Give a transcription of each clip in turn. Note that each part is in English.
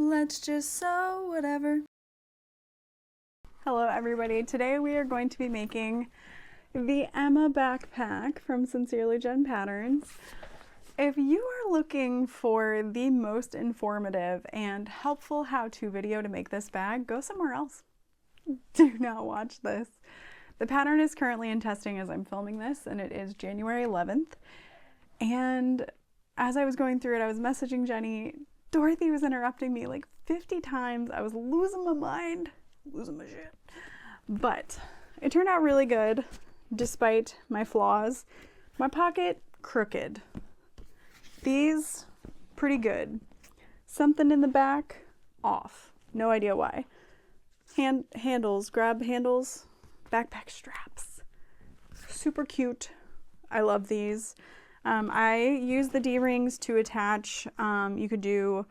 let's just sew whatever. Hello everybody, today we are going to be making the Emma backpack from Sincerely Jen Patterns. If you are looking for the most informative and helpful how-to video to make this bag, go somewhere else. Do not watch this. The pattern is currently in testing as I'm filming this, and it is January 11th. And as I was going through it, I was messaging Jenny. Dorothy was interrupting me like 50 times. I was losing my mind, losing my shit. But it turned out really good, despite my flaws. My pocket, crooked. These, pretty good. Something in the back, off. No idea why. Handles, grab handles, backpack straps. Super cute. I love these. I use the D-rings to attach. You could do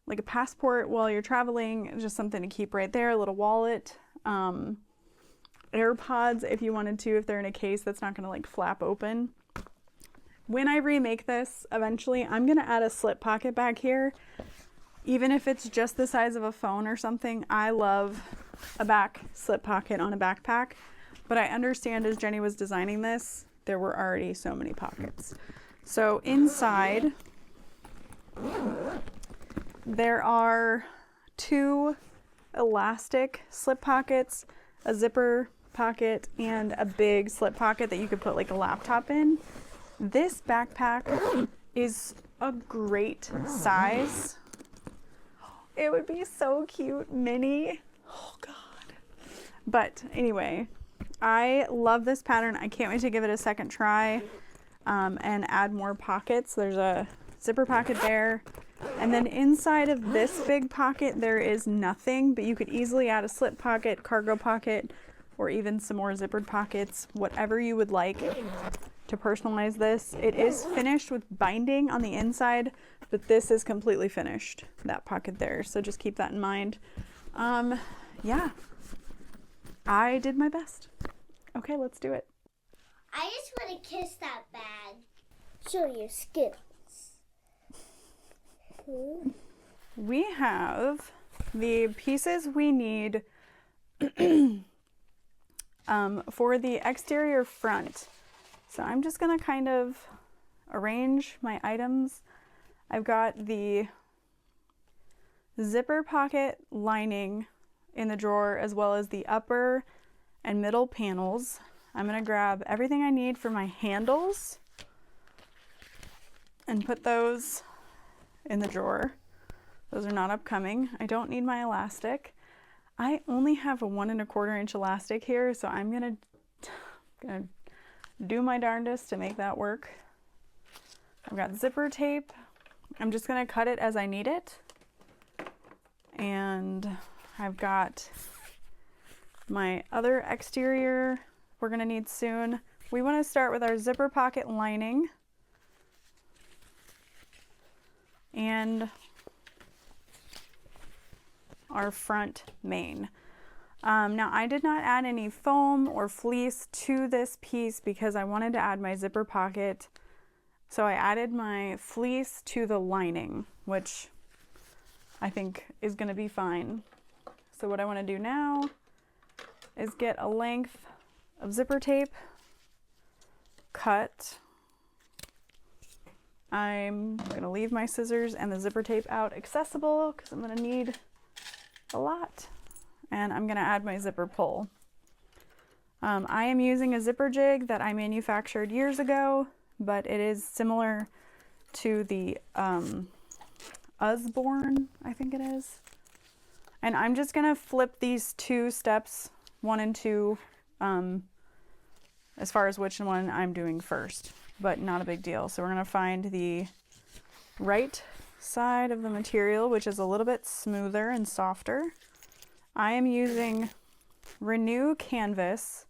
like a passport while you're traveling, just something to keep right there, a little wallet. AirPods if you wanted to, if they're in a case that's not gonna like flap open. When I remake this, eventually, I'm gonna add a slip pocket back here. Even if it's just the size of a phone or something, I love a back slip pocket on a backpack. But I understand as Jenny was designing this, there were already so many pockets. So inside, there are 2 elastic slip pockets, a zipper pocket, and a big slip pocket that you could put like a laptop in. This backpack is a great size. It would be so cute, mini. Oh God. But anyway, I love this pattern. I can't wait to give it a second try and add more pockets. There's a zipper pocket there. And then inside of this big pocket, there is nothing, but you could easily add a slip pocket, cargo pocket, or even some more zippered pockets, whatever you would like to personalize this. It is finished with binding on the inside, but this is completely finished, that pocket there. So just keep that in mind. Yeah, I did my best. Okay, let's do it. I just want to kiss that bag. Show your Skittles. We have the pieces we need for the exterior front. So I'm just gonna kind of arrange my items. I've got the zipper pocket lining in the drawer, as well as the upper and middle panels. I'm gonna grab everything I need for my handles and put those in the drawer. Those are not upcoming. I don't need my elastic. I only have a 1 1/4 inch elastic here, so I'm gonna do my darndest to make that work. I've got zipper tape. I'm just gonna cut it as I need it. And I've got my other exterior we're gonna need soon. We wanna start with our zipper pocket lining and our front main. Now I did not add any foam or fleece to this piece because I wanted to add my zipper pocket. So I added my fleece to the lining, which I think is gonna be fine. So what I wanna do now is get a length of zipper tape, cut. I'm gonna leave my scissors and the zipper tape out accessible because I'm gonna need a lot. And I'm gonna add my zipper pull. I am using a zipper jig that I manufactured years ago, but it is similar to the Usborne, I think it is. And I'm just gonna flip these 2 steps, 1 and 2, as far as which one I'm doing first, but not a big deal. So we're gonna find the right side of the material, which is a little bit smoother and softer. I am using Renew Canvas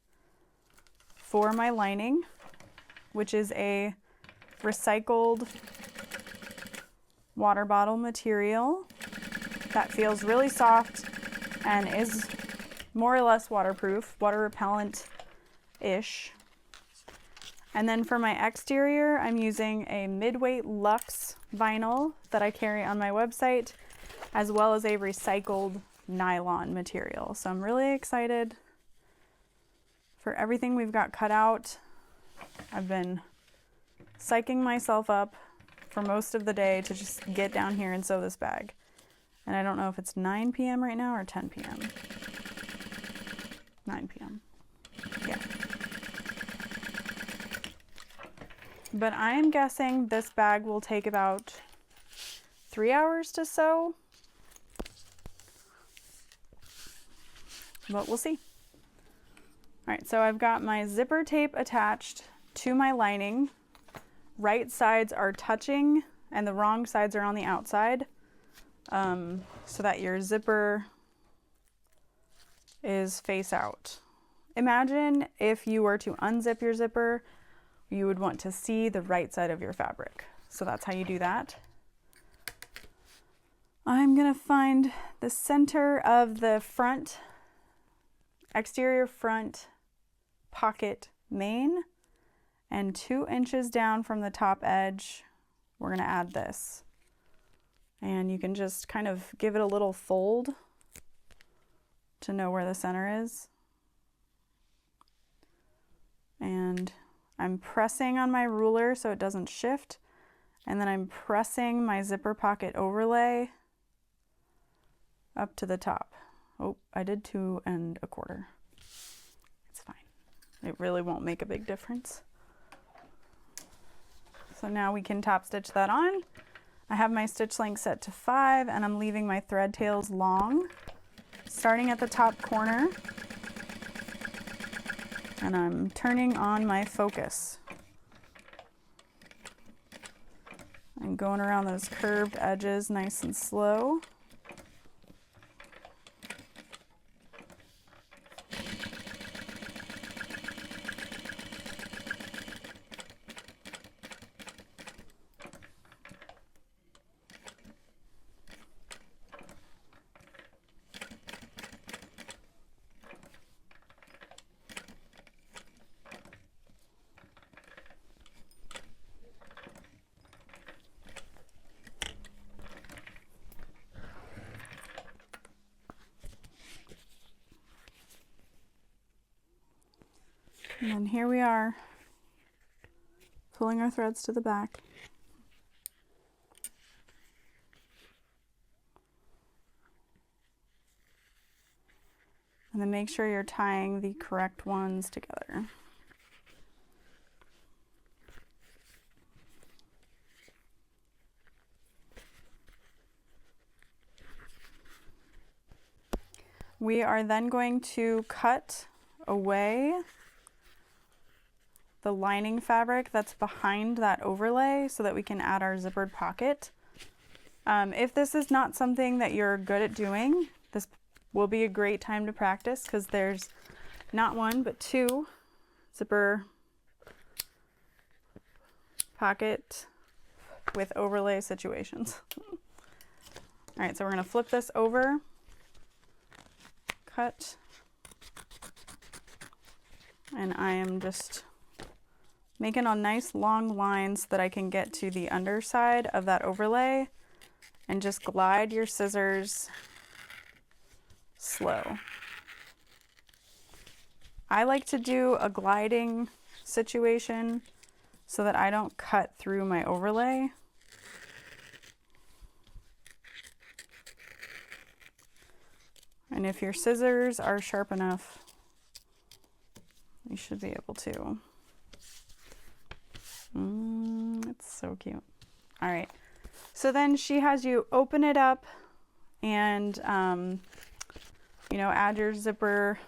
for my lining, which is a recycled water bottle material that feels really soft and is more or less waterproof, water repellent-ish. And then for my exterior, I'm using a mid-weight luxe vinyl that I carry on my website. as well as a recycled nylon material. So I'm really excited for everything we've got cut out. I've been psyching myself up for most of the day to just get down here and sew this bag. And I don't know if it's 9 p.m. right now or 10 p.m. 9 p.m. Yeah. But I'm guessing this bag will take about 3 hours to sew. But we'll see. All right, so I've got my zipper tape attached to my lining. Right sides are touching and the wrong sides are on the outside, so that your zipper is face out. Imagine if you were to unzip your zipper, you would want to see the right side of your fabric. So that's how you do that. I'm gonna find the center of the front, exterior front pocket main, and 2 inches down from the top edge, we're gonna add this. And you can just kind of give it a little fold to know where the center is. And I'm pressing on my ruler so it doesn't shift. And then I'm pressing my zipper pocket overlay up to the top. Oh, I did 2 1/4. It's fine. It really won't make a big difference. So now we can top stitch that on. I have my stitch length set to 5 and I'm leaving my thread tails long, starting at the top corner. And I'm turning on my focus. I'm going around those curved edges nice and slow. And then here we are, pulling our threads to the back. And then make sure you're tying the correct ones together. We are then going to cut away the lining fabric that's behind that overlay so that we can add our zippered pocket. If this is not something that you're good at doing, this will be a great time to practice because there's not 1 but 2 zipper pocket with overlay situations. All right, so we're going to flip this over, cut, and I am just making a nice long line so that I can get to the underside of that overlay, and just glide your scissors slow. I like to do a gliding situation so that I don't cut through my overlay. And if your scissors are sharp enough, you should be able to. It's so cute. All right, so then she has you open it up and you know, add your zipper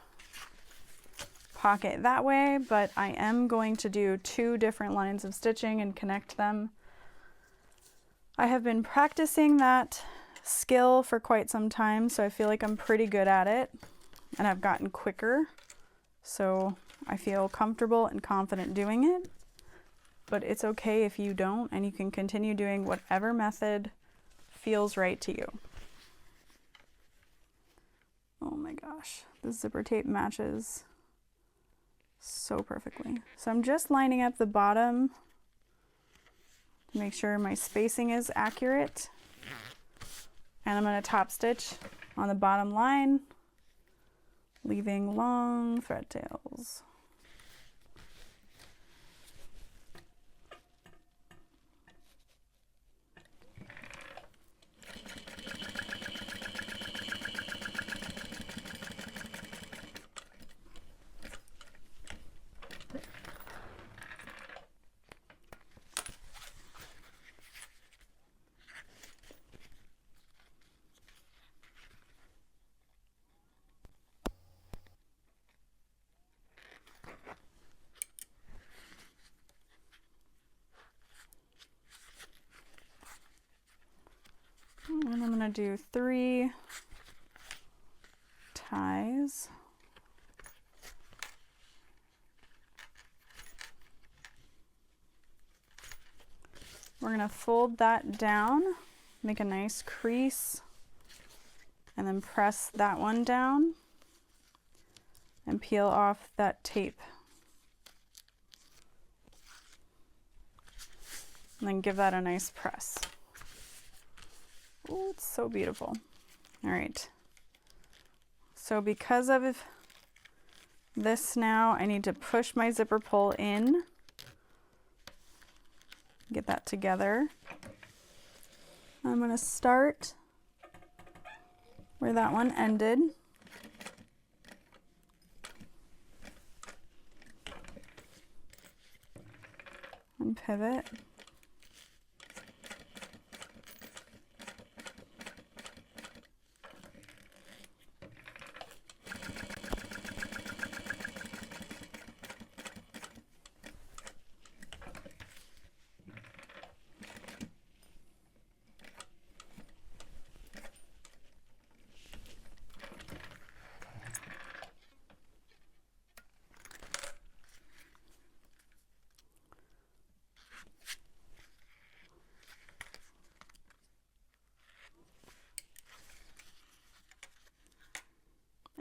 pocket that way, but I am going to do 2 different lines of stitching and connect them. I have been practicing that skill for quite some time, so I feel like I'm pretty good at it, and I've gotten quicker, so I feel comfortable and confident doing it. But it's okay if you don't, and you can continue doing whatever method feels right to you. Oh my gosh, the zipper tape matches so perfectly. So I'm just lining up the bottom to make sure my spacing is accurate. And I'm going to top stitch on the bottom line, leaving long thread tails. And I'm going to do 3 ties. We're going to fold that down, make a nice crease, and then press that one down and peel off that tape. And then give that a nice press. Oh, it's so beautiful. All right. So because of this now, I need to push my zipper pull in. Get that together. I'm going to start where that one ended. And pivot.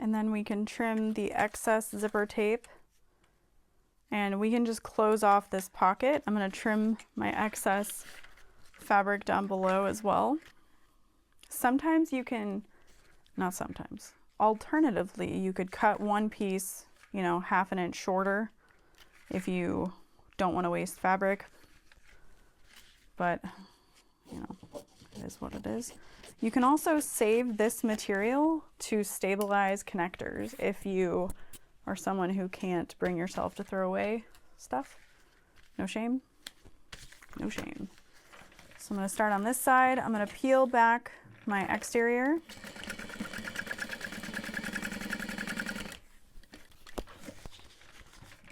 And then we can trim the excess zipper tape, and we can just close off this pocket. I'm going to trim my excess fabric down below as well. Sometimes you can, not sometimes, alternatively you could cut one piece, you know, 1/2 inch shorter if you don't want to waste fabric, but you know, it is what it is. You can also save this material to stabilize connectors if you are someone who can't bring yourself to throw away stuff. No shame. No shame. So I'm going to start on this side. I'm going to peel back my exterior.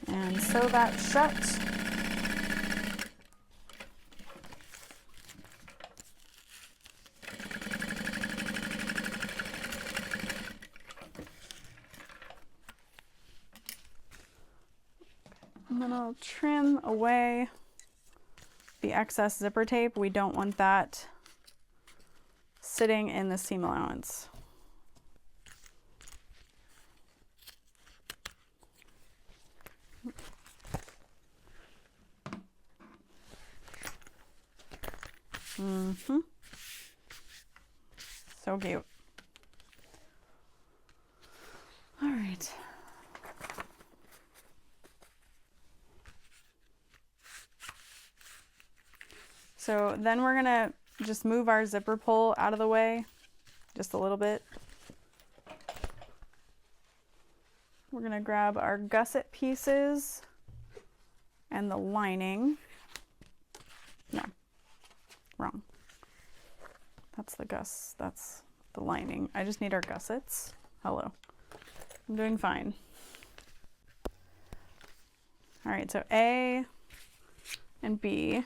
And sew that shut. And then I'll trim away the excess zipper tape. We don't want that sitting in the seam allowance. So cute. All right. So then we're gonna just move our zipper pull out of the way just a little bit. We're gonna grab our gusset pieces and the lining. No, wrong. That's that's the lining. I just need our gussets. Hello, I'm doing fine. All right, so A and B.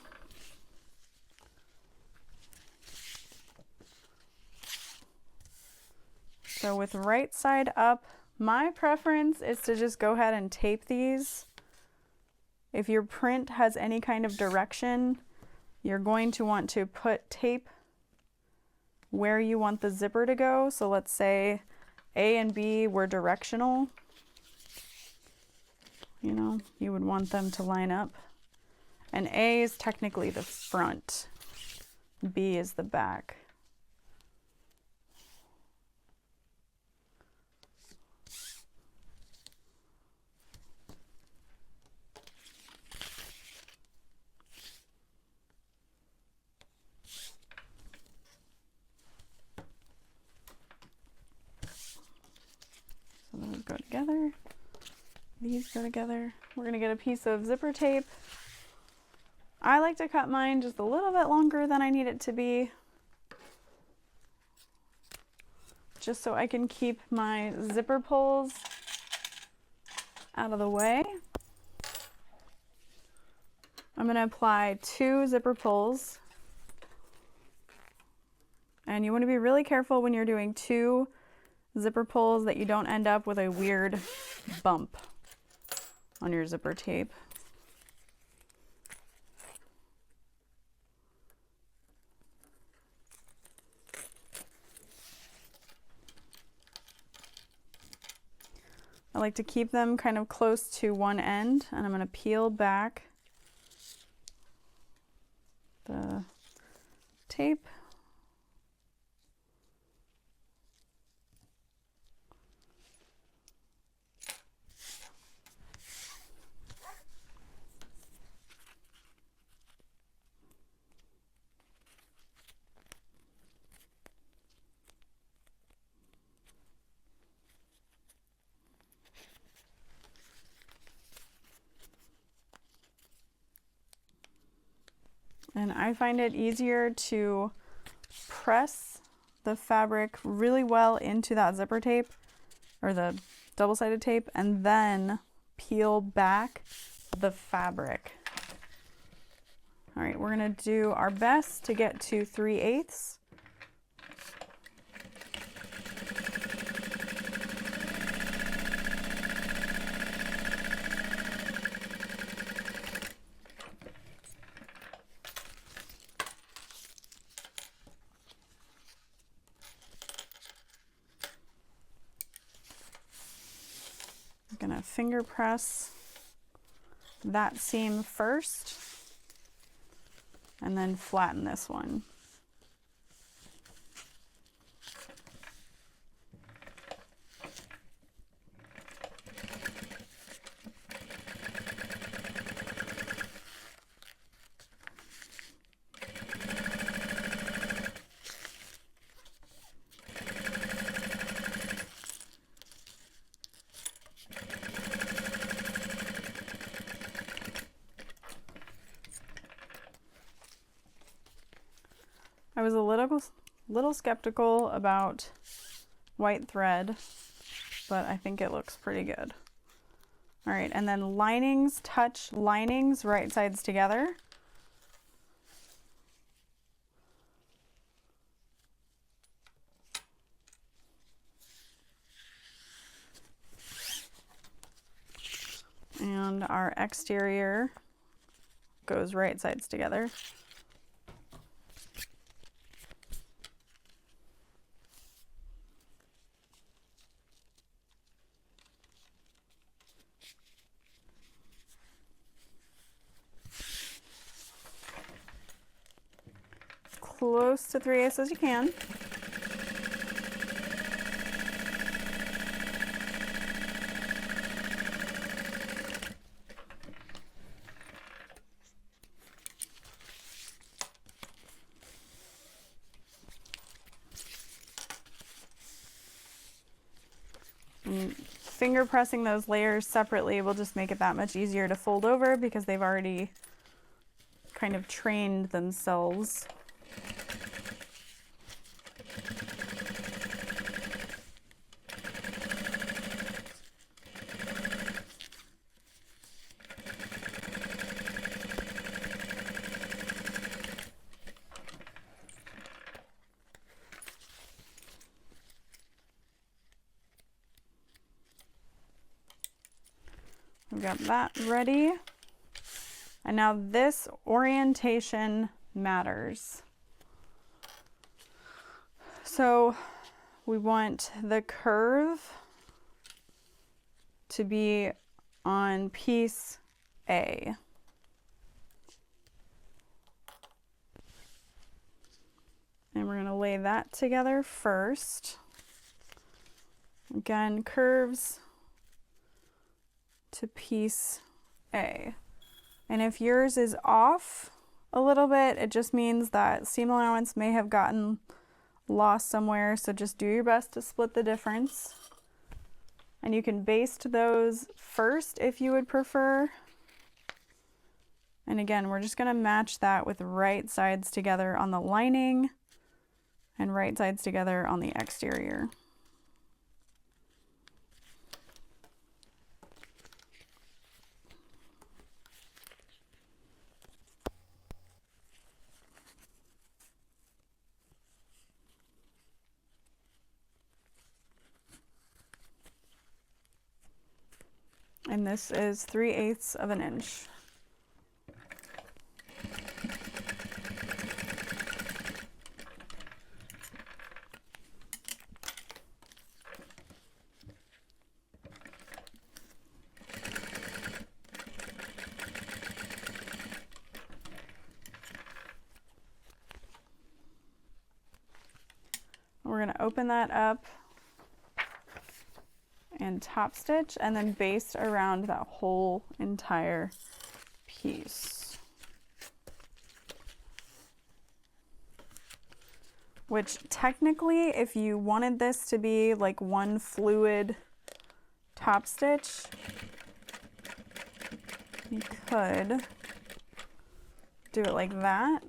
So with right side up, my preference is to just go ahead and tape these. If your print has any kind of direction, you're going to want to put tape where you want the zipper to go. So let's say A and B were directional. You know, you would want them to line up. And A is technically the front, B is the back. go together. These go together. We're gonna get a piece of zipper tape. I like to cut mine just a little bit longer than I need it to be, just so I can keep my zipper pulls out of the way. I'm gonna apply 2 zipper pulls. And you want to be really careful when you're doing 2 zipper pulls that you don't end up with a weird bump on your zipper tape. I like to keep them kind of close to one end, and I'm going to peel back the tape. And I find it easier to press the fabric really well into that zipper tape or the double-sided tape and then peel back the fabric. All right, we're gonna do our best to get to 3/8. I'm gonna finger press that seam first and then flatten this one. I was a little skeptical about white thread, but I think it looks pretty good. All right, and then linings, touch linings, right sides together. And our exterior goes right sides together. Close to 3/8 as you can. And finger pressing those layers separately will just make it that much easier to fold over because they've already kind of trained themselves. We've got that ready. And now this orientation matters. So we want the curve to be on piece A. And we're going to lay that together first. Again, curves to piece A. And if yours is off a little bit, it just means that seam allowance may have gotten lost somewhere, so just do your best to split the difference. And you can baste those first if you would prefer. And again, we're just gonna match that with right sides together on the lining and right sides together on the exterior. And this is 3/8 of an inch. We're going to open that up and top stitch and then baste around that whole entire piece. Which technically, if you wanted this to be like one fluid top stitch, you could do it like that.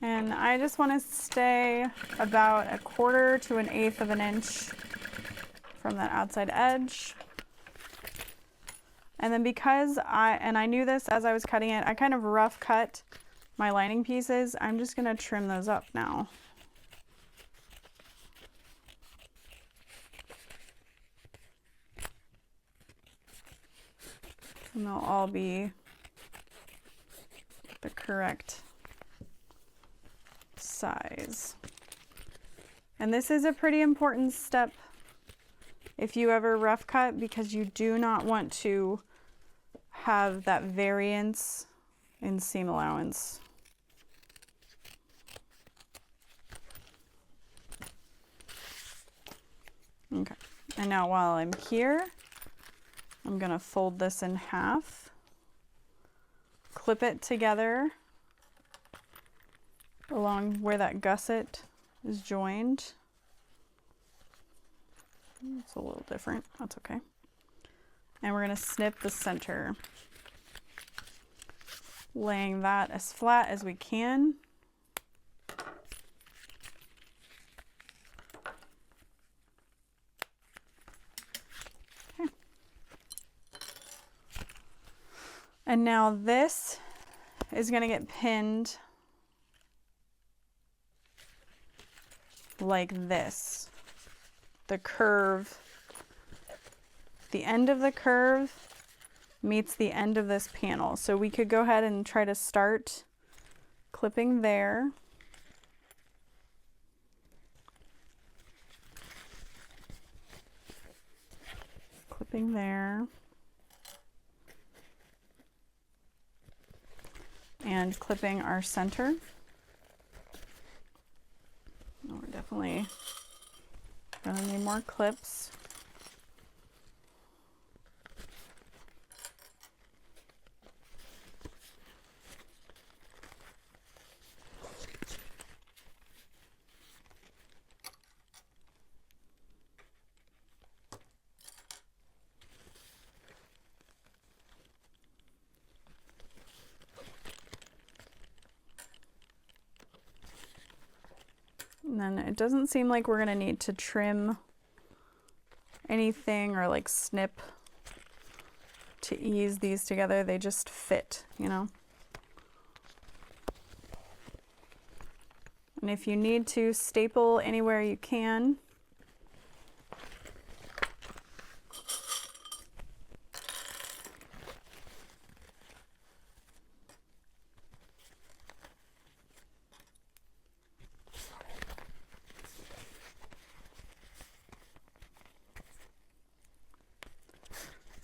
And I just want to stay about 1/4 to 1/8 of an inch from that outside edge. And then because I knew this as I was cutting it, I kind of rough cut my lining pieces. I'm just going to trim those up now. And they'll all be the correct size. And this is a pretty important step if you ever rough cut, because you do not want to have that variance in seam allowance. Okay, and now while I'm here, I'm gonna fold this in half, clip it together along where that gusset is joined. It's a little different, that's okay. And we're gonna snip the center, laying that as flat as we can. Okay. And now this is gonna get pinned like this. The curve, the end of the curve meets the end of this panel. So we could go ahead and try to start clipping there. Clipping there. And clipping our center. Oh, we're definitely gonna need more clips. And then it doesn't seem like we're gonna need to trim anything or like snip to ease these together. They just fit, you know? And if you need to staple anywhere you can.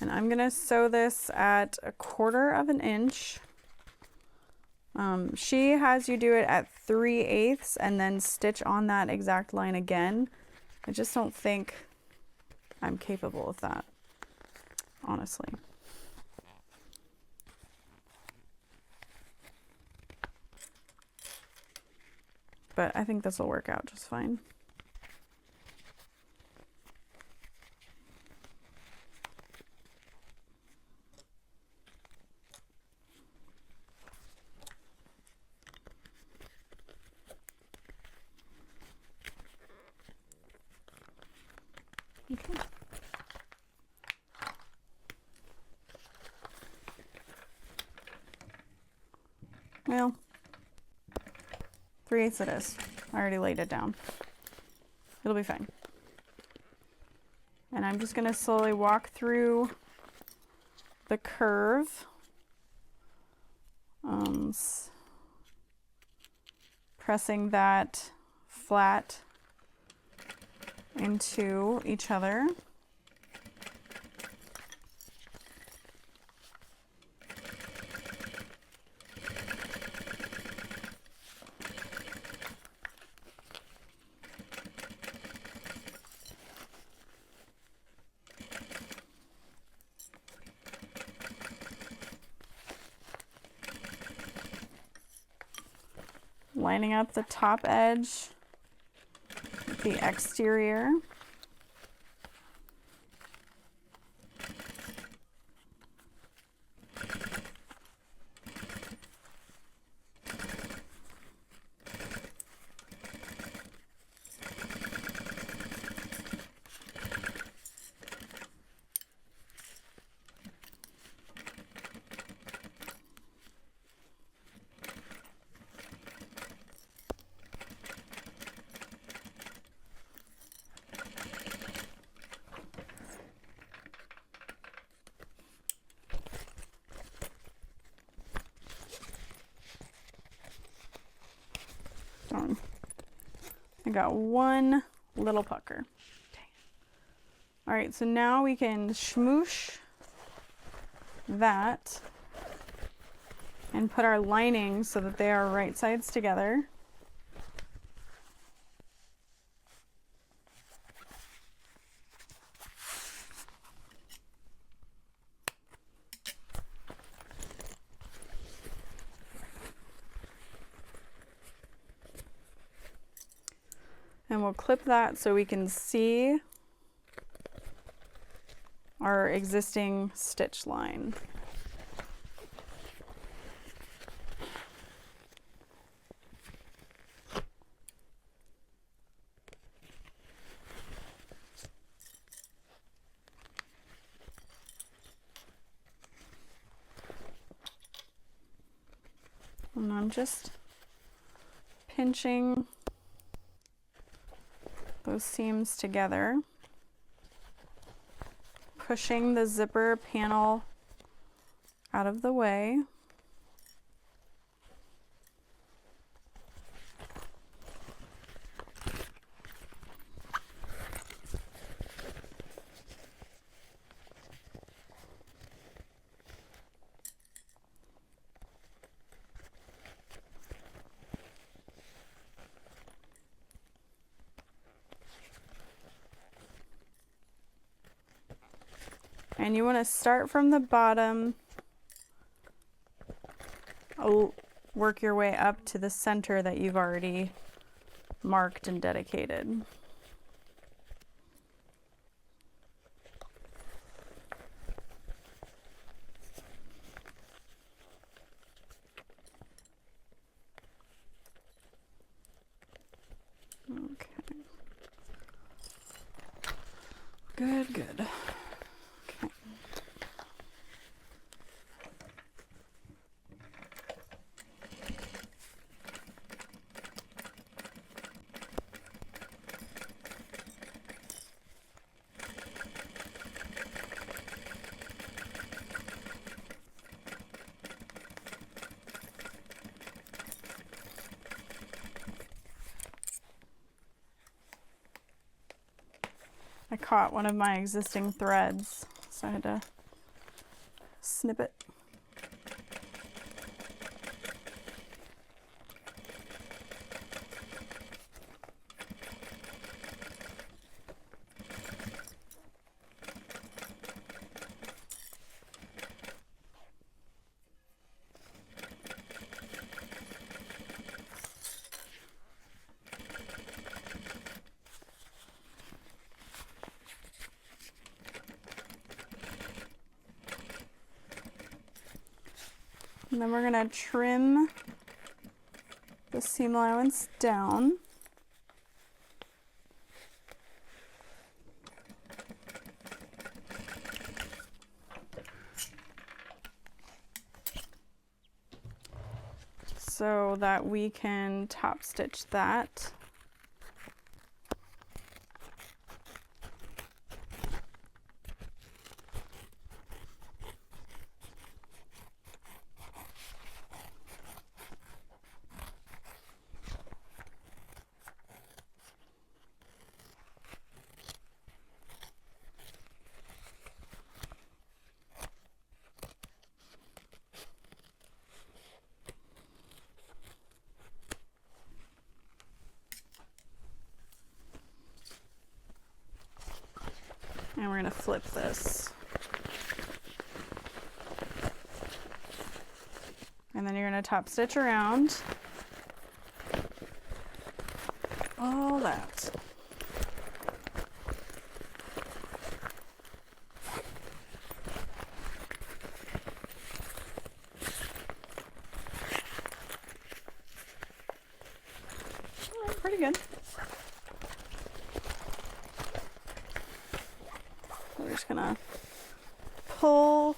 And I'm gonna sew this at 1/4 inch. She has you do it at 3/8 and then stitch on that exact line again. I just don't think I'm capable of that, honestly. But I think this will work out just fine. Okay. Well, 3/8 it is. I already laid it down. It'll be fine. And I'm just going to slowly walk through the curve. Pressing that flat into each other. Lining up the top edge with the exterior. I got one little pucker. All right, so now we can smoosh that and put our lining so that they are right sides together. And we'll clip that so we can see our existing stitch line. And I'm just pinching those seams together, pushing the zipper panel out of the way. And you want to start from the bottom, work your way up to the center that you've already marked and dedicated. Good, good. Okay. I caught one of my existing threads, so I had to snip it. And then we're going to trim the seam allowance down. So that we can top stitch that. And we're going to flip this. And then you're going to top stitch around all that. All right, pretty good. We're just gonna pull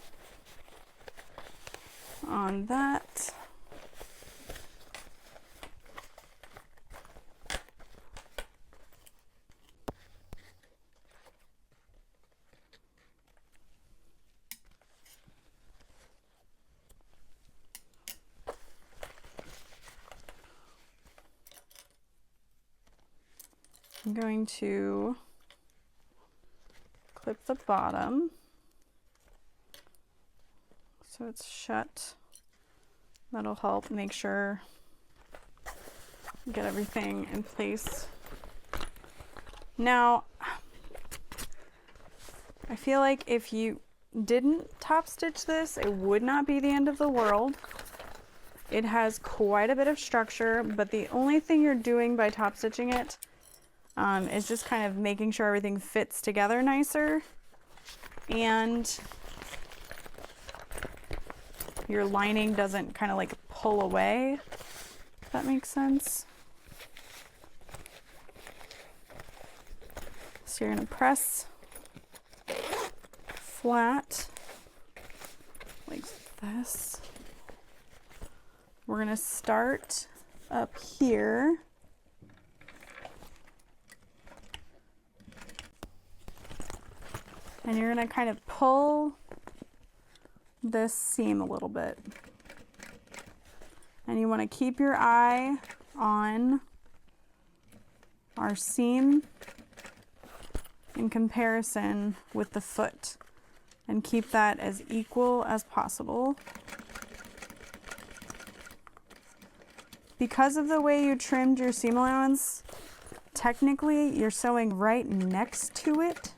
on that. I'm going to clip the bottom so it's shut. That'll help make sure get everything in place. Now, I feel like if you didn't top stitch this, it would not be the end of the world. It has quite a bit of structure, but the only thing you're doing by top stitching it is just kind of making sure everything fits together nicer, and your lining doesn't kind of like pull away, if that makes sense. So you're going to press flat like this. We're going to start up here. And you're going to kind of pull this seam a little bit. And you want to keep your eye on our seam in comparison with the foot, and keep that as equal as possible. Because of the way you trimmed your seam allowance, technically you're sewing right next to it,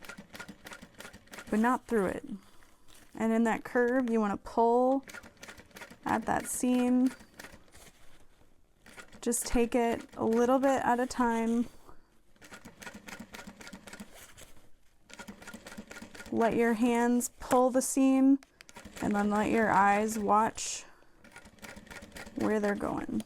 but not through it. And in that curve, you want to pull at that seam. Just take it a little bit at a time. Let your hands pull the seam, and then let your eyes watch where they're going.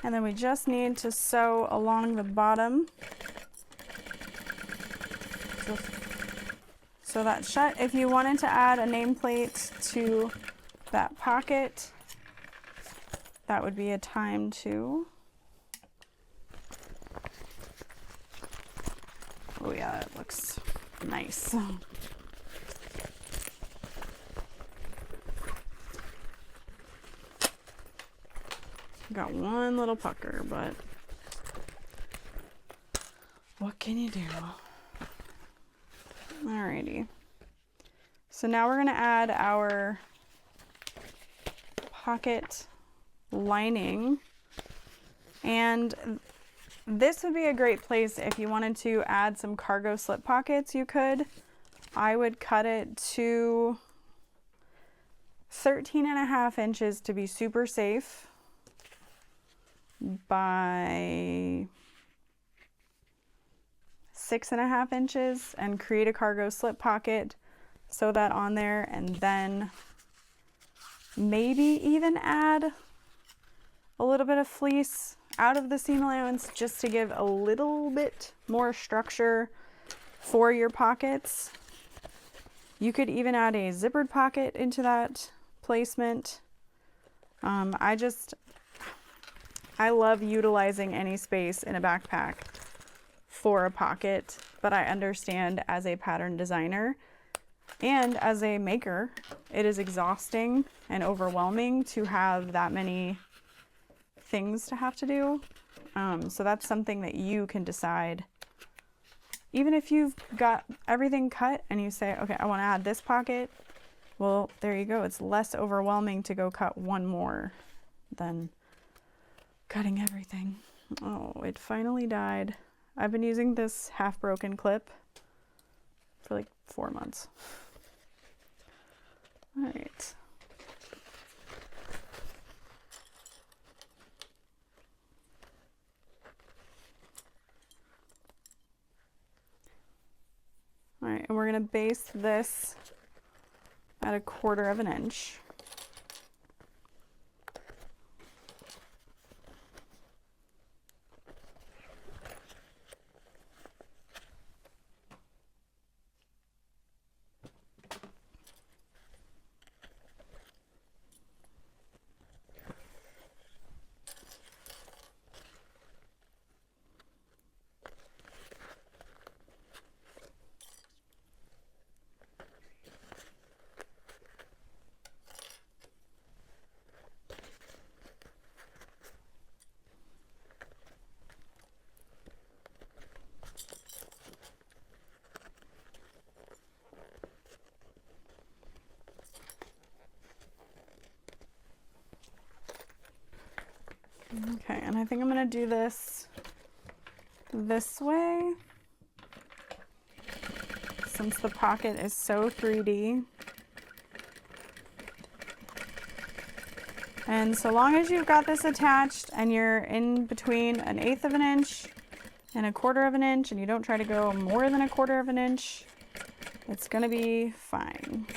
And then we just need to sew along the bottom. So that's shut. If you wanted to add a nameplate to that pocket, that would be a time to. Oh yeah, it looks nice. Got one little pucker, but what can you do? Alrighty. So now we're gonna add our pocket lining, and this would be a great place if you wanted to add some cargo slip pockets. You could. I would cut it to 13.5 inches to be super safe by 6.5 inches and create a cargo slip pocket, sew that on there, and then maybe even add a little bit of fleece out of the seam allowance just to give a little bit more structure for your pockets. You could even add a zippered pocket into that placement. I love utilizing any space in a backpack for a pocket, but I understand as a pattern designer and as a maker, it is exhausting and overwhelming to have that many things to have to do. So that's something that you can decide. Even if you've got everything cut and you say, okay, I want to add this pocket, well, there you go. It's less overwhelming to go cut one more than cutting everything. Oh, it finally died. I've been using this half broken clip for like 4 months. All right. All right, and we're gonna base this at 1/4 inch. Okay, and I think I'm gonna do this way since the pocket is so 3D. And so long as you've got this attached and you're in between 1/8 inch and 1/4 inch and you don't try to go more than 1/4 inch, it's gonna be fine.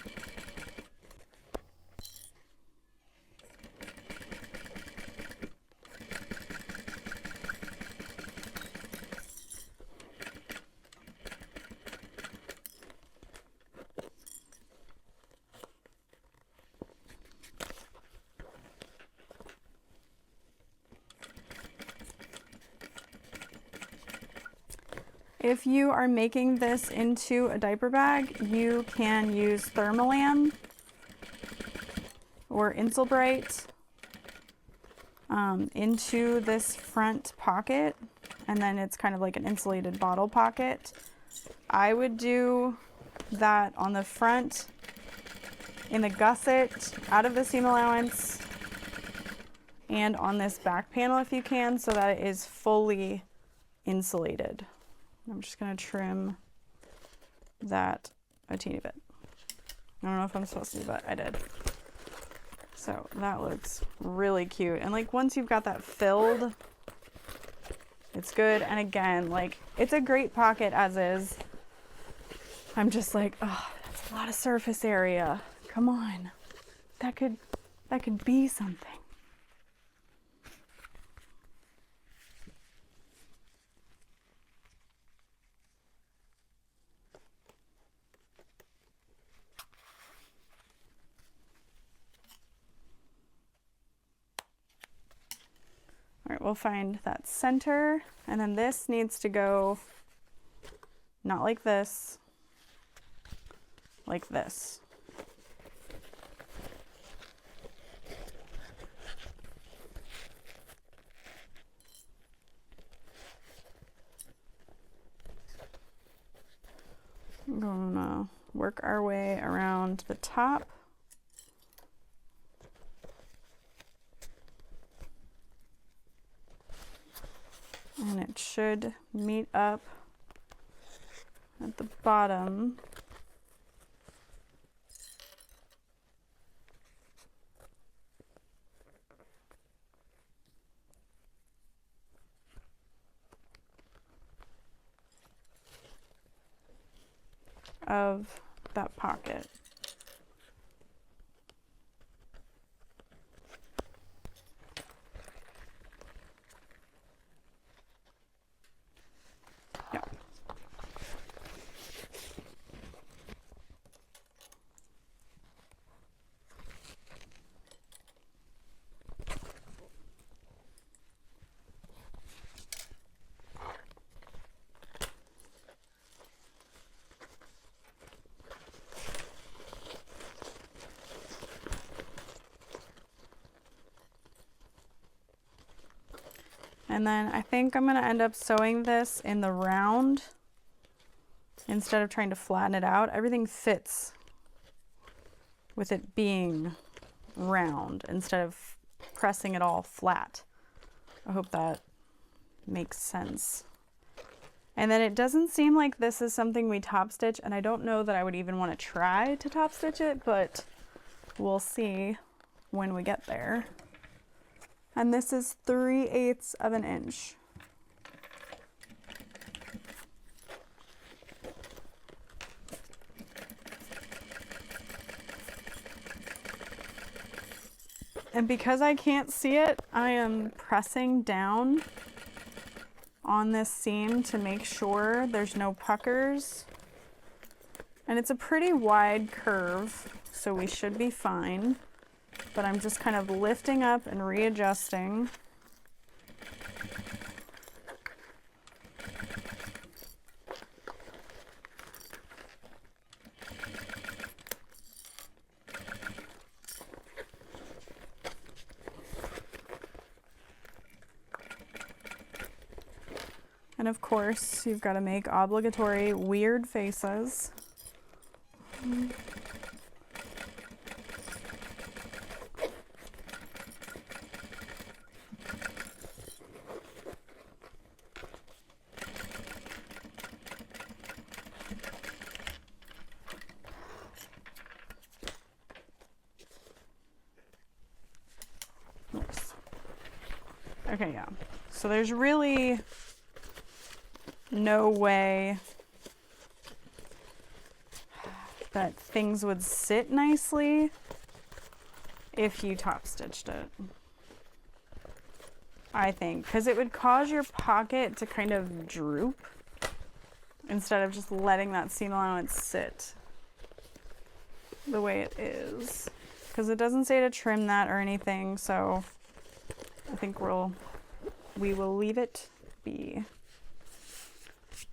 If you are making this into a diaper bag, you can use Thermolam or Insulbrite into this front pocket, and then it's kind of like an insulated bottle pocket. I would do that on the front in the gusset out of the seam allowance and on this back panel if you can, so that it is fully insulated. I'm just gonna trim that a teeny bit. I don't know if I'm supposed to, but I did. So that looks really cute. And like once you've got that filled, it's good. And again, like it's a great pocket as is. I'm just like, oh, that's a lot of surface area. Come on. That could be something. we'll find that center, and then this needs to go not like this, like this. I'm gonna work our way around the top. And it should meet up at the bottom. Of that pocket. Yeah. And then I think I'm going to end up sewing this in the round instead of trying to flatten it out. Everything fits with it being round instead of pressing it all flat. I hope that makes sense. And then it doesn't seem like this is something we top stitch, and I don't know that I would even want to try to top stitch it, but we'll see when we get there. And this is 3/8 of an inch. And because I can't see it, I am pressing down on this seam to make sure there's no puckers. And it's a pretty wide curve, so we should be fine. But I'm just kind of lifting up and readjusting. And of course, you've got to make obligatory weird faces. Okay, yeah. So there's really no way that things would sit nicely if you top stitched it, I think, because it would cause your pocket to kind of droop instead of just letting that seam allowance sit the way it is, because it doesn't say to trim that or anything, so I think we will leave it be.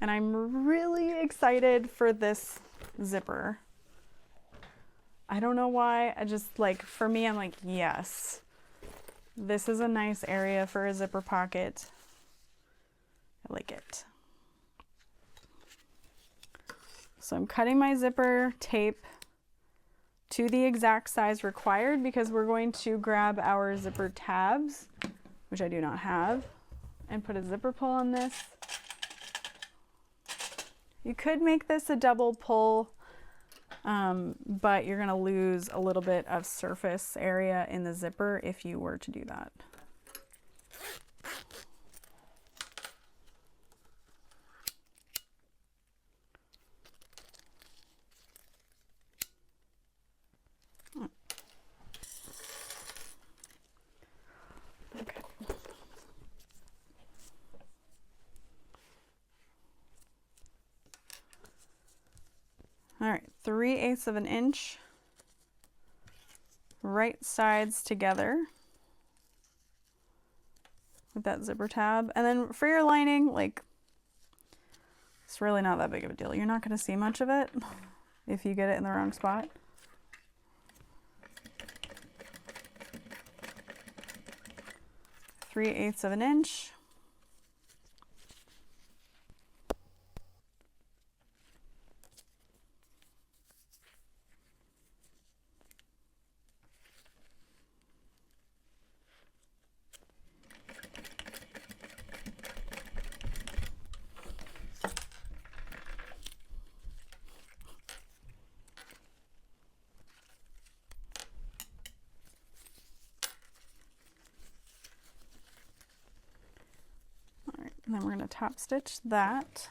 And I'm really excited for this zipper. I don't know why, I just like, for me, I'm like, yes, this is a nice area for a zipper pocket. I like it. So I'm cutting my zipper tape to the exact size required because we're going to grab our zipper tabs, which I do not have, and put a zipper pull on this. You could make this a double pull, but you're going to lose a little bit of surface area in the zipper if you were to do that. Okay. All right, 3/8 of an inch, right sides together. with that zipper tab. And then for your lining, like, it's really not that big of a deal. You're not going to see much of it if you get it in the wrong spot. Three-eighths of an inch. And then we're going to top stitch that.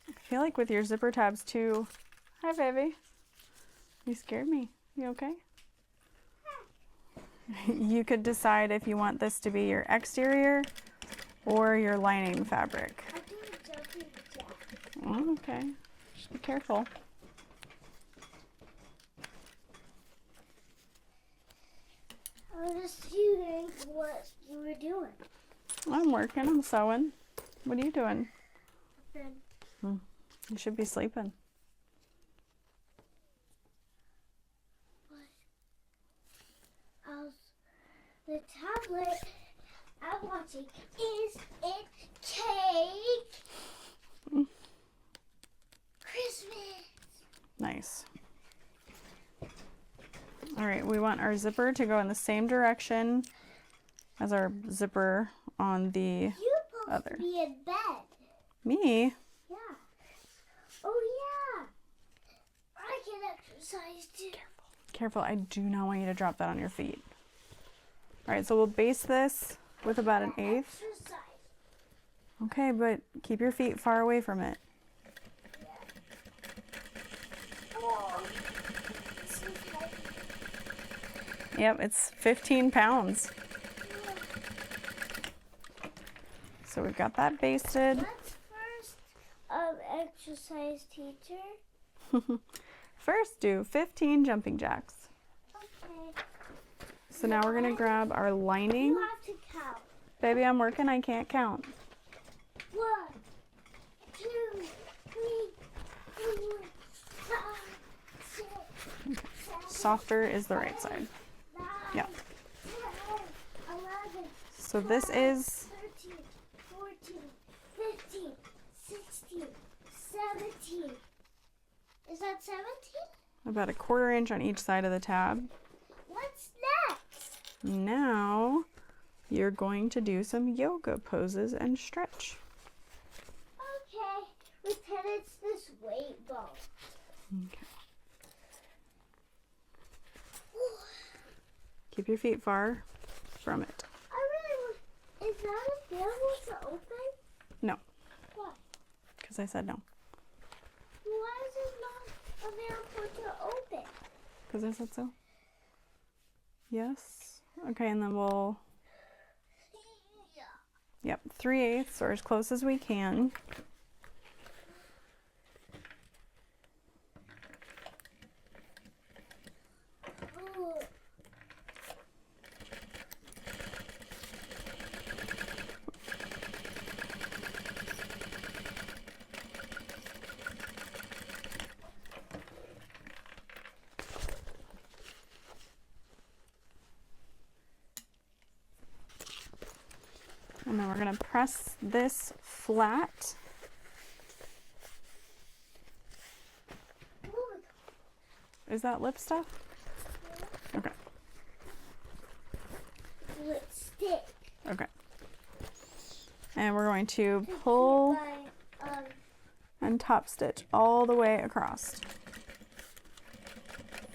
I feel like with your zipper tabs too. Hi, baby. You scared me. You okay? You could decide if you want this to be your exterior or your lining fabric. I do a jumping jack. Oh, okay. Just be careful. I was just seeing what you were doing. I'm working. I'm sewing. What are you doing? Then You should be sleeping. the tablet I'm watching, is it cake? Christmas. Nice. All right, we want our zipper to go in the same direction as our zipper on the You're supposed other. to be in bed. Me? Yeah. Oh yeah. I can exercise too. Careful, I do not want you to drop that on your feet. All right, so we'll base this with about an eighth. Exercise. Okay, but keep your feet far away from it. Oh, this is heavy. Yep, it's 15 pounds. So we've got that basted. Let's first exercise teacher. First, do 15 jumping jacks. Okay. So now we're gonna grab our lining. You have to count. Baby, I'm working, I can't count. 1, 2, 3, 4, 5, 6, 7, Softer is the right side. 9, Yep. 10, 11, So this is 13, 14, 15, 16, 17. Is that 17? about a 1/4 inch on each side of the tab. What's next? Now you're going to do some yoga poses and stretch. Okay, pretend it's this weight ball. Okay. Keep your feet far from it. I really want. Is that available to open? No, Why? because I said no. Why is it not available to open? Because I said so. Yes. Okay, and then we'll, yep, 3/8 or as close as we can. Ooh. And then we're going to press this flat. Ooh. Is that lip stuff? Okay. Lipstick. Okay. And we're going to pull My, and top stitch all the way across.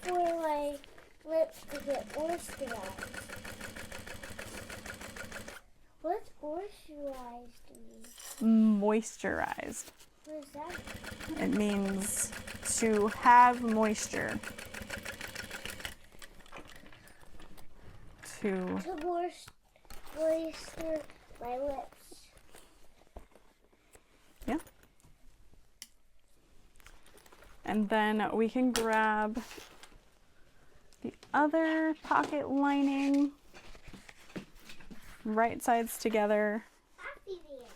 for my lips to get moisturized. What's moisturized mean? Moisturized. What is that? It means to have moisture. To To moisture my lips. yeah. And then we can grab other pocket lining. Right sides together. Happy Meal.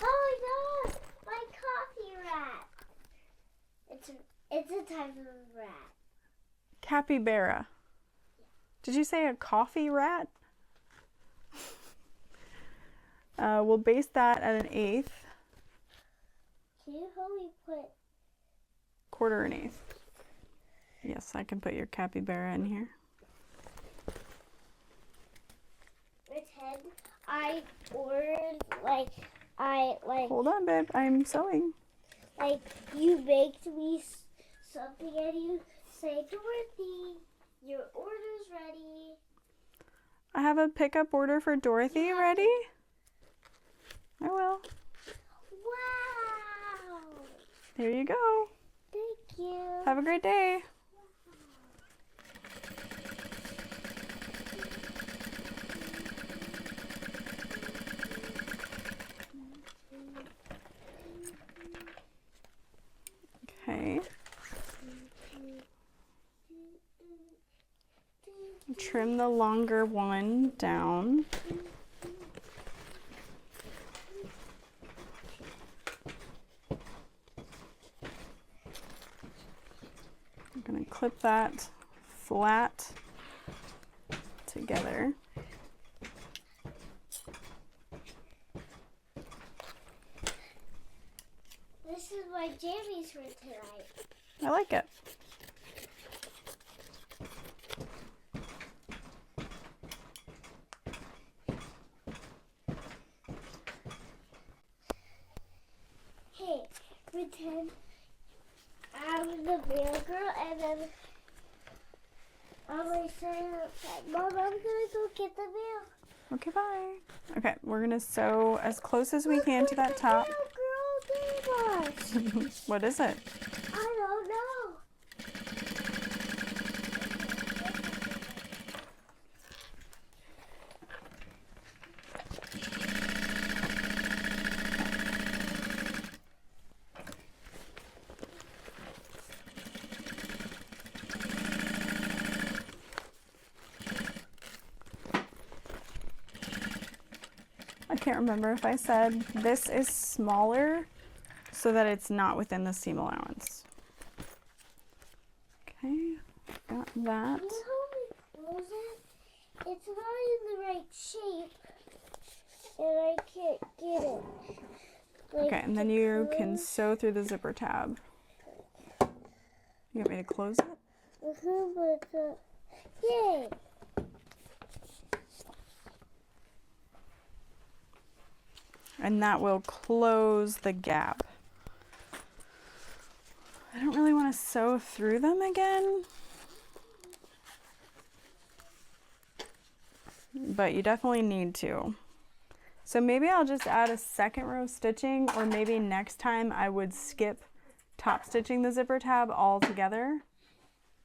Oh my god, my coffee rat. It's a type of rat. Capybara. Did you say a coffee rat? We'll base that at 1/8. Can you help me put 1/4 1/8. Yes, I can put your capybara in here. Pretend I ordered Hold on, babe. I'm sewing. like you baked me something and you say, Dorothy, your order's ready. I have a pickup order for Dorothy ready. I will. Wow. Here you go. Thank you. Have a great day. Okay. Trim the longer one down. I'm going to clip that flat together. This is my jammies for tonight. I like it. Hey, pretend I'm the mail girl and then I'm like saying outside, Mom, I'm gonna go get the mail. Okay, bye. Okay, we're going to sew as close as we can to that top. Mail girl gave us. What is it? I don't know. I can't remember if I said this is smaller so that it's not within the seam allowance. Okay, got that. Can you help me close it? It's not in the right shape and I can't get it. Okay, and then you can sew through the zipper tab. You want me to close it? Yay! And that will close the gap. I don't really want to sew through them again, but you definitely need to. So maybe I'll just add a second row stitching, or maybe next time I would skip top stitching the zipper tab altogether.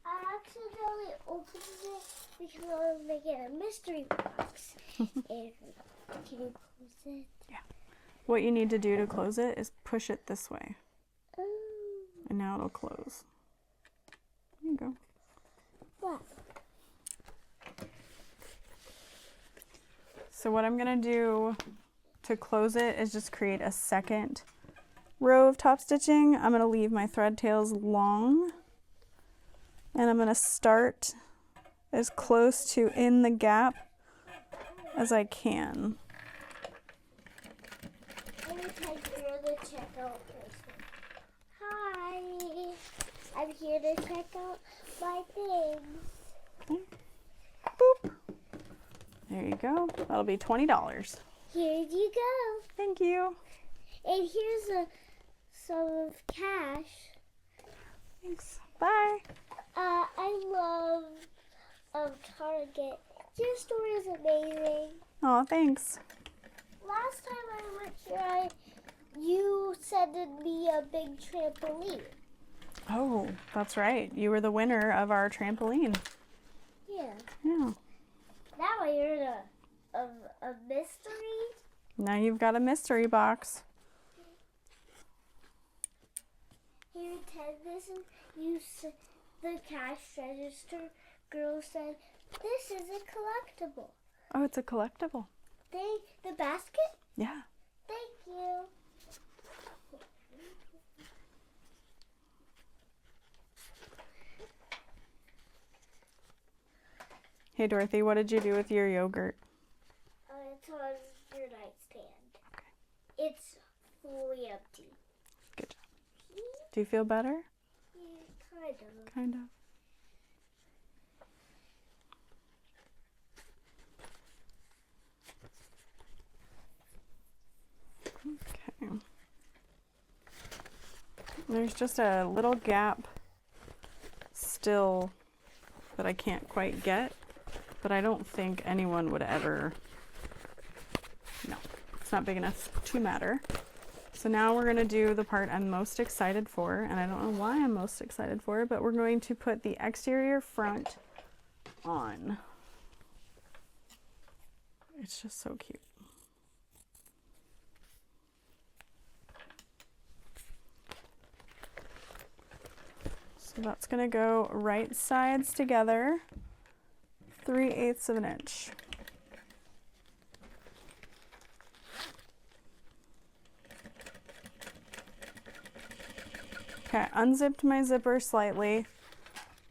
I accidentally opened it because I was making a mystery box. And can you close it? Yeah. What you need to do to close it is push it this way. Oh. And now it'll close. There you go. What? So what I'm going to do to close it is just create a second row of top stitching. I'm going to leave my thread tails long, and I'm going to start as close to in the gap as I can. Let me take you to the checkout person. Hi, I'm here to check out my things. Boop. There you go. That'll be $20. Here you go. Thank you. And here's some of cash. Thanks. Bye. I love Target. Your store is amazing. Oh, thanks. Last time I went here, you sent me a big trampoline. Oh, that's right. You were the winner of our trampoline. Yeah. Yeah. Now I heard a mystery. Now you've got a mystery box. Here, Ted, this is the cash register girl said, "This is a collectible." Oh, it's a collectible. The basket? Yeah. Thank you. Hey, Dorothy, what did you do with your yogurt? It's on your nightstand. Okay. It's fully empty. Good job. Do you feel better? Yeah, kind of. Kind of. Okay. There's just a little gap still that I can't quite get, but I don't think anyone would ever, no, it's not big enough to matter. So now we're going to do the part I'm most excited for, and I don't know why I'm most excited for it, but we're going to put the exterior front on. It's just so cute. So that's going to go right sides together, 3/8 of an inch. Okay, unzipped my zipper slightly.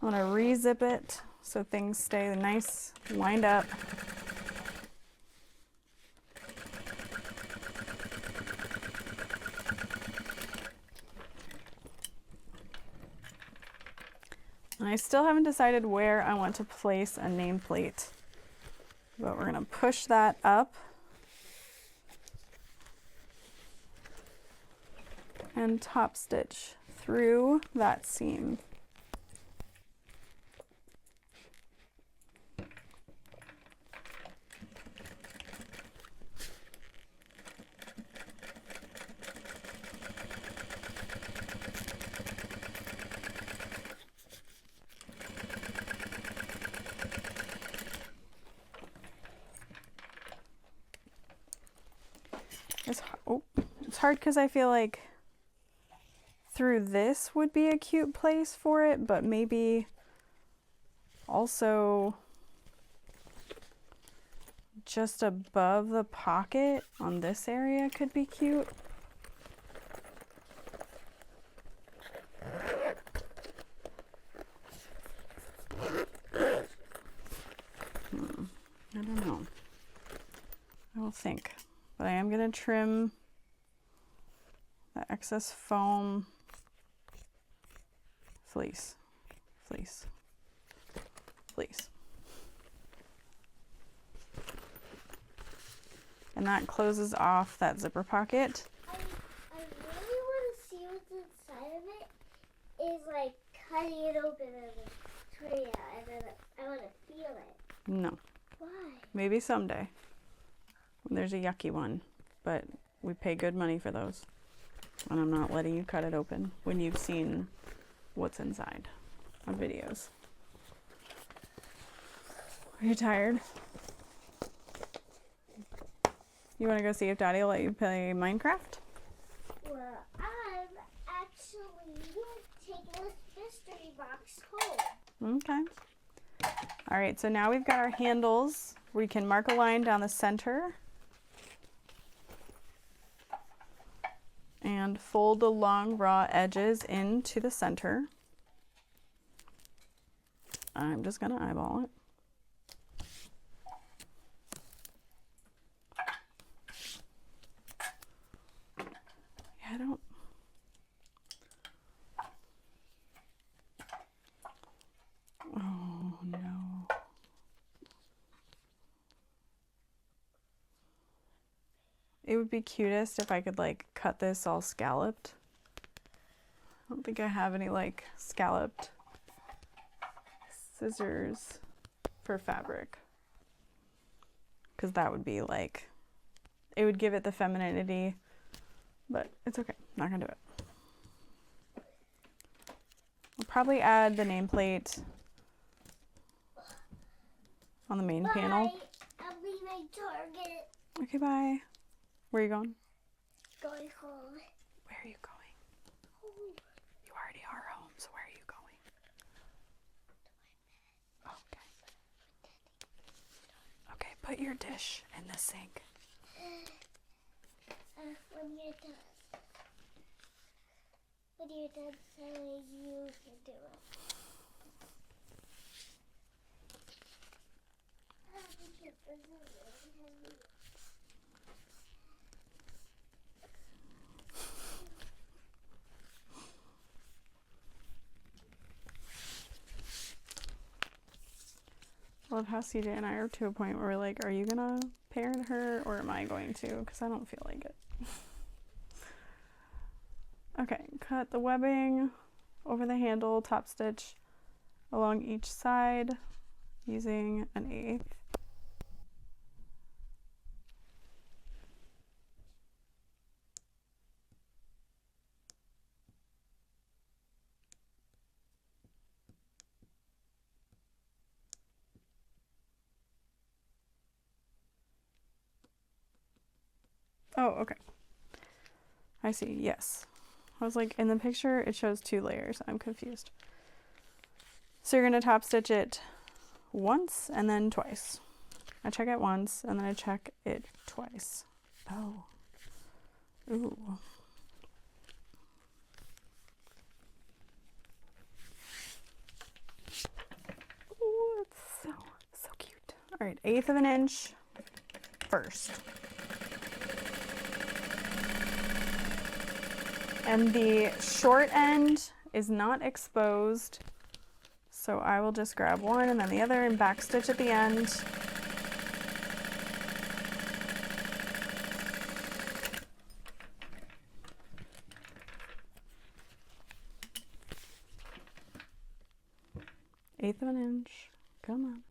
I'm going to re-zip it so things stay nice, lined up. And I still haven't decided where I want to place a nameplate, but we're going to push that up and top stitch through that seam. It's hard because I feel like through this would be a cute place for it, but maybe also just above the pocket on this area could be cute. I don't know. I will think. But I am going to trim the excess foam fleece. And that closes off that zipper pocket. I really want to see what's inside of it. Is like cutting it open and turning it out, and then I want to feel it. No. Why? Maybe someday. There's a yucky one, but we pay good money for those. And I'm not letting you cut it open when you've seen what's inside on videos. Are you tired? You want to go see if Daddy will let you play Minecraft? Well, I'm actually taking this mystery box home. Okay. All right, so now we've got our handles. We can mark a line down the center and fold the long raw edges into the center. I'm just gonna eyeball it. I don't. Oh no. It would be cutest if I could like cut this all scalloped. I don't think I have any like scalloped scissors for fabric. Because that would be like, it would give it the femininity. But it's okay, not gonna do it. I'll probably add the nameplate on the main panel. I'll be my Target. Okay, bye. Where are you going? Going home. Where are you going? Home. You already are home, so where are you going? Okay. Put your dish in the sink. When you're done. When you're done selling, you can do it. I love how CJ and I are to a point where we're like, are you gonna parent her or am I going to? Because I don't feel like it. Okay, cut the webbing over the handle, top stitch along each side using an 1/8. Oh, okay. I see, yes. I was like, in the picture, it shows 2 layers. I'm confused. So you're gonna top stitch it once and then twice. I check it once and then I check it twice. Oh. Ooh. Ooh, it's so cute. All right, 1/8 of an inch first. And the short end is not exposed, so I will just grab one and then the other and back stitch at the end. Eighth of an inch, come on.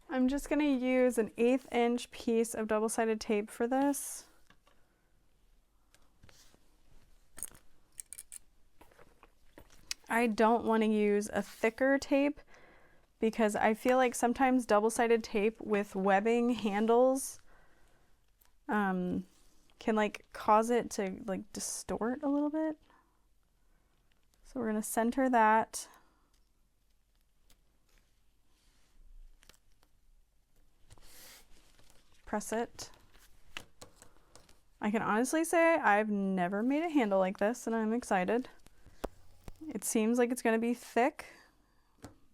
I'm just going to use an 1/8 inch piece of double-sided tape for this. I don't want to use a thicker tape because I feel like sometimes double-sided tape with webbing handles can like cause it to like distort a little bit. So we're going to center that. Press it. I can honestly say I've never made a handle like this and I'm excited. It seems like it's going to be thick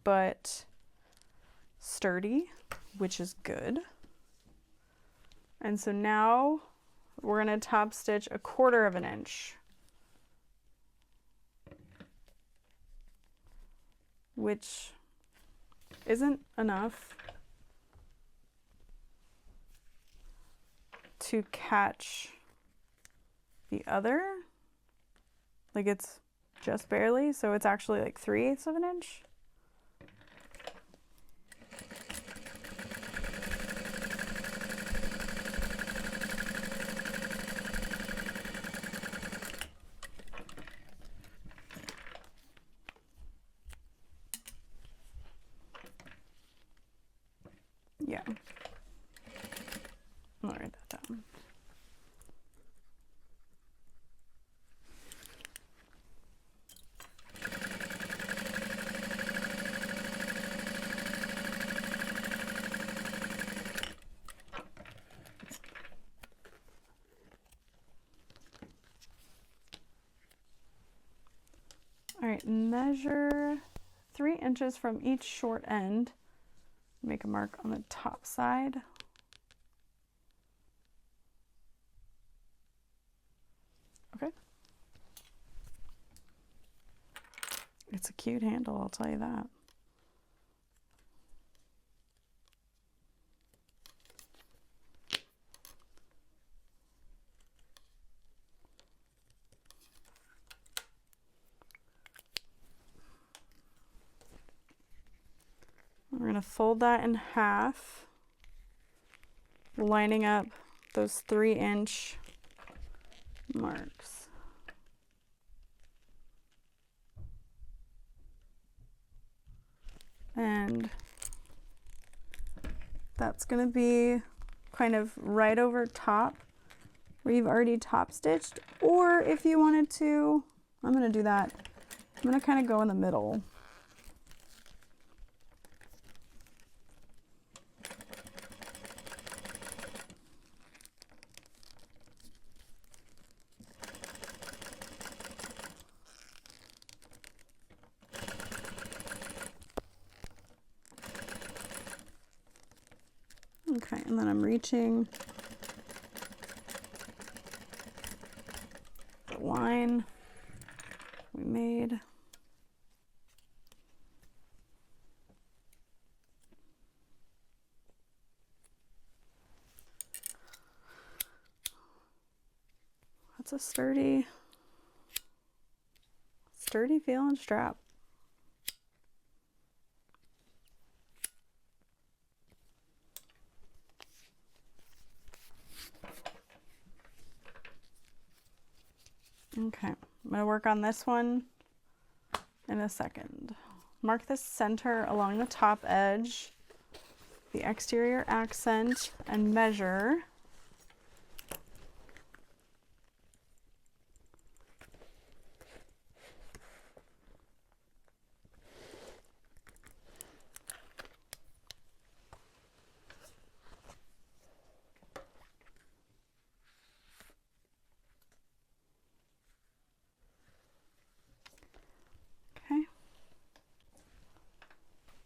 but sturdy, which is good. And so now we're going to top stitch 1/4 of an inch, which isn't enough to catch the other. Like it's just barely, so it's actually like 3/8 of an inch. Yeah. I'll write that down. All right, measure 3 inches from each short end. Make a mark on the top side. Okay. It's a cute handle, I'll tell you that. to fold that in half, lining up those 3-inch marks. And that's going to be kind of right over top where you've already top stitched, or if you wanted to, I'm going to do that. I'm going to kind of go in the middle. Okay, and then I'm reaching the line we made. That's a sturdy feeling strap. Okay, I'm going to work on this one in a second. Mark the center along the top edge, the exterior accent, and measure.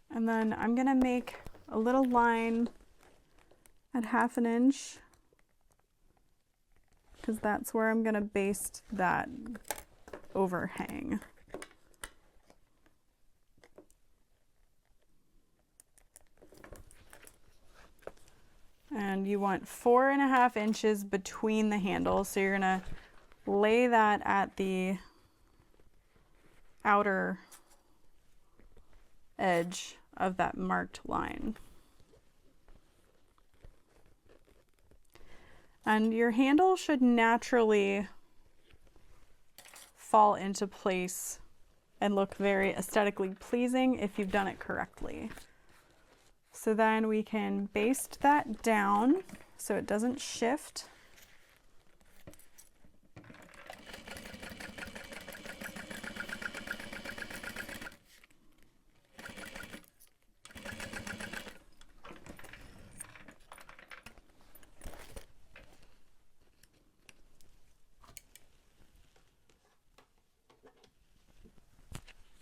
And then I'm going to make a little line at 1/2 inch because that's where I'm going to baste that overhang. And you want 4.5 inches between the handles, so you're going to lay that at the outer edge of that marked line. And your handle should naturally fall into place and look very aesthetically pleasing if you've done it correctly. So then we can baste that down so it doesn't shift.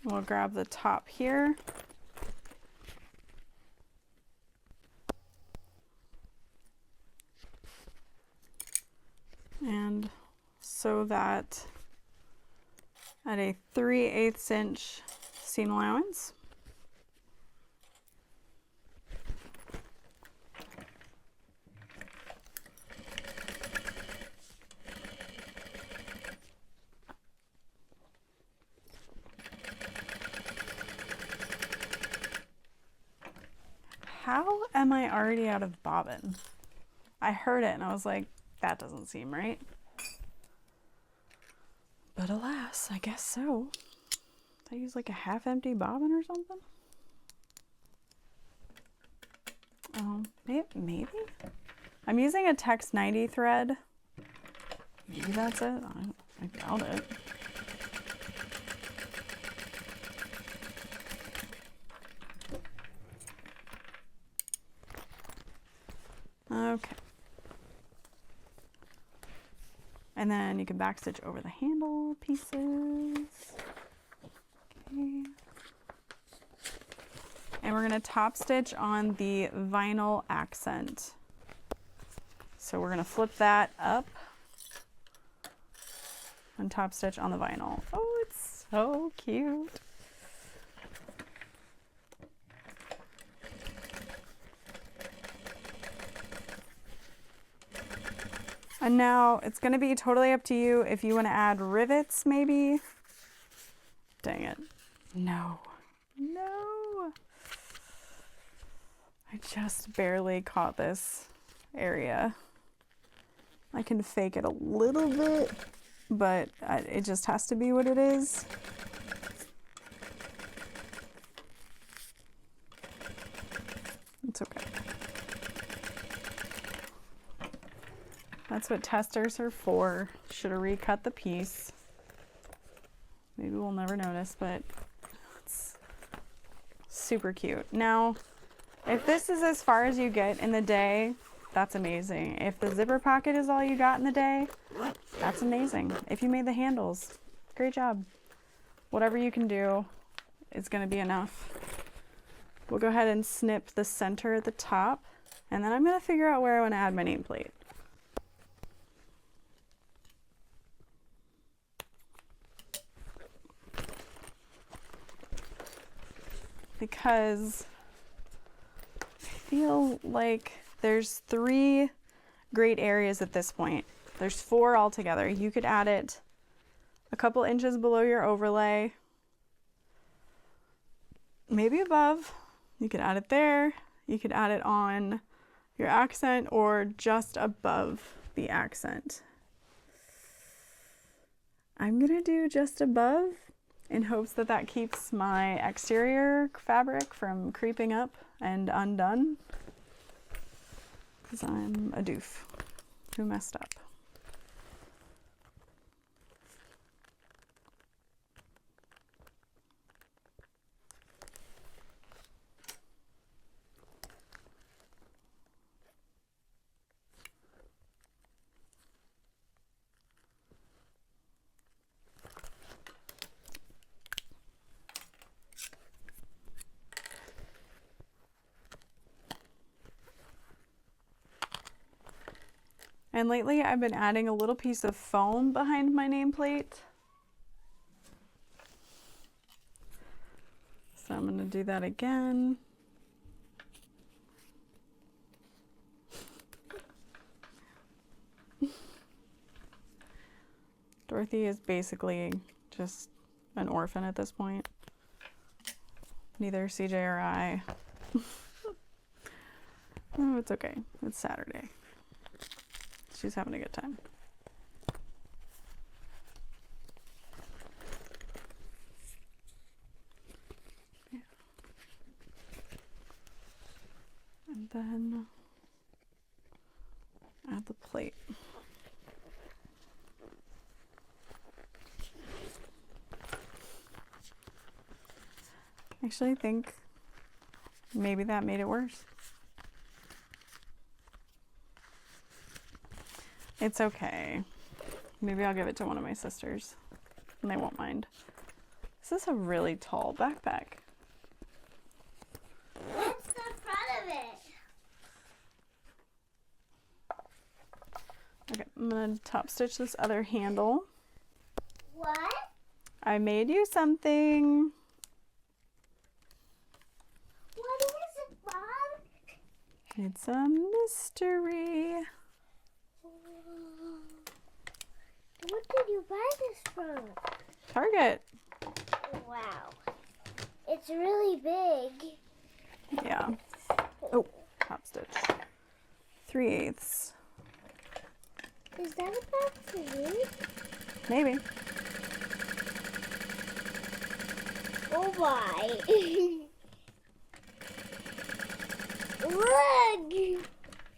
We'll grab the top here. And sew that at a 3/8 inch seam allowance. How am I already out of bobbin? I heard it and I was like, that doesn't seem right. But alas, I guess so. I use like a half-empty bobbin or something? Maybe? I'm using a Tex 90 thread. Maybe that's it. I doubt it. Okay. And then you can backstitch over the handle pieces. Okay. And we're going to top stitch on the vinyl accent. So we're going to flip that up and top stitch on the vinyl. Oh, it's so cute. And now it's going to be totally up to you if you want to add rivets maybe. Dang it. No. I just barely caught this area. I can fake it a little bit, but it just has to be what it is. It's okay. That's what testers are for. Should have recut the piece. Maybe we'll never notice, but it's super cute. Now, if this is as far as you get in the day, that's amazing. If the zipper pocket is all you got in the day, that's amazing. If you made the handles, great job. Whatever you can do is going to be enough. We'll go ahead and snip the center at the top, and then I'm going to figure out where I want to add my nameplate. Because I feel like there's 3 great areas at this point. There's 4 altogether. You could add it a couple inches below your overlay, maybe above. You could add it there. You could add it on your accent or just above the accent. I'm gonna do just above in hopes that that keeps my exterior fabric from creeping up and undone, because I'm a doof who messed up. And lately I've been adding a little piece of foam behind my nameplate. So I'm going to do that again. Dorothy is basically just an orphan at this point. Neither CJ or I. Oh, it's okay. It's Saturday. She's having a good time. Yeah. And then add the plate. Actually, I think maybe that made it worse. It's okay. Maybe I'll give it to one of my sisters and they won't mind. This is a really tall backpack. What's the front of it? Okay, I'm gonna top stitch this other handle. What? I made you something. What is it, Mom? It's a mystery. What did you buy this from? Target. Wow. It's really big. Yeah. Oh, top stitch. 3/8. Is that a bag for me? Maybe. Oh my. Look!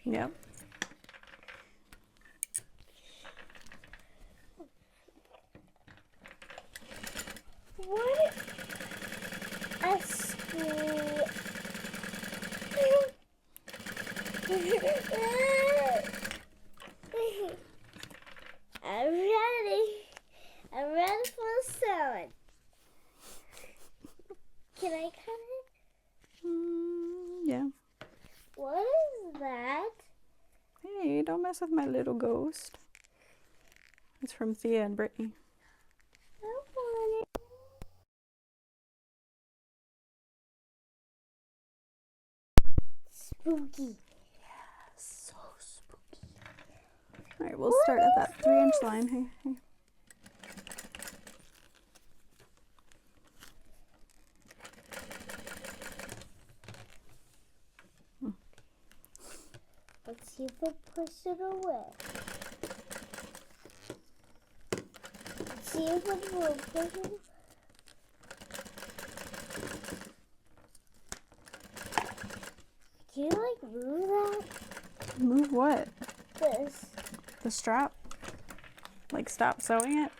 Yep. What a school. I'm ready. I'm ready for sewing. Can I cut it? Yeah. What is that? Hey, don't mess with my little ghost. It's from Thea and Brittany. I want it. Spooky. So spooky. All right, we'll start at that 3-inch line. Hey, hey. Let's see if I push it away. Let's see if it will push it. Can you like move that? Move what? This. The strap? Like stop sewing it?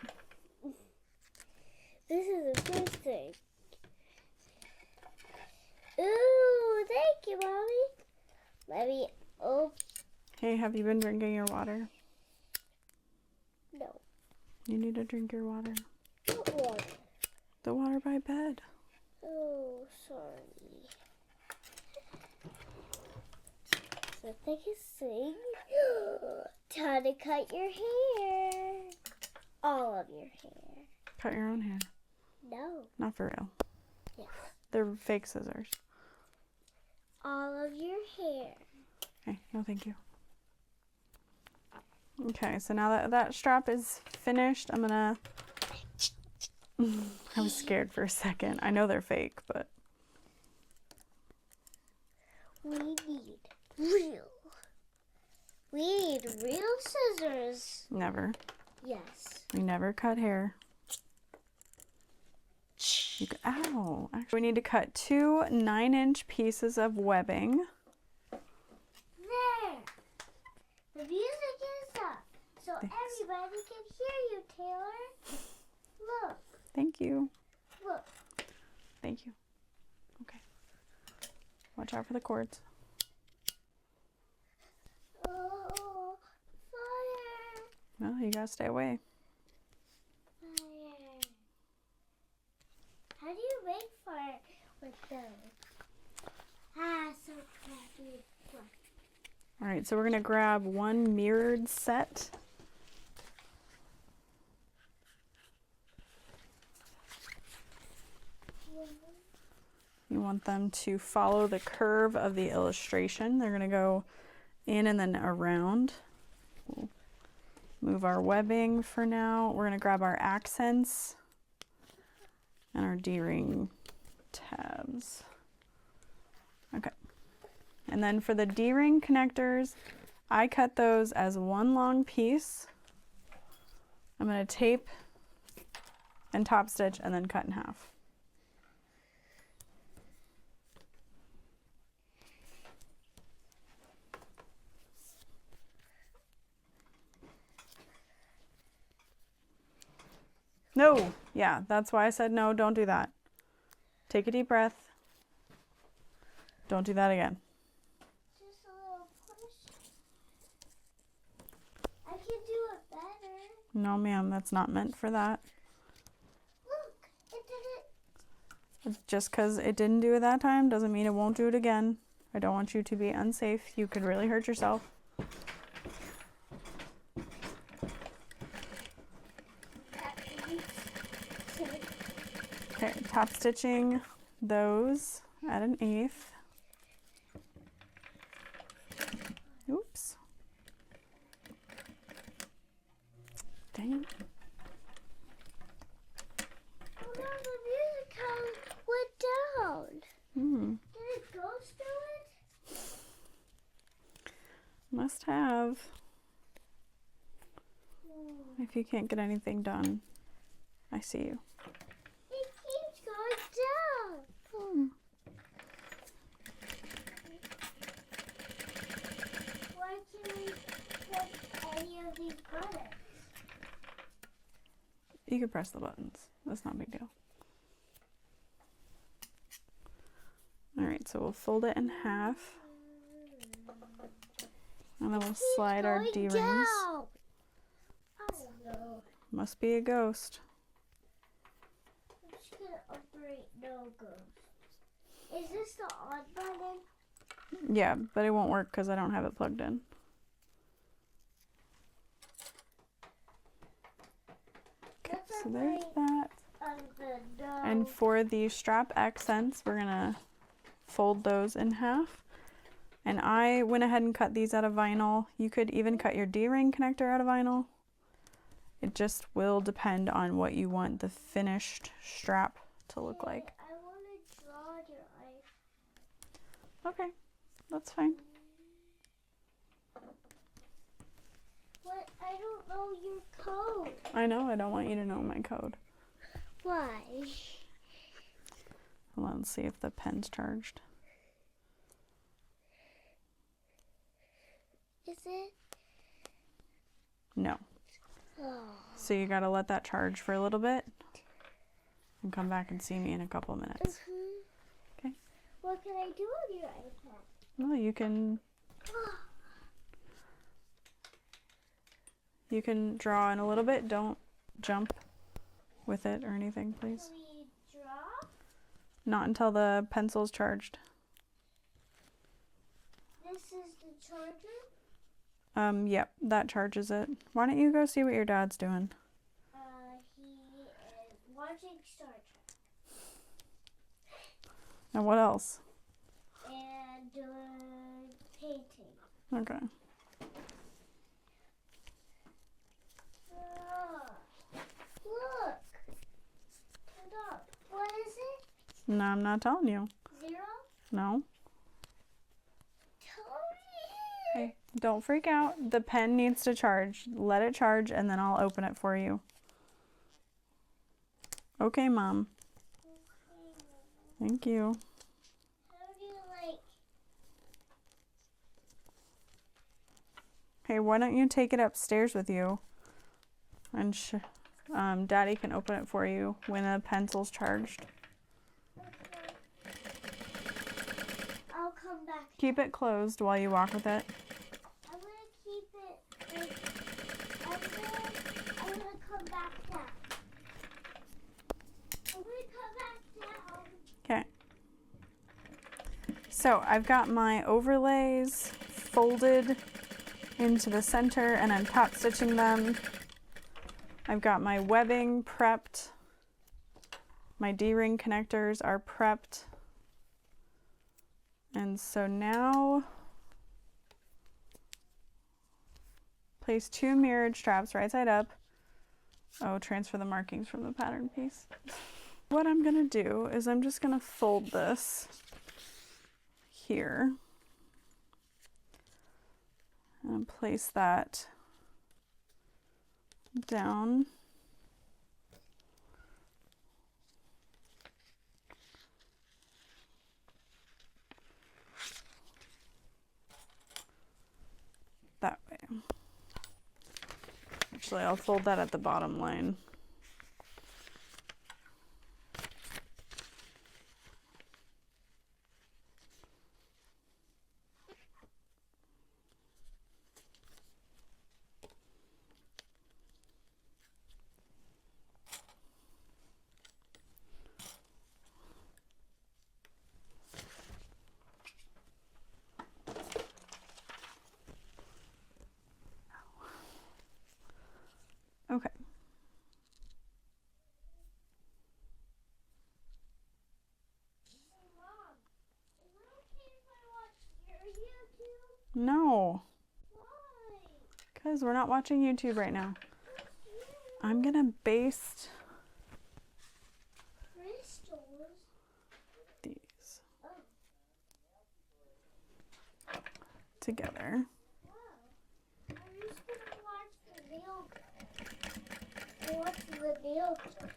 This is interesting. Ooh, thank you, Mommy. Let me open. Hey, have you been drinking your water? No. You need to drink your water. What water? The water by bed. Oh, sorry. So I can sing. Time to cut your hair. All of your hair. Cut your own hair. No. Not for real. Yes. They're fake scissors. All of your hair. Okay, no thank you. Okay, so now that that strap is finished, I'm gonna... I was scared for a second. I know they're fake, but... We need real scissors. Never. Yes. We never cut hair. Ow! Actually, we need to cut 2 9-inch pieces of webbing. There. The music is up, so Thanks. everybody can hear you, Taylor. Look. Thank you. Look. Thank you. Okay. Watch out for the cords. Oh, fire. Well, you gotta stay away. Fire. How do you make fire with those? Ah, so crappy. All right, so we're gonna grab 1 mirrored set. You want them to follow the curve of the illustration. They're gonna go in and then around. We'll move our webbing for now. We're gonna grab our accents and our D-ring tabs. Okay. And then for the D-ring connectors, I cut those as 1 long piece. I'm gonna tape and top stitch and then cut in half. No, yeah, that's why I said no, don't do that. Take a deep breath. Don't do that again. Just a little push. I can do it better. No, ma'am, that's not meant for that. Look, it did it. Just because it didn't do it that time doesn't mean it won't do it again. I don't want you to be unsafe. You could really hurt yourself. Okay, top stitching those at 1/8. Oops. Dang it. Oh no, the music went down. Did it ghost do it? Must have. If you can't get anything done, I see you. It keeps going down. Why can't we press any of these buttons? You can press the buttons. That's not a big deal. All right, so we'll fold it in half. And then we'll slide our D-rings. I don't know. Must be a ghost. I'm just gonna operate no ghost. Is this the on button? Yeah, but it won't work because I don't have it plugged in. Okay, so there's that. And for the strap accents, we're gonna fold those in half. And I went ahead and cut these out of vinyl. You could even cut your D-ring connector out of vinyl. It just will depend on what you want the finished strap to look like. I want to draw your eye. Okay, that's fine. But I don't know your code. I know, I don't want you to know my code. Why? Hold on, let's see if the pen's charged. Is it? No. Oh. So you gotta let that charge for a little bit and come back and see me in a couple of minutes. Okay? What can I do with your iPad? Well, you can draw in a little bit. Don't jump with it or anything, please. Can we draw? Not until the pencil's charged. This is the charger? Yep, that charges it. Why don't you go see what your dad's doing? He is watching Star Trek. And what else? And doing painting. Okay. Look! Hold up. What is it? No, I'm not telling you. 0? No. Tell me. Hey, don't freak out. The pen needs to charge. Let it charge and then I'll open it for you. Okay, Mom. Thank you. How do you Hey, why don't you take it upstairs with you? And Daddy can open it for you when the pencil's charged. Okay. I'll come back. Keep it closed while you walk with it. I'm gonna keep it. I'm gonna come back down. I'm gonna come back down. Okay. So I've got my overlays folded into the center and I'm top stitching them. I've got my webbing prepped. My D-ring connectors are prepped. And so now place 2 mirrored straps right side up. Oh, transfer the markings from the pattern piece. What I'm gonna do is I'm just gonna fold this here and place that down. That way. Actually, I'll fold that at the bottom line. Okay. Mom, is it okay if I watch your YouTube? No, Why? because we're not watching YouTube right now. I'm gonna baste Crystals? these Oh, together. wow. I'm just gonna watch the nail gun. Watch the nail gun.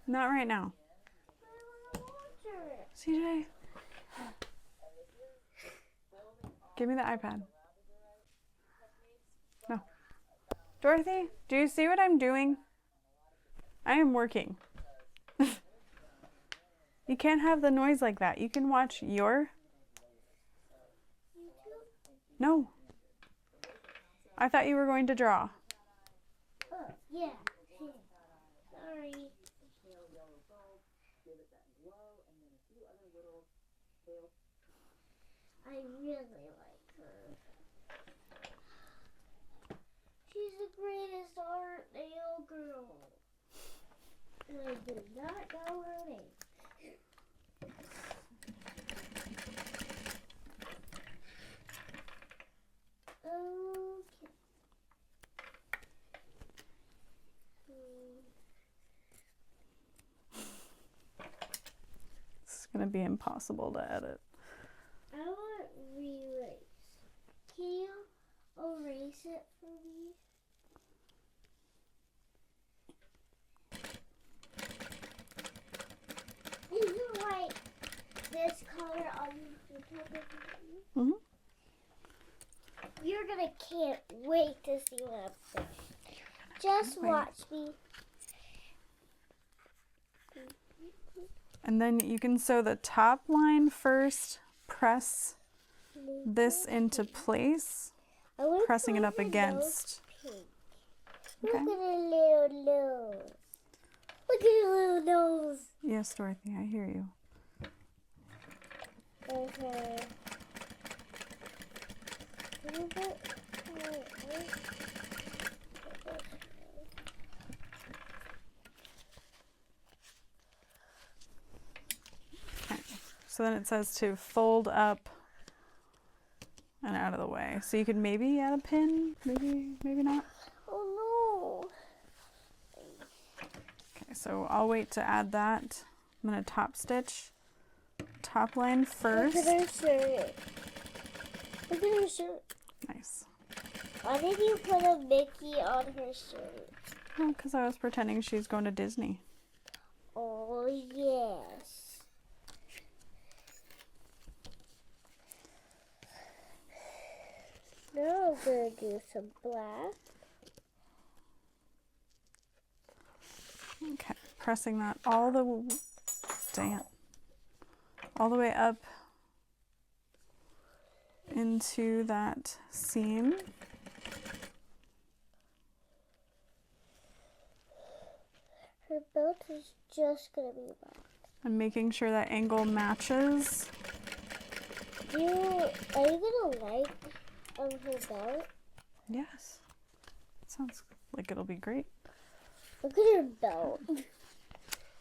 Not right now. I wanna watch it. CJ, give me the iPad. No. Dorothy, do you see what I'm doing? I am working. You can't have the noise like that. You can watch your... YouTube? No. I thought you were going to draw. Oh, yeah. Sorry. I really like her. She's the greatest art nail girl. And I do not know her name. Okay. It's going to be impossible to edit. I want erase. Can you erase it for top of it. Mm-hmm. You're gonna can't wait to see what I'm doing. Just watch me. And then you can sew the top line first, press this into place, pressing it up against. Look at the little nose. Look at the little nose. Yes, Dorothy, I hear you. Okay. Okay. So then it says to fold up and out of the way. So you could maybe add a pin, maybe not. Oh no. Okay, so I'll wait to add that. I'm gonna top stitch top line first. Look at her shirt. Look at her shirt. Nice. Why did you put a Mickey on her shirt? Oh, because I was pretending she's going to Disney. Oh, yes. Now I'm going to do some black. Okay, pressing that all the way up into that seam. Her belt is just going to be black. And making sure that angle matches. Are you going to like her belt? Yes. Sounds like it'll be great. Look at her belt.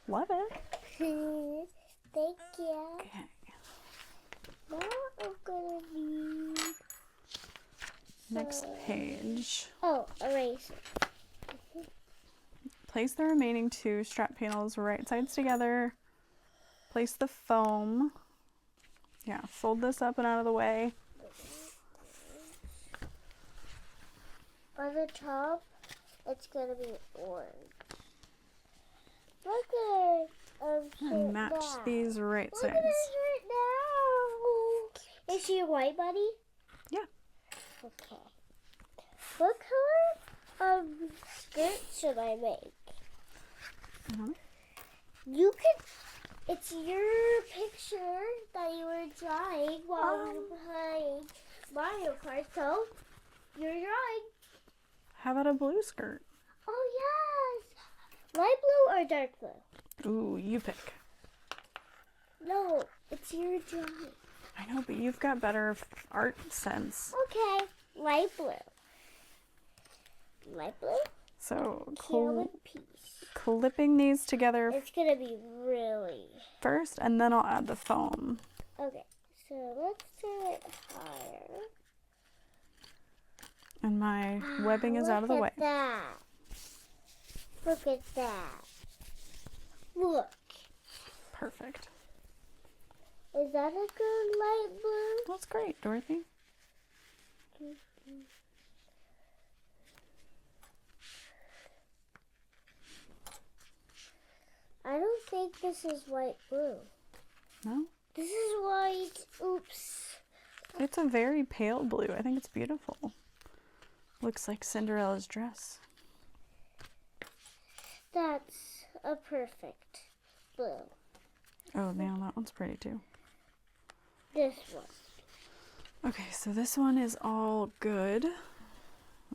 Love it. Thank you. Okay. Now I'm going to need... Next page. Oh, eraser. Place the remaining 2 strap panels right sides together. Place the foam. Yeah, fold this up and out of the way. On the top, it's going to be orange. Look at her shirt And match now. these right Look at sides. her shirt now. Is she a white bunny? Yeah. Okay. What color skirt should I make? You could, it's your picture that you were drawing while you were playing Mario Kart, so you're drawing. How about a blue skirt? Oh yes! Light blue or dark blue? Ooh, you pick. No, it's your drawing. I know, but you've got better art sense. Okay, light blue. Light blue? So Human piece. clipping these together It's gonna be really... first, and then I'll add the foam. Okay, so let's do it higher. And my webbing is out of the way. Look at that. Look at that. Look. Perfect. Is that a good light blue? That's great, Dorothy. I don't think this is white blue. No? This is white. Oops. It's a very pale blue. I think it's beautiful. Looks like Cinderella's dress. That's a perfect blue. Oh, now that one's pretty too. This one. Okay, so this one is all good.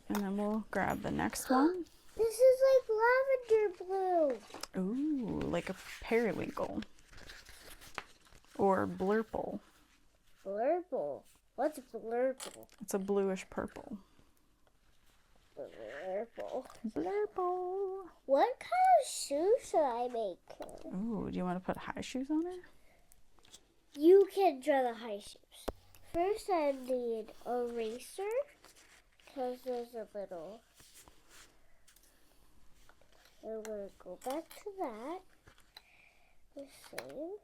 And then we'll grab the next one. This is like lavender blue. Ooh, like a periwinkle. Or blurple. Blurple. What's blurple? It's a bluish purple. Blurple. Blurple. What kind of shoe should I make? Ooh, do you want to put high shoes on it? You can draw the high shoes. First, I need a eraser because there's a little. I'm going to go back to that. The same.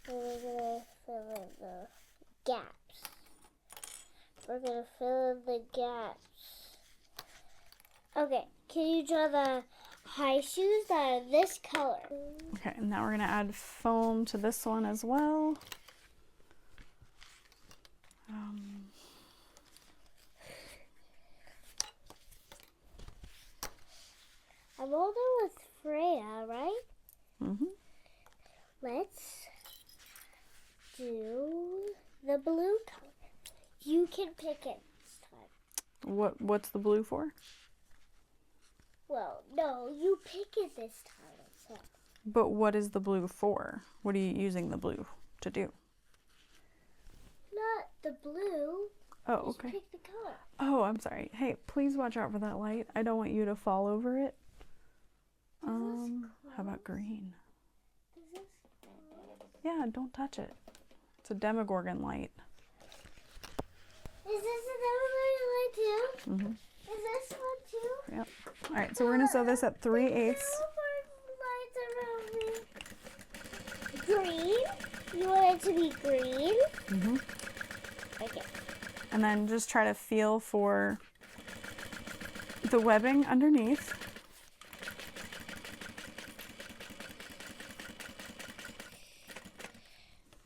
And we're going to fill in the gaps. We're going to fill in the gaps. Okay, can you draw the high shoes that are this color? Okay, and now we're going to add foam to this one as well. I'm all done with Freya, right? Mm-hmm. Let's do the blue color. You can pick it this time. What's the blue for? Well, no, you pick it this time. So. But what is the blue for? What are you using the blue to do? Not the blue. Oh, Just okay. pick the color. Oh, I'm sorry. Hey, please watch out for that light. I don't want you to fall over it. How about green? Yeah, don't touch it. It's a Demogorgon light. Is this a Demogorgon light too? Mm-hmm. Is this one too? Yep. All right, so we're gonna sew this at 3/8. Green? You want it to be green? Mm-hmm. Okay. And then just try to feel for the webbing underneath.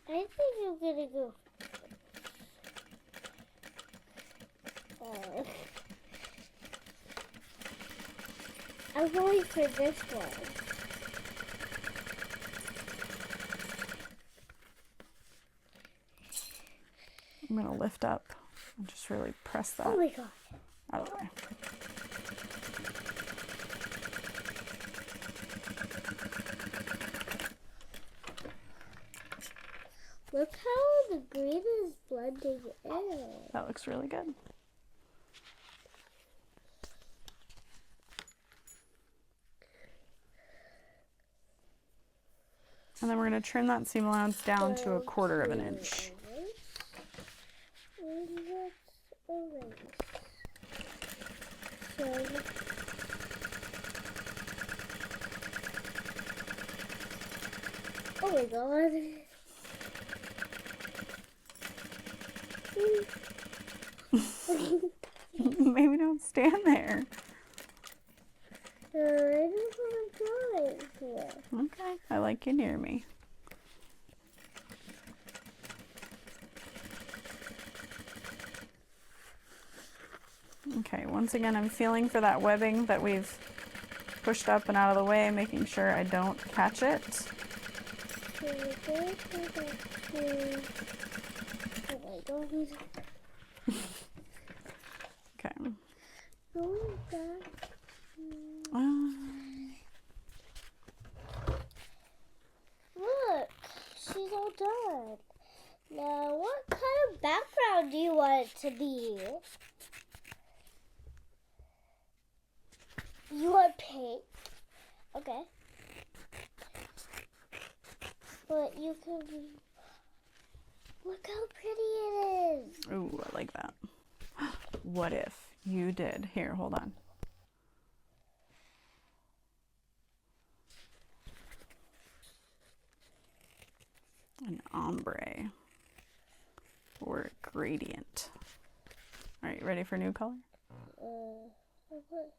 I think I'm gonna go. I'm going for this one. I'm gonna lift up and just really press that Oh my god. out of the way. Look how the green is blending in. That looks really good. And then we're going to trim that seam allowance down to 1/4 of an inch. And let's erase. So, oh my god. Maybe don't stand there. I don't want to go right here. Okay, I like you near me. Okay, once again, I'm feeling for that webbing that we've pushed up and out of the way, making sure I don't catch it. Okay. Going back. Look, she's all done. Now, what kind of background do you want it to be? You want pink? Okay. But you can... Look how pretty it is. Ooh, I like that. What if you did? Here, hold on. An ombre or gradient. All right, ready for new color? What?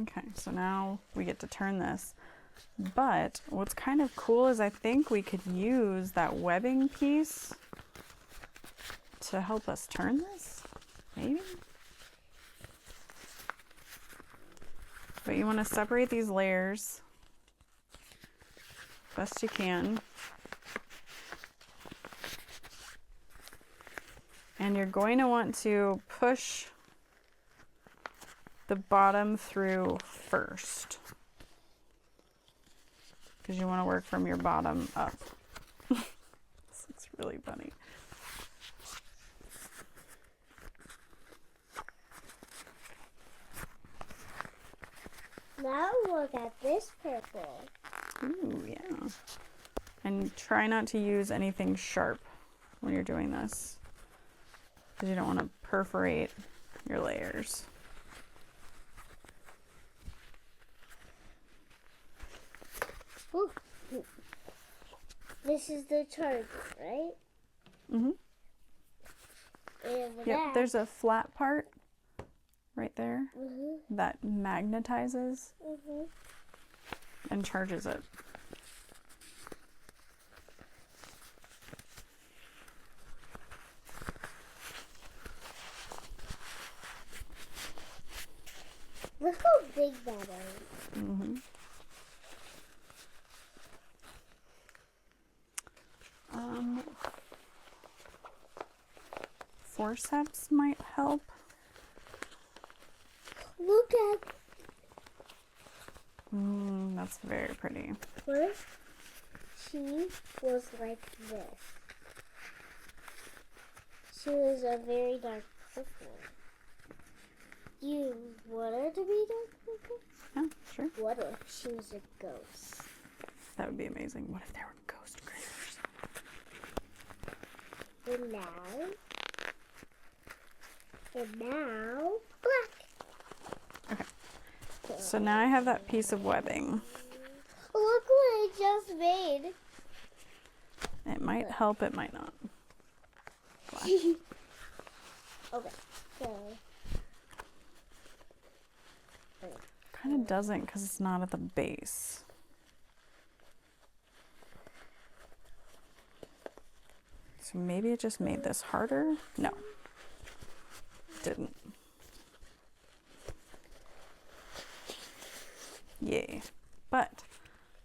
Okay, so now we get to turn this. But what's kind of cool is I think we could use that webbing piece to help us turn this, maybe? But you want to separate these layers best you can. And you're going to want to push the bottom through first, because you want to work from your bottom up. This looks really funny. Now look at this purple. Ooh, yeah. And try not to use anything sharp when you're doing this, because you don't want to perforate your layers. Ooh. This is the charger, right? Mm-hmm. And the Yep, back. there's a flat part right there Mm-hmm. that magnetizes Mm-hmm. and charges it. dig that out. Mm-hmm. Forceps might help. Look at. That's very pretty. First, she was like this. She was a very dark purple. You want her to be dark purple? Yeah, sure. What if she was a ghost? That would be amazing. What if there were ghost graders? And now, black. Okay. So now I have that piece of webbing. Look what I just made. It might help, it might not. Okay. So. Kind of doesn't because it's not at the base. So maybe it just made this harder? No. Didn't. Yay. But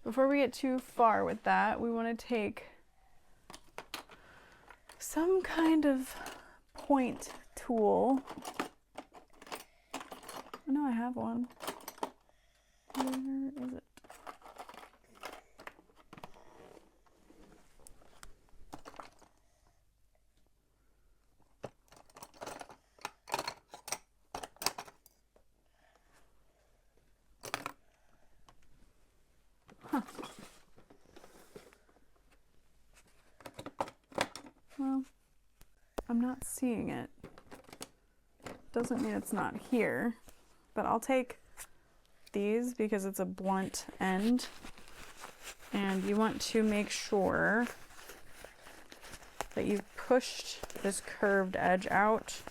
before we get too far with that, we want to take some kind of point tool. I know I have one. Where is it? Huh. Well, I'm not seeing it. Doesn't mean it's not here, but I'll take these because it's a blunt end, and you want to make sure that you've pushed this curved edge out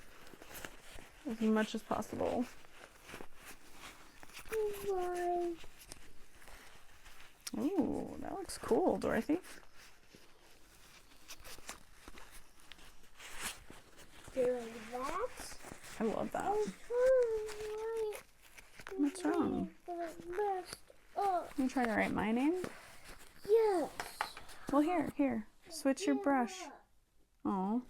as much as possible. Why? Ooh, that looks cool, Dorothy. Do you like that? I love that. Oh, What's wrong? Messed up. You trying to write my name? Yes. Well, here. Switch your brush. Oh,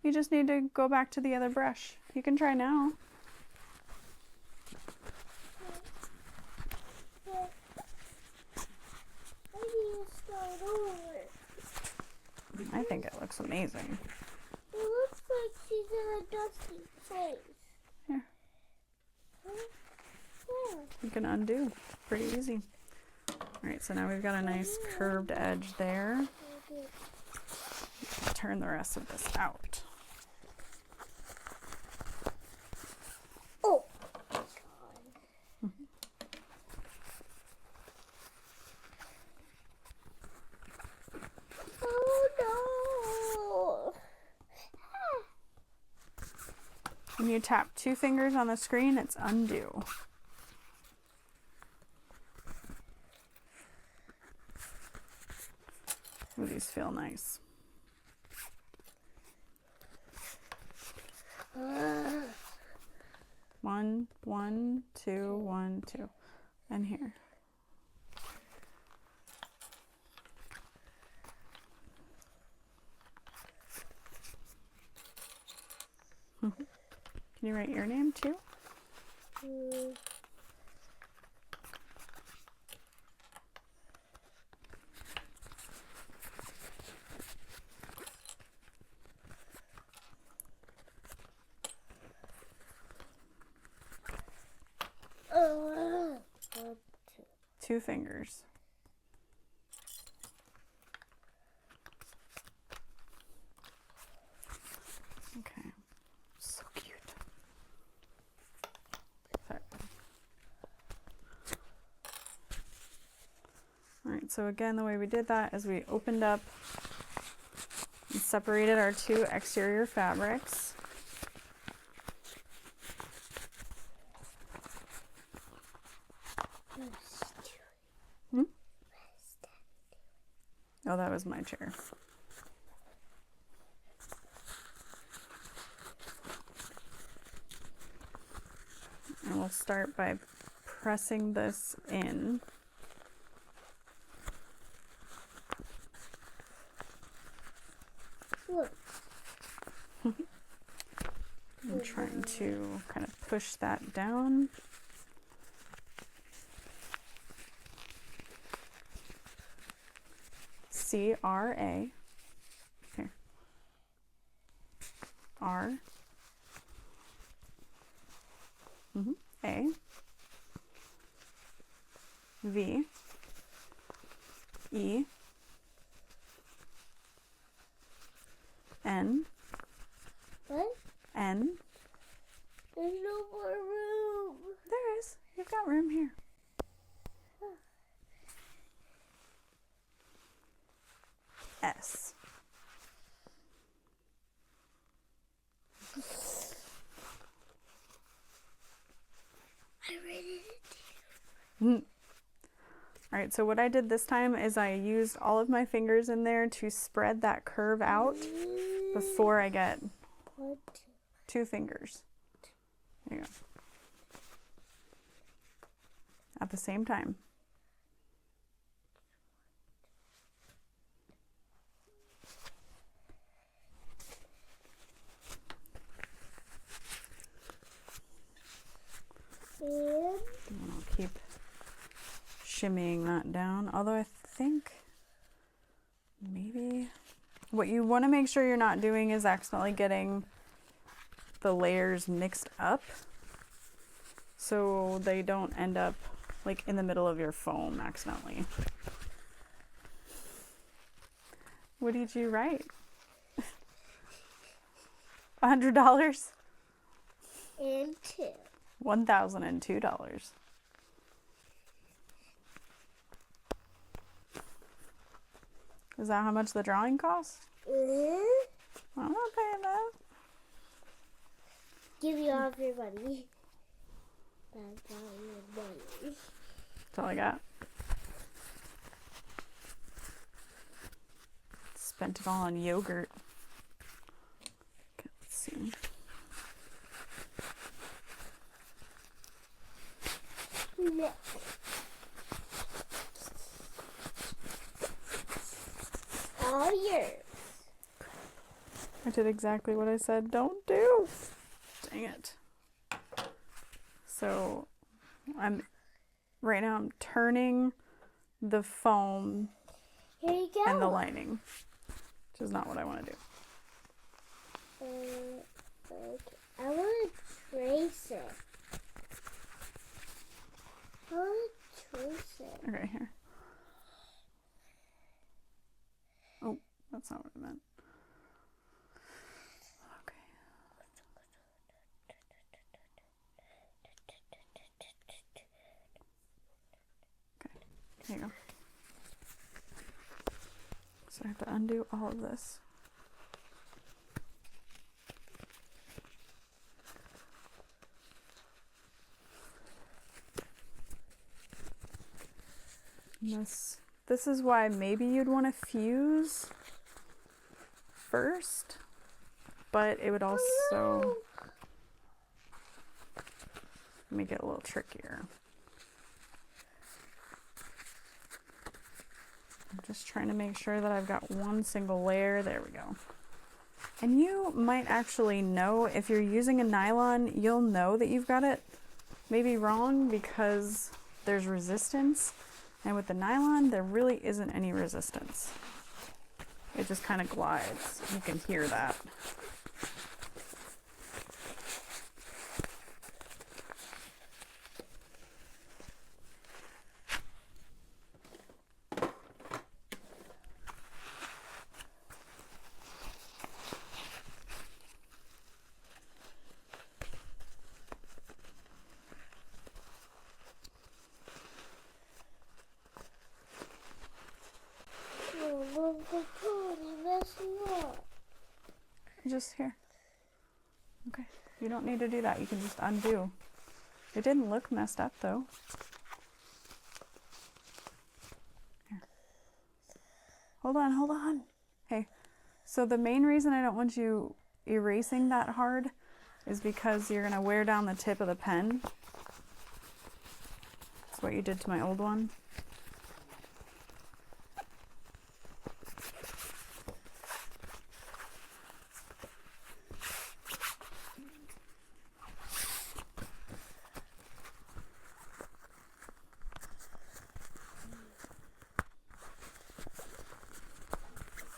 you just need to go back to the other brush. You can try now. I need to start over. I think it looks amazing. It looks like she's in a dusty place. Here, Yeah. you can undo. Pretty easy. All right, so now we've got a nice curved edge there. Turn the rest of this out. Oh. Oh no. When you tap 2 fingers on the screen, it's undo. Ooh, these feel nice. One, 2, 1, 2, and here. Can you write your name too? Two fingers. Okay. So cute. Sorry. All right, so again, the way we did that is we opened up and separated our 2 exterior fabrics. Oh, that was my chair. And we'll start by pressing this in. Look. I'm trying to kind of push that down. C-R-A. Here. R. A. V. E. N. What? N. There's no more room. There is. You've got room here. S. I read it. All right, so what I did this time is I used all of my fingers in there to spread that curve out before I get What? 2 fingers. There you go. At the same time. And I'll keep shimmying that down. Although I think maybe what you want to make sure you're not doing is accidentally getting the layers mixed up so they don't end up like in the middle of your foam accidentally. What did you write? $100? and 2. $1,002. Is that how much the drawing costs? I'm not paying that. Give me all of your money. That's all your money. That's all I got. Spent it all on yogurt. Okay, let's see. Next. All yours. I did exactly what I said don't do. Dang it. So right now I'm turning the foam Here you go. and the lining, which is not what I want to do. Okay. I want to trace it. I want to trace it. Okay, here. Oh, that's not what I meant. Okay. Okay, here you go. So I have to undo all of this. And this is why maybe you'd want to fuse first, but it would also make it a little trickier. I'm just trying to make sure that I've got one single layer. There we go. And you might actually know, if you're using a nylon, you'll know that you've got it maybe wrong because there's resistance. And with the nylon, there really isn't any resistance. It just kind of glides. You can hear that. Just here. Okay. You don't need to do that. You can just undo. It didn't look messed up though. Here. Hold on, hold on. Hey. So the main reason I don't want you erasing that hard is because you're going to wear down the tip of the pen. what you did to my old one?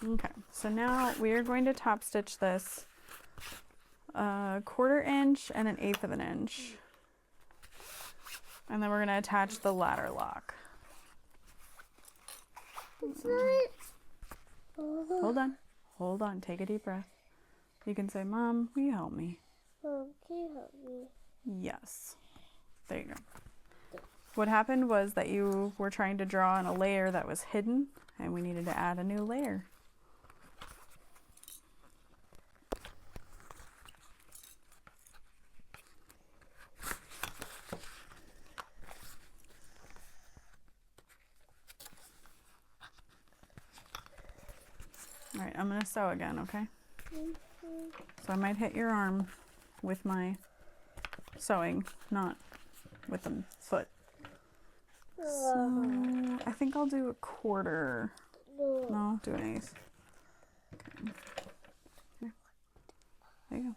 Okay, so now we are going to top stitch this a 1/4 inch and 1/8 of an inch. And then we're going to attach the ladder lock. Hold on, take a deep breath. You can say, Mom, will you help me? Mom, can you help me? Yes. There you go. What happened was that you were trying to draw on a layer that was hidden, and we needed to add a new layer. All right, I'm gonna sew again, okay? So I might hit your arm with my sewing, not with the foot. So I think I'll do a 1/4. No, do an 1/8. Okay. Here. There you go.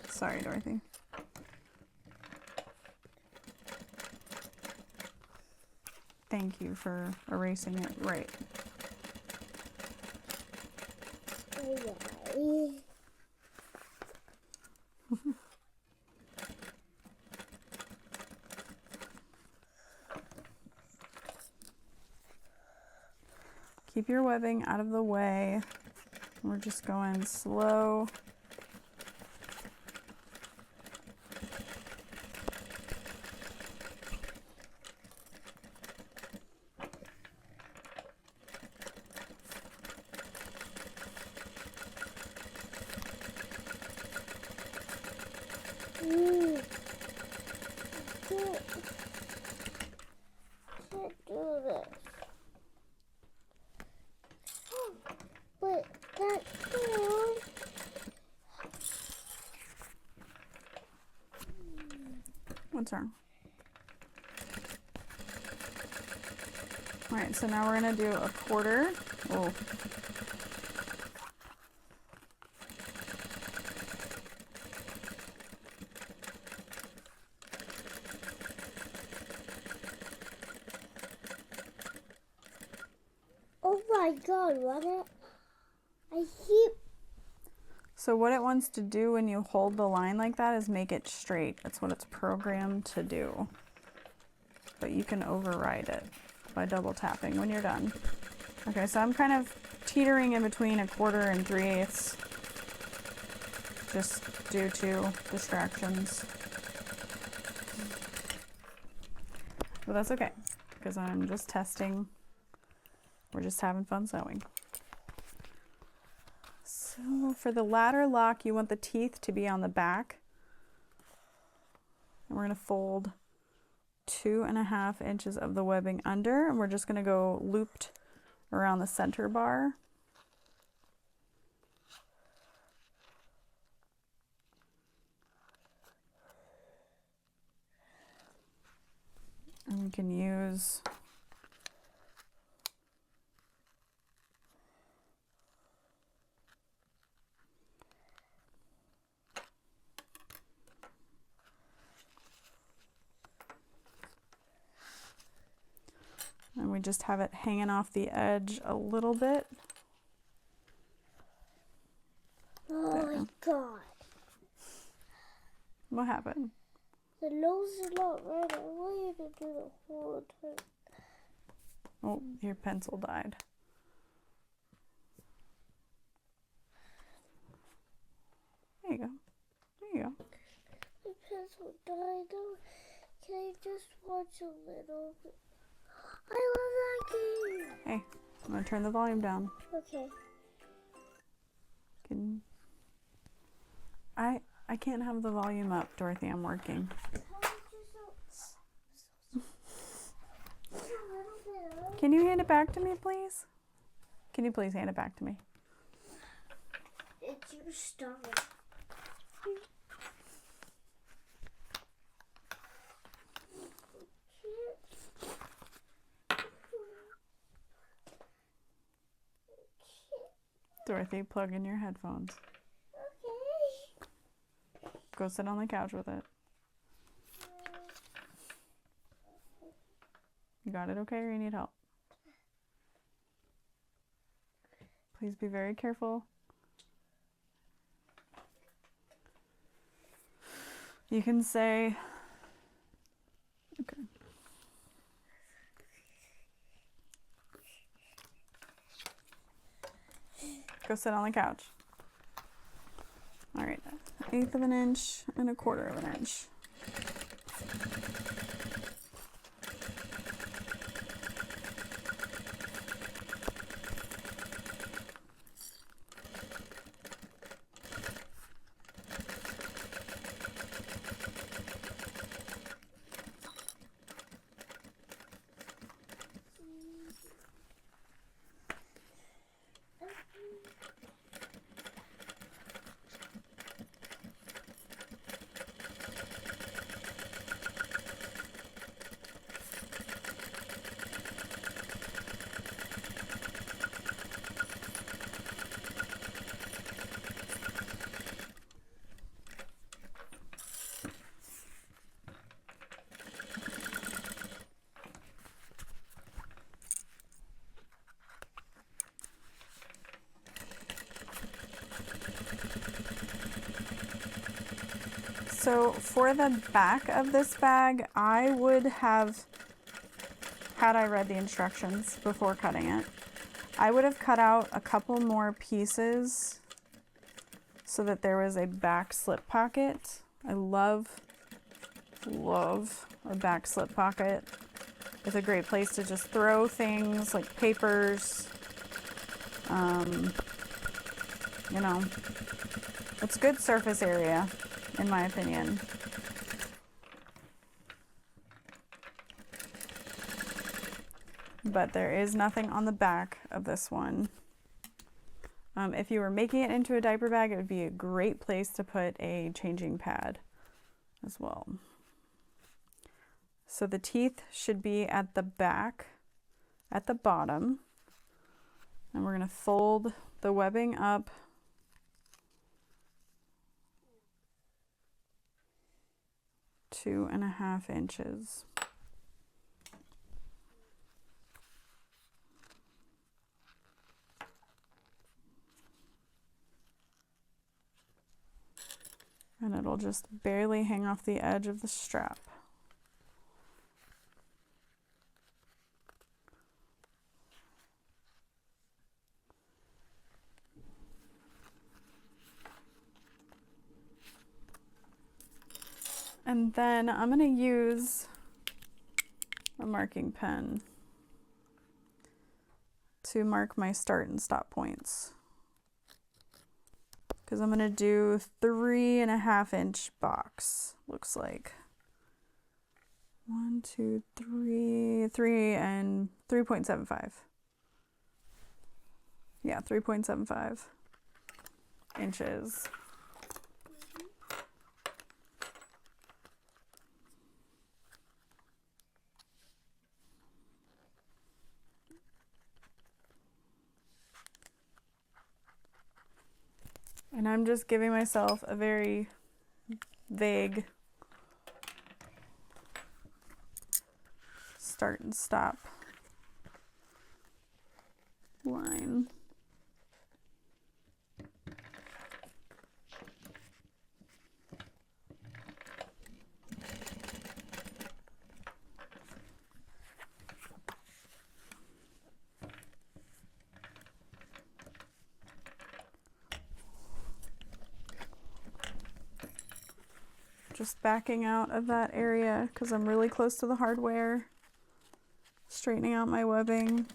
Sorry, Dorothy. Thank you for erasing it right. Keep your webbing out of the way. We're just going slow. Can't do this. But that's wrong. What's wrong? All right, so now we're gonna do a 1/4. Oh. Oh my God, what I keep. So what it wants to do when you hold the line like that is make it straight. That's what it's programmed to do. But you can override it by double tapping when you're done. Okay, so I'm kind of teetering in between a 1/4 and 3/8 just due to distractions. But that's okay, because I'm just testing. We're just having fun sewing. So for the ladder lock, you want the teeth to be on the back. And we're going to fold 2.5 inches of the webbing under, and we're just going to go looped around the center bar. And we can use and we just have it hanging off the edge a little bit. Oh my God. What happened? The nose is not red. I want you to do the whole time. Oh, your pencil died. There you go. There you go. My pencil died. Can I just watch a little bit? I love that game. Hey, I'm gonna turn the volume down. Okay. I can't have the volume up, Dorothy. I'm working. Just a little bit up. Can you hand it back to me, please? Can you please hand it back to me? It's your stomach. Dorothy, plug in your headphones. Okay. Go sit on the couch with it. You got it okay, or you need help? Please be very careful. You can say, okay. Go sit on the couch. All right, 1/8 of an inch and 1/4 of an inch. So for the back of this bag, I would have, had I read the instructions before cutting it, I would have cut out a couple more pieces so that there was a back slip pocket. I love a back slip pocket. It's a great place to just throw things like papers. You know, it's good surface area, in my opinion. But there is nothing on the back of this one. If you were making it into a diaper bag, it would be a great place to put a changing pad as well. So the teeth should be at the back, at the bottom. And we're going to fold the webbing up two and 1/2 inches. And it'll just barely hang off the edge of the strap. And then I'm going to use a marking pen to mark my start and stop points, because I'm going to do 3 1/2 inch box. Looks like 1, 2, 3, 3 and 3.75. Yeah, 3.75 inches. And I'm just giving myself a very vague start and stop line. Just backing out of that area because I'm really close to the hardware, straightening out my webbing.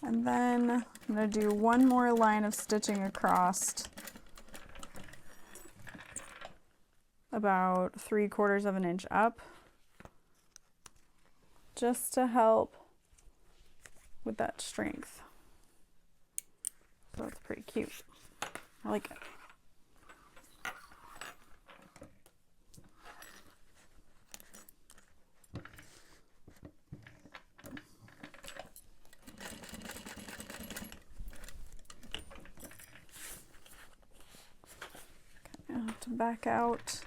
And then I'm going to do one more line of stitching across about 3/4 of an inch up, just to help with that strength. So it's pretty cute. I like it. Okay, I have to back out.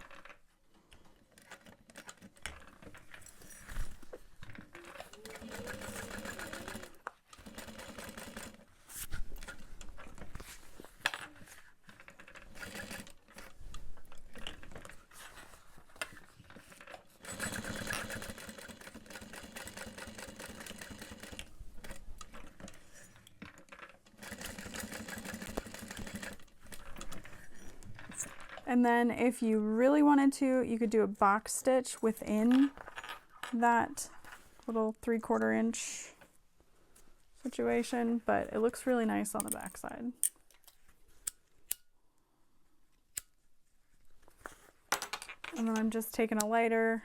And then if you really wanted to, you could do a box stitch within that little 3/4 inch situation, but it looks really nice on the back side. And then I'm just taking a lighter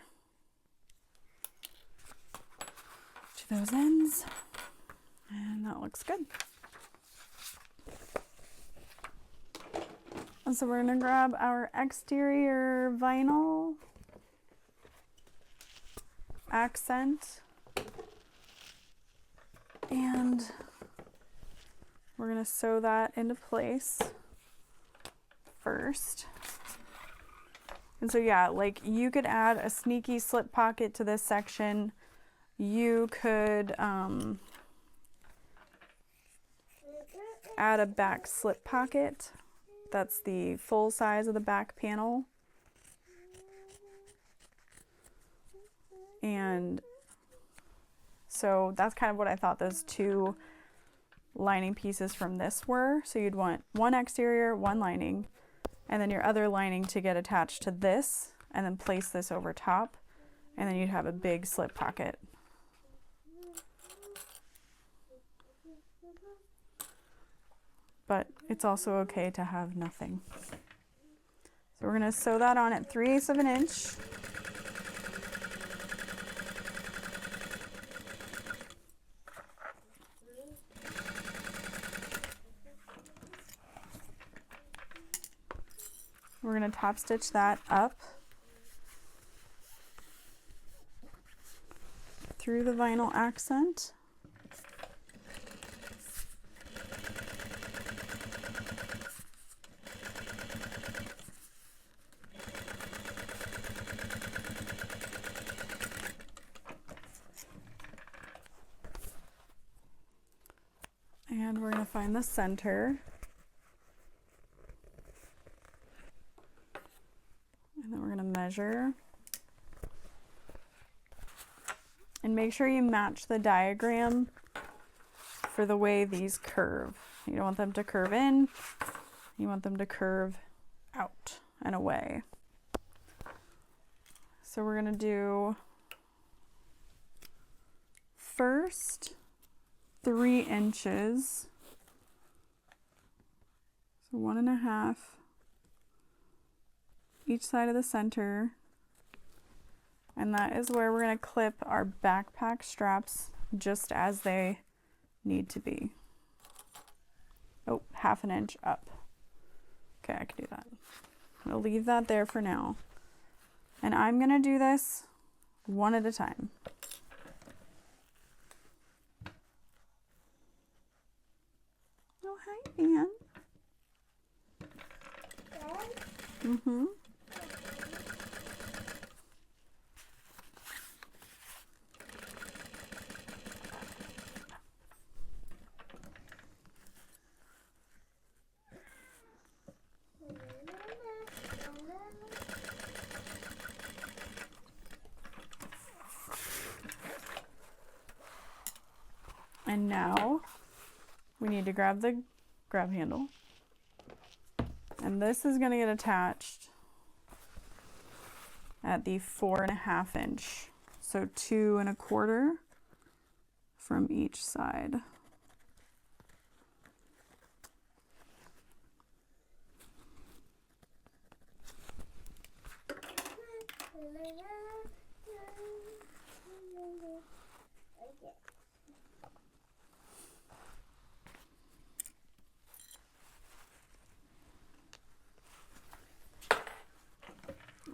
to those ends, and that looks good. And so we're going to grab our exterior vinyl accent, and we're going to sew that into place first. And so yeah, like you could add a sneaky slip pocket to this section. You could add a back slip pocket. That's the full size of the back panel. And so that's kind of what I thought those two lining pieces from this were. So you'd want one exterior, one lining, and then your other lining to get attached to this, and then place this over top, and then you'd have a big slip pocket. But it's also okay to have nothing. So we're going to sew that on at 3/8 of an inch. We're going to top stitch that up through the vinyl accent. And we're going to find the center. And then we're going to measure. And make sure you match the diagram for the way these curve. You don't want them to curve in, you want them to curve out and away. So we're going to do first 3 inches, so 1.5 each side of the center, and that is where we're going to clip our backpack straps just as they need to be. Oh, 1/2 inch up. Okay, I can do that. I'll leave that there for now, and I'm going to do this one at a time. Oh, hi, Anne. Mm-hmm. And now we need to grab the grab handle, and this is going to get attached at the 4.5 inch, so 2 1/4 from each side.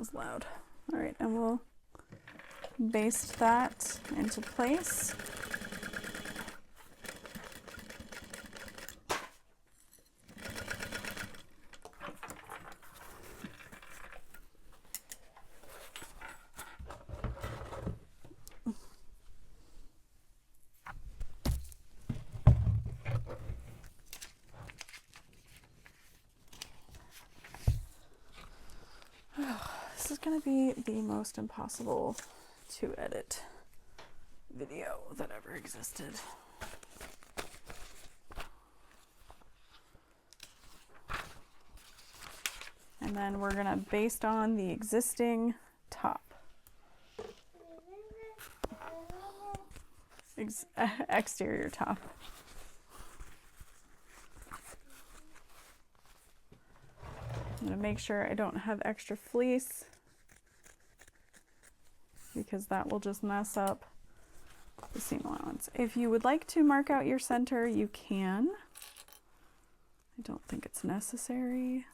was loud. All right, and we'll baste that into place. This is going to be the most impossible to edit video that ever existed. And then we're going to baste on the existing top. Exterior top. I'm going to make sure I don't have extra fleece, because that will just mess up the seam allowance. If you would like to mark out your center, you can. I don't think it's necessary.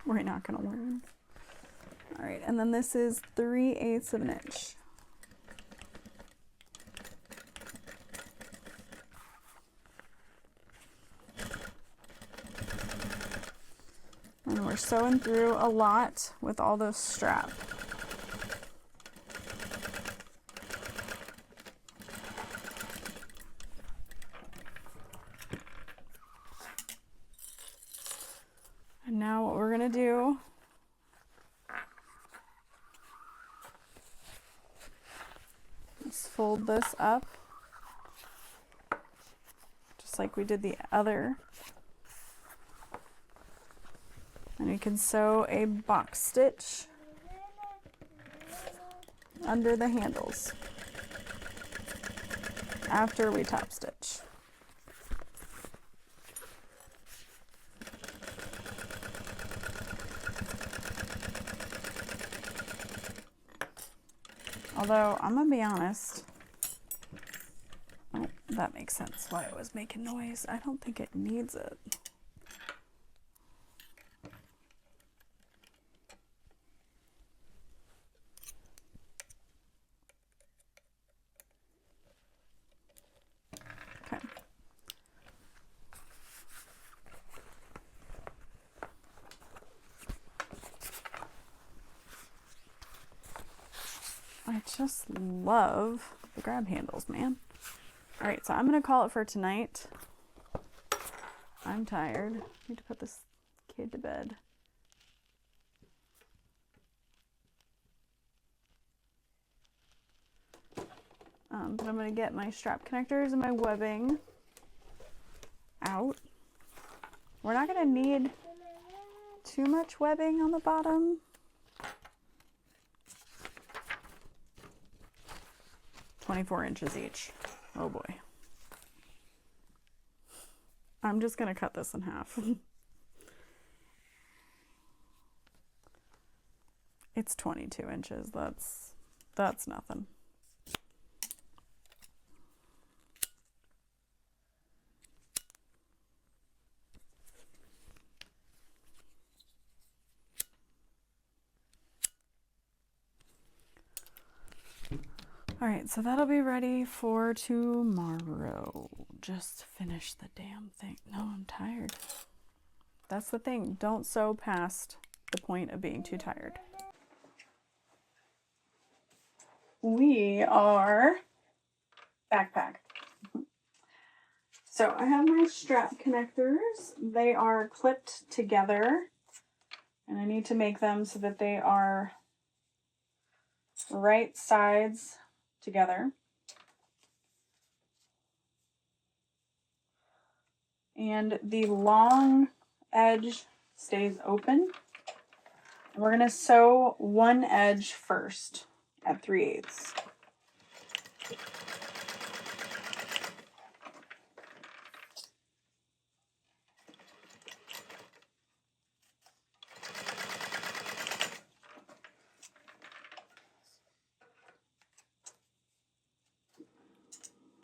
We're not going to learn. All right, and then this is 3/8 of an inch. And we're sewing through a lot with all those strap. And now what we're going to do is fold this up just like we did the other. And we can sew a box stitch under the handles after we top stitch. Although, I'm gonna be honest, oh, that makes sense why it was making noise. I don't think it needs it. Okay. I just love the grab handles, man. All right, so I'm gonna call it for tonight. I'm tired. I need to put this kid to bed. But I'm gonna get my strap connectors and my webbing out. We're not gonna need too much webbing on the bottom. "24 inches each. Oh boy. I'm just gonna cut this in half. It's 22 inches. That's nothing. All right, so that'll be ready for tomorrow. Just finish the damn thing. No, I'm tired. That's the thing. Don't sew past the point of being too tired. We are backpack. So I have my strap connectors. They are clipped together, and I need to make them so that they are right sides together. And the long edge stays open. And we're going to sew one edge first at 3/8.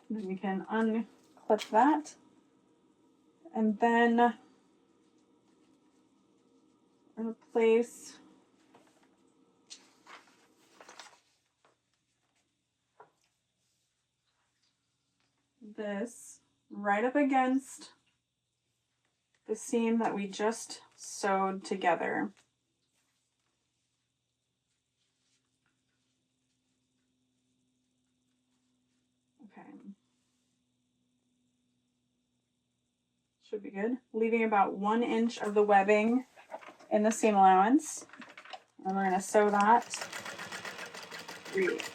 Then we can unclip that. And then I'm going to place this right up against the seam that we just sewed together. Okay. Should be good. Leaving about 1 inch of the webbing in the seam allowance. And we're going to sew that 3/8.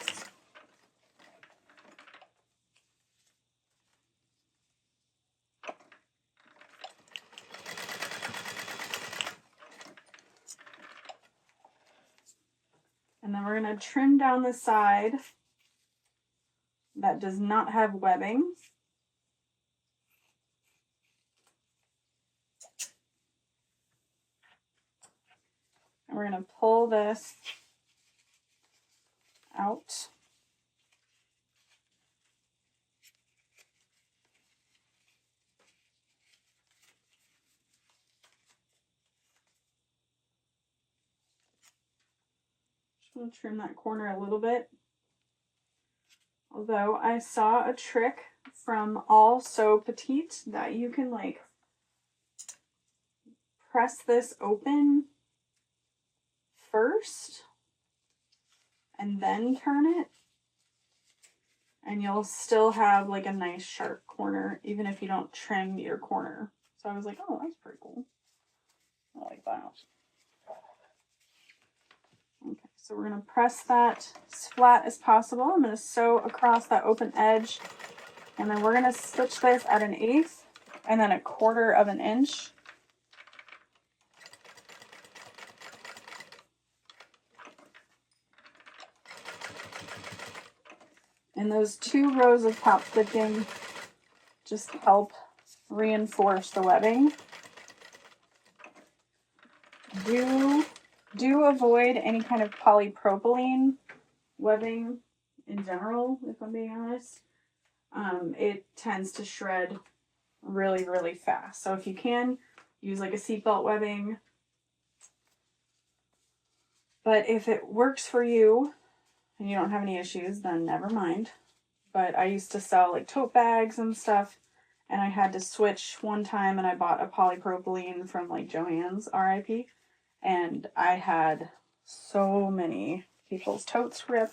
And then we're going to trim down the side that does not have webbing. And we're going to pull this out. Just want to trim that corner a little bit. Although I saw a trick from All So Petite that you can like press this open first and then turn it, and you'll still have like a nice sharp corner even if you don't trim your corner. So I was like, oh, that's pretty cool. I like that. Okay, so we're going to press that as flat as possible. I'm going to sew across that open edge, and then we're going to stitch this at 1/8 and then 1/4 inch. And those 2 rows of top stitching just help reinforce the webbing. Do avoid any kind of polypropylene webbing in general, if I'm being honest. It tends to shred really, really fast. So if you can, use like a seatbelt webbing. But if it works for you and you don't have any issues, then never mind. But I used to sell like tote bags and stuff, and I had to switch one time, and I bought a polypropylene from like Joann's, RIP, and I had so many people's totes rip,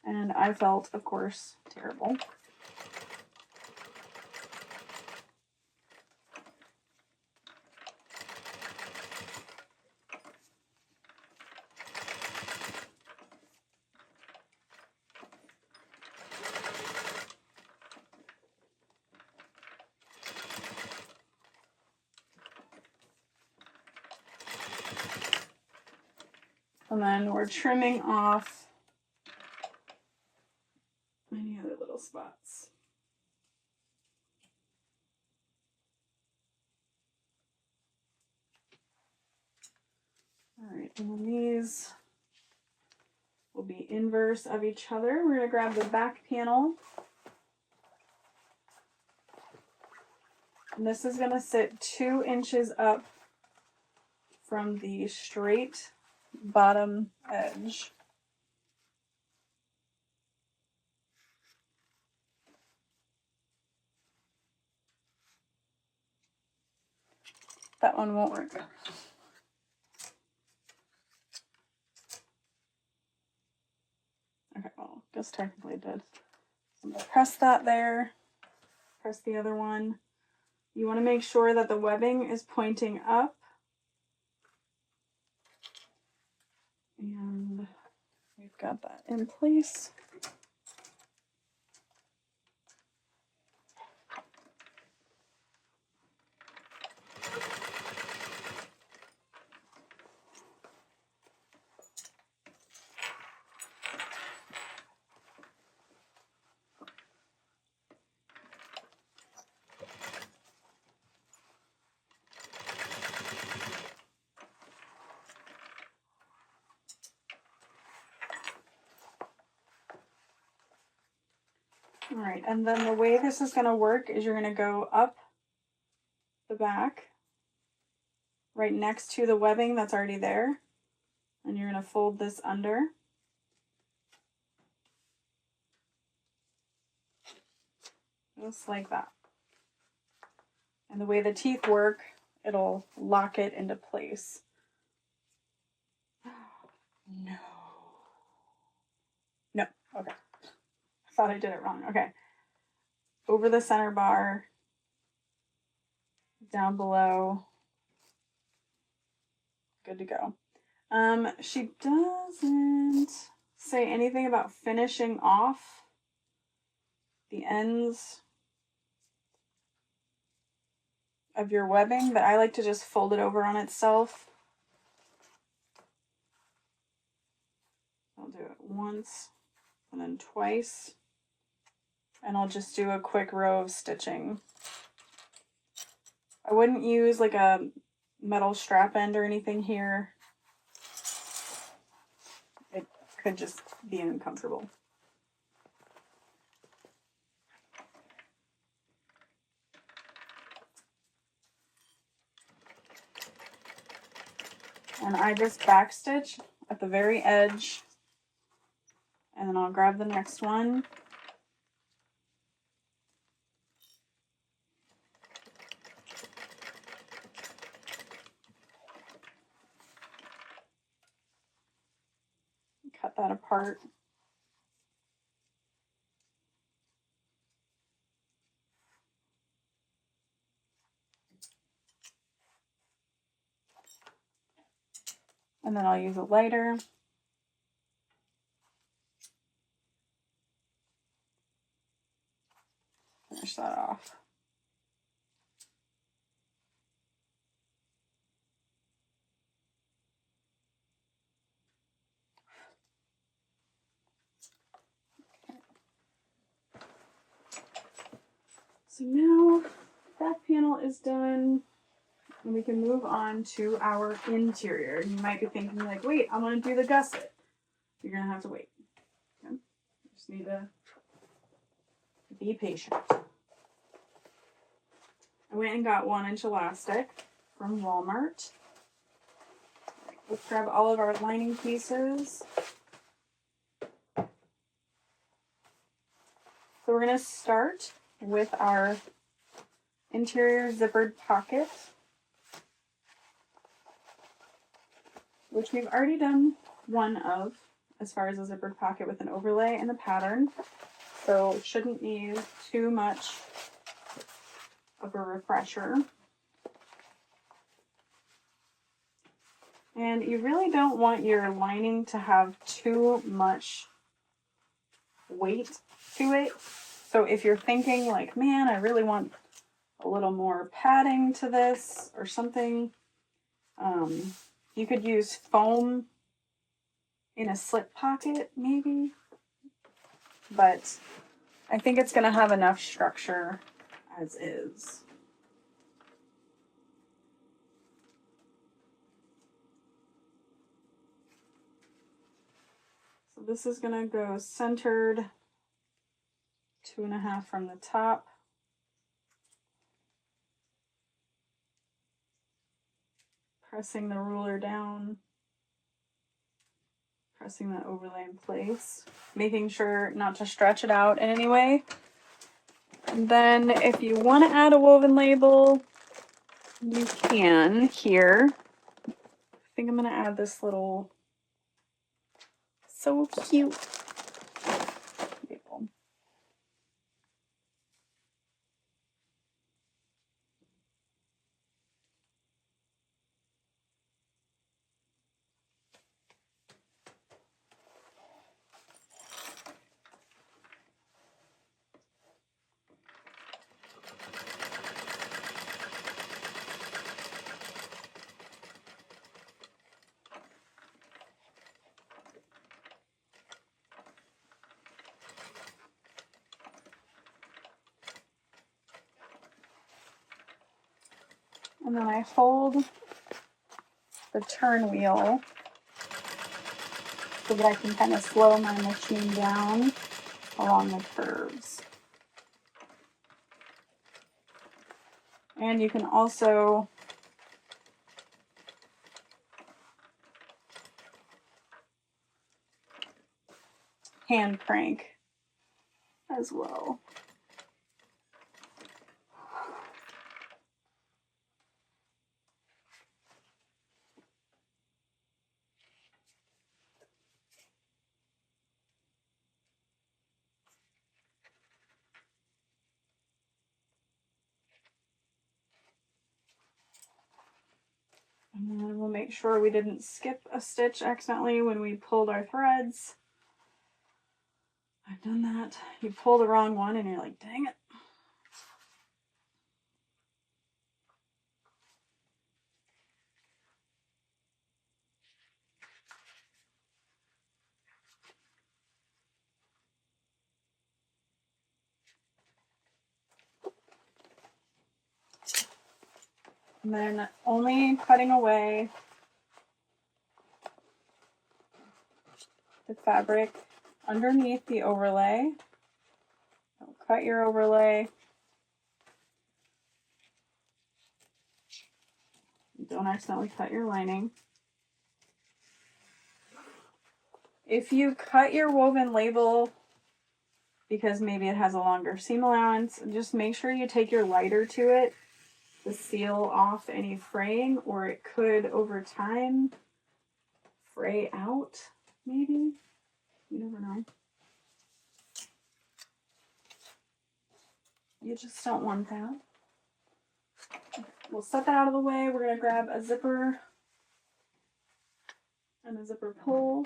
and I felt, of course, terrible. And then we're trimming off any other little spots. All right, and then these will be inverse of each other. We're going to grab the back panel. And this is going to sit 2 inches up from the straight bottom edge. That one won't work. Okay, well, I guess technically it did. So I'm going to press that there. Press the other one. You want to make sure that the webbing is pointing up. And we've got that in place. All right, and then the way this is going to work is you're going to go up the back, right next to the webbing that's already there, and you're going to fold this under. Just like that. And the way the teeth work, it'll lock it into place. No. No, okay. I thought I did it wrong. Okay. Over the center bar, down below. Good to go. She doesn't say anything about finishing off the ends of your webbing, but I like to just fold it over on itself. I'll do it once and then twice, and I'll just do a quick row of stitching. I wouldn't use like a metal strap end or anything here. It could just be uncomfortable. And I just backstitch at the very edge, and then I'll grab the next one. Cut that apart. And then I'll use a lighter. Finish that off. So now back panel is done, and we can move on to our interior. You might be thinking like, wait, I want to do the gusset. You're gonna have to wait. Okay? Just need to be patient. I went and got 1-inch elastic from Walmart. Let's grab all of our lining pieces. So we're gonna start with our interior zippered pocket, which we've already done one of as far as a zippered pocket with an overlay and the pattern, so shouldn't need too much of a refresher. And you really don't want your lining to have too much weight to it. So if you're thinking like, man, I really want a little more padding to this or something, you could use foam in a slip pocket maybe, but I think it's going to have enough structure as is. So this is going to go centered 2.5 from the top. Pressing the ruler down, pressing that overlay in place, making sure not to stretch it out in any way. And then if you want to add a woven label, you can here. I think I'm going to add this little, so cute label. And then I hold the turn wheel so that I can kind of slow my machine down along the curves. And you can also hand crank as well. And then we'll make sure we didn't skip a stitch accidentally when we pulled our threads. I've done that. You pull the wrong one and you're like, dang it. And then only cutting away the fabric underneath the overlay. Don't cut your overlay. Don't accidentally cut your lining. If you cut your woven label because maybe it has a longer seam allowance, just make sure you take your lighter to it to seal off any fraying, or it could over time fray out, maybe. You never know. You just don't want that. We'll set that out of the way. We're going to grab a zipper and a zipper pull.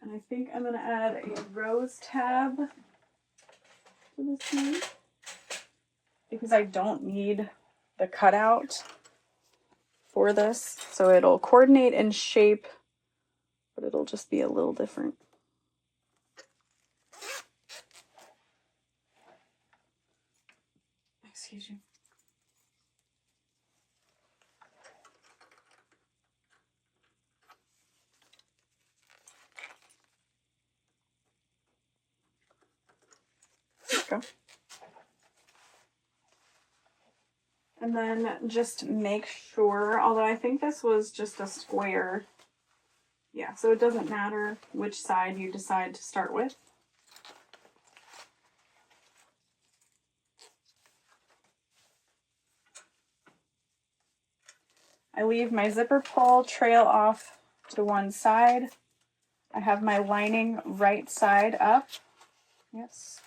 And I think I'm going to add a rose tab to this one because I don't need the cutout for this. So it'll coordinate in shape, but it'll just be a little different. Excuse you. There we go. And then just make sure, although I think this was just a square, yeah, so it doesn't matter which side you decide to start with. I leave my zipper pull trail off to one side. I have my lining right side up. Yes.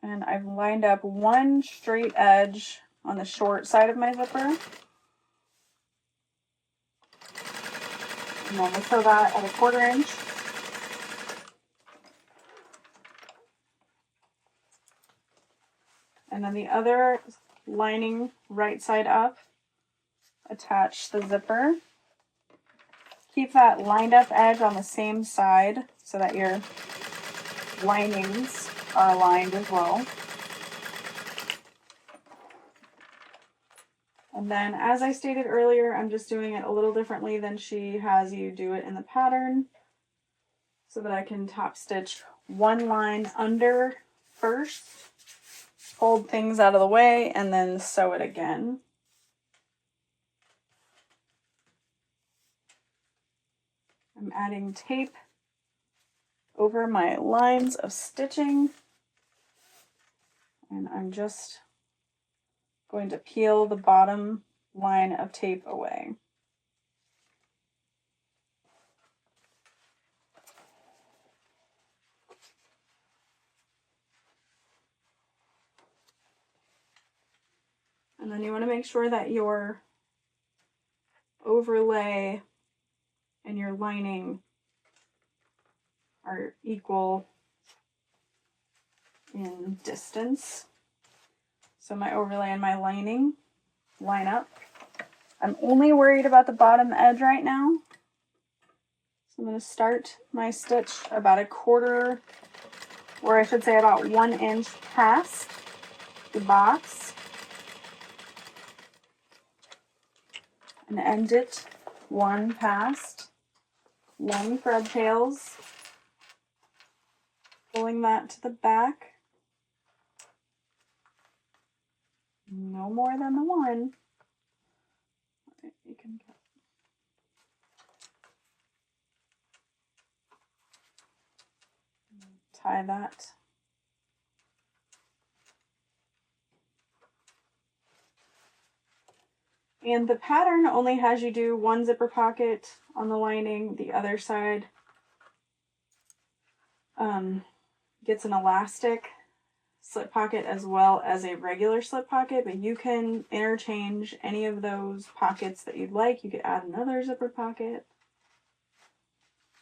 And I've lined up one straight edge on the short side of my zipper. And then I sew that at a 1/4 inch. And then the other lining right side up, attach the zipper. Keep that lined up edge on the same side so that your linings are aligned as well. And then, as I stated earlier, I'm just doing it a little differently than she has you do it in the pattern so that I can top stitch one line under first, fold things out of the way, and then sew it again. I'm adding tape over my lines of stitching, and I'm just going to peel the bottom line of tape away. And then you want to make sure that your overlay and your lining are equal in distance. So my overlay and my lining line up. I'm only worried about the bottom edge right now. So I'm going to start my stitch about a 1/4, or I should say about 1 inch past the box, and end it 1 past, 1 thread tails, pulling that to the back. No more than the one. You can tie that. And the pattern only has you do one zipper pocket on the lining. The other side gets an elastic slip pocket as well as a regular slip pocket, but you can interchange any of those pockets that you'd like. You could add another zipper pocket.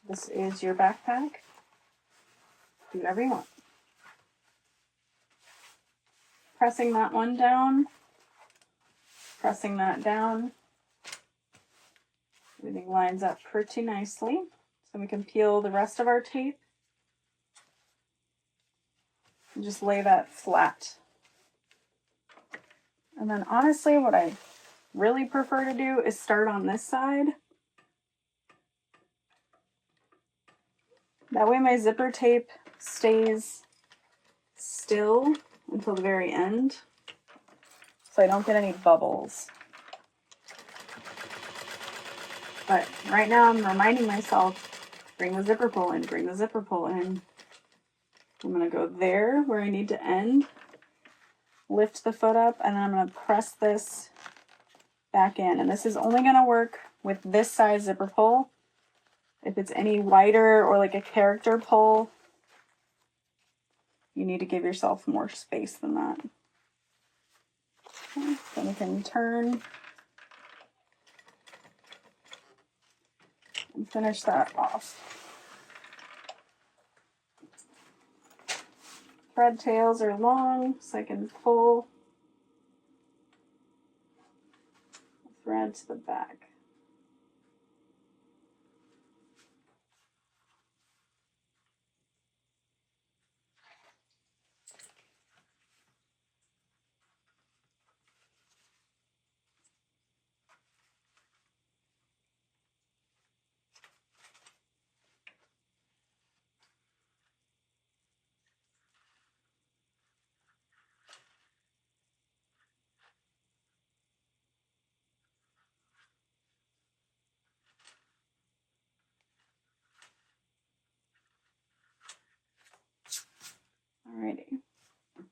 This is your backpack. Do whatever you want. Pressing that one down, pressing that down. Everything lines up pretty nicely. So we can peel the rest of our tape and just lay that flat. And then honestly, what I really prefer to do is start on this side. That way my zipper tape stays still until the very end, so I don't get any bubbles. But right now I'm reminding myself, bring the zipper pull in, bring the zipper pull in. I'm going to go there where I need to end, lift the foot up, and then I'm going to press this back in. And this is only going to work with this size zipper pull. If it's any wider or like a character pull, you need to give yourself more space than that. Okay, then we can turn and finish that off. Thread tails are long, so I can pull the thread to the back. Alrighty. I'm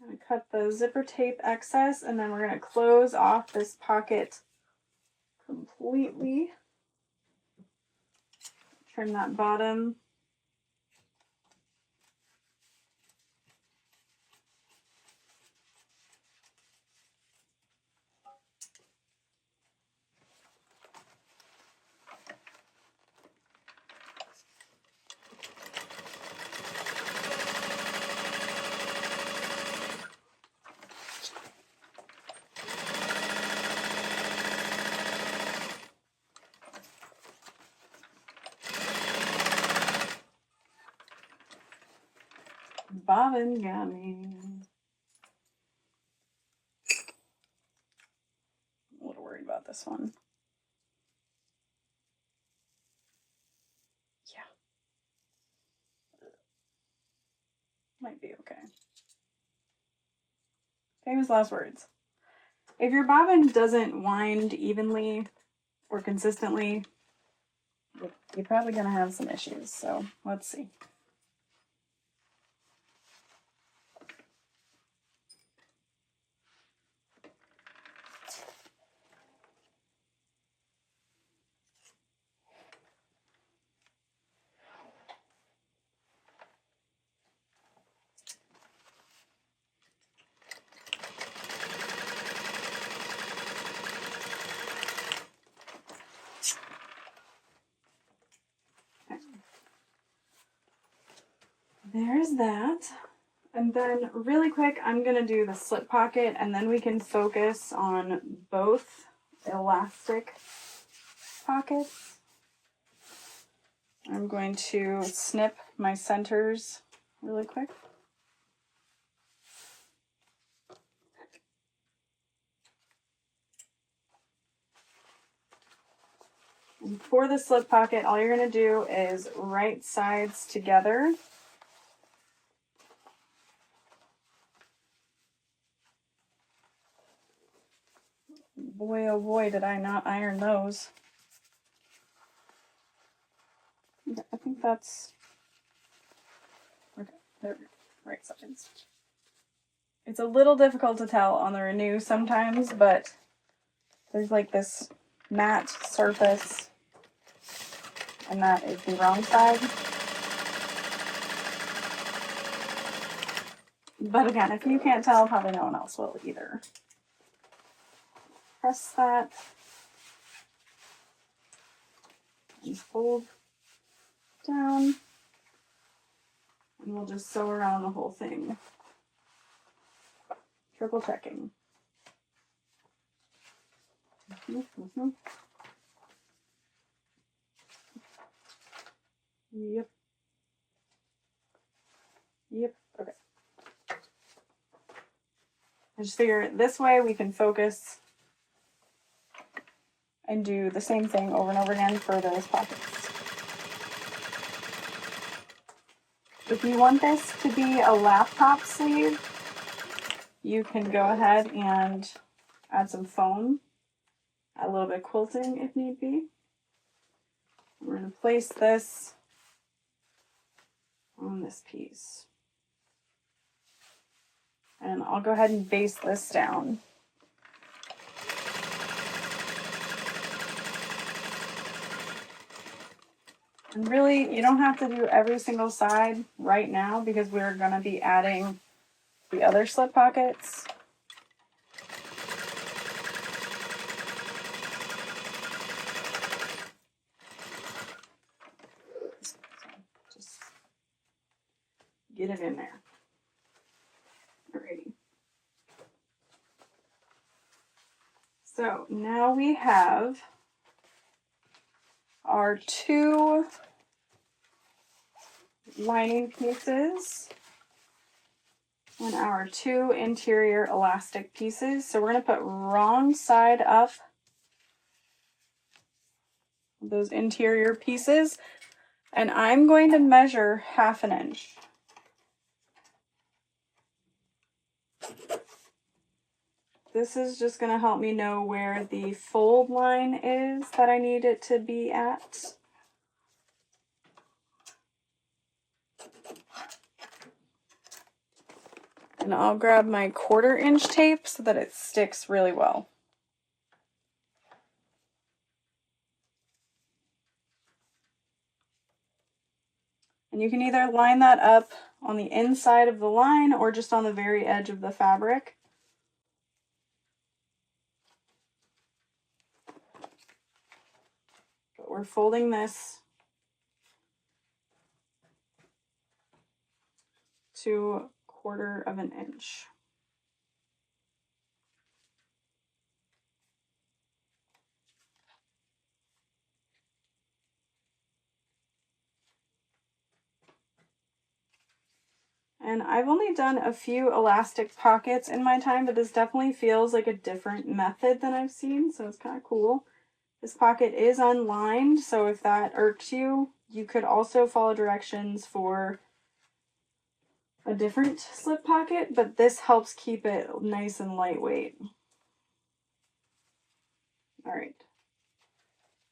going to cut the zipper tape excess, and then we're going to close off this pocket completely. Trim that bottom. Bobbin got me. I'm a little worried about this one. Yeah. Might be okay. Famous last words. If your bobbin doesn't wind evenly or consistently, you're probably going to have some issues. So let's see. There's that. And then really quick, I'm going to do the slip pocket, and then we can focus on both elastic pockets. I'm going to snip my centers really quick. And for the slip pocket, all you're going to do is right sides together. Boy, oh boy, did I not iron those. I think that's okay. They're right sides. It's a little difficult to tell on the Renew sometimes, but there's like this matte surface, and that is the wrong side. But again, if you can't tell, probably no one else will either. Press that and fold down, and we'll just sew around the whole thing. Triple checking. Yep. Yep. Okay. I just figure this way we can focus and do the same thing over and over again for those pockets. If you want this to be a laptop sleeve, you can go ahead and add some foam, add a little bit of quilting if need be. We're going to place this on this piece. And I'll go ahead and base this down. And really, you don't have to do every single side right now because we're going to be adding the other slip pockets. Just get it in there. Alrighty. So now we have our two lining pieces and our two interior elastic pieces. So we're going to put wrong side up those interior pieces, and I'm going to measure 1/2 inch. This is just going to help me know where the fold line is that I need it to be at. And I'll grab my 1/4 inch tape so that it sticks really well. And you can either line that up on the inside of the line or just on the very edge of the fabric. But we're folding this to 1/4 inch. And I've only done a few elastic pockets in my time, but this definitely feels like a different method than I've seen, so it's kind of cool. This pocket is unlined, so if that irks you, you could also follow directions for a different slip pocket, but this helps keep it nice and lightweight. All right,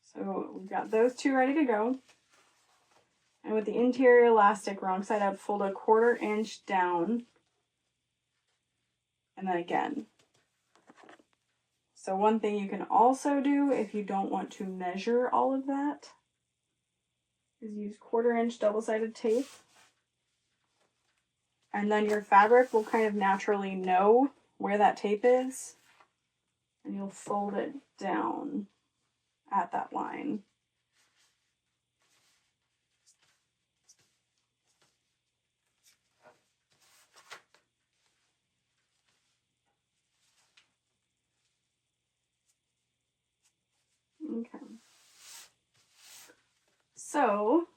so we've got those two ready to go. And with the interior elastic wrong side up, fold a 1/4 inch down, and then again. So one thing you can also do if you don't want to measure all of that is use 1/4 inch double-sided tape. And then your fabric will kind of naturally know where that tape is, and you'll fold it down at that line. Okay. So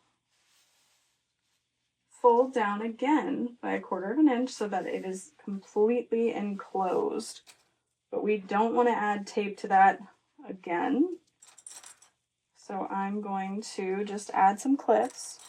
fold down again by a 1/4 inch so that it is completely enclosed. But we don't want to add tape to that again. So I'm going to just add some clips.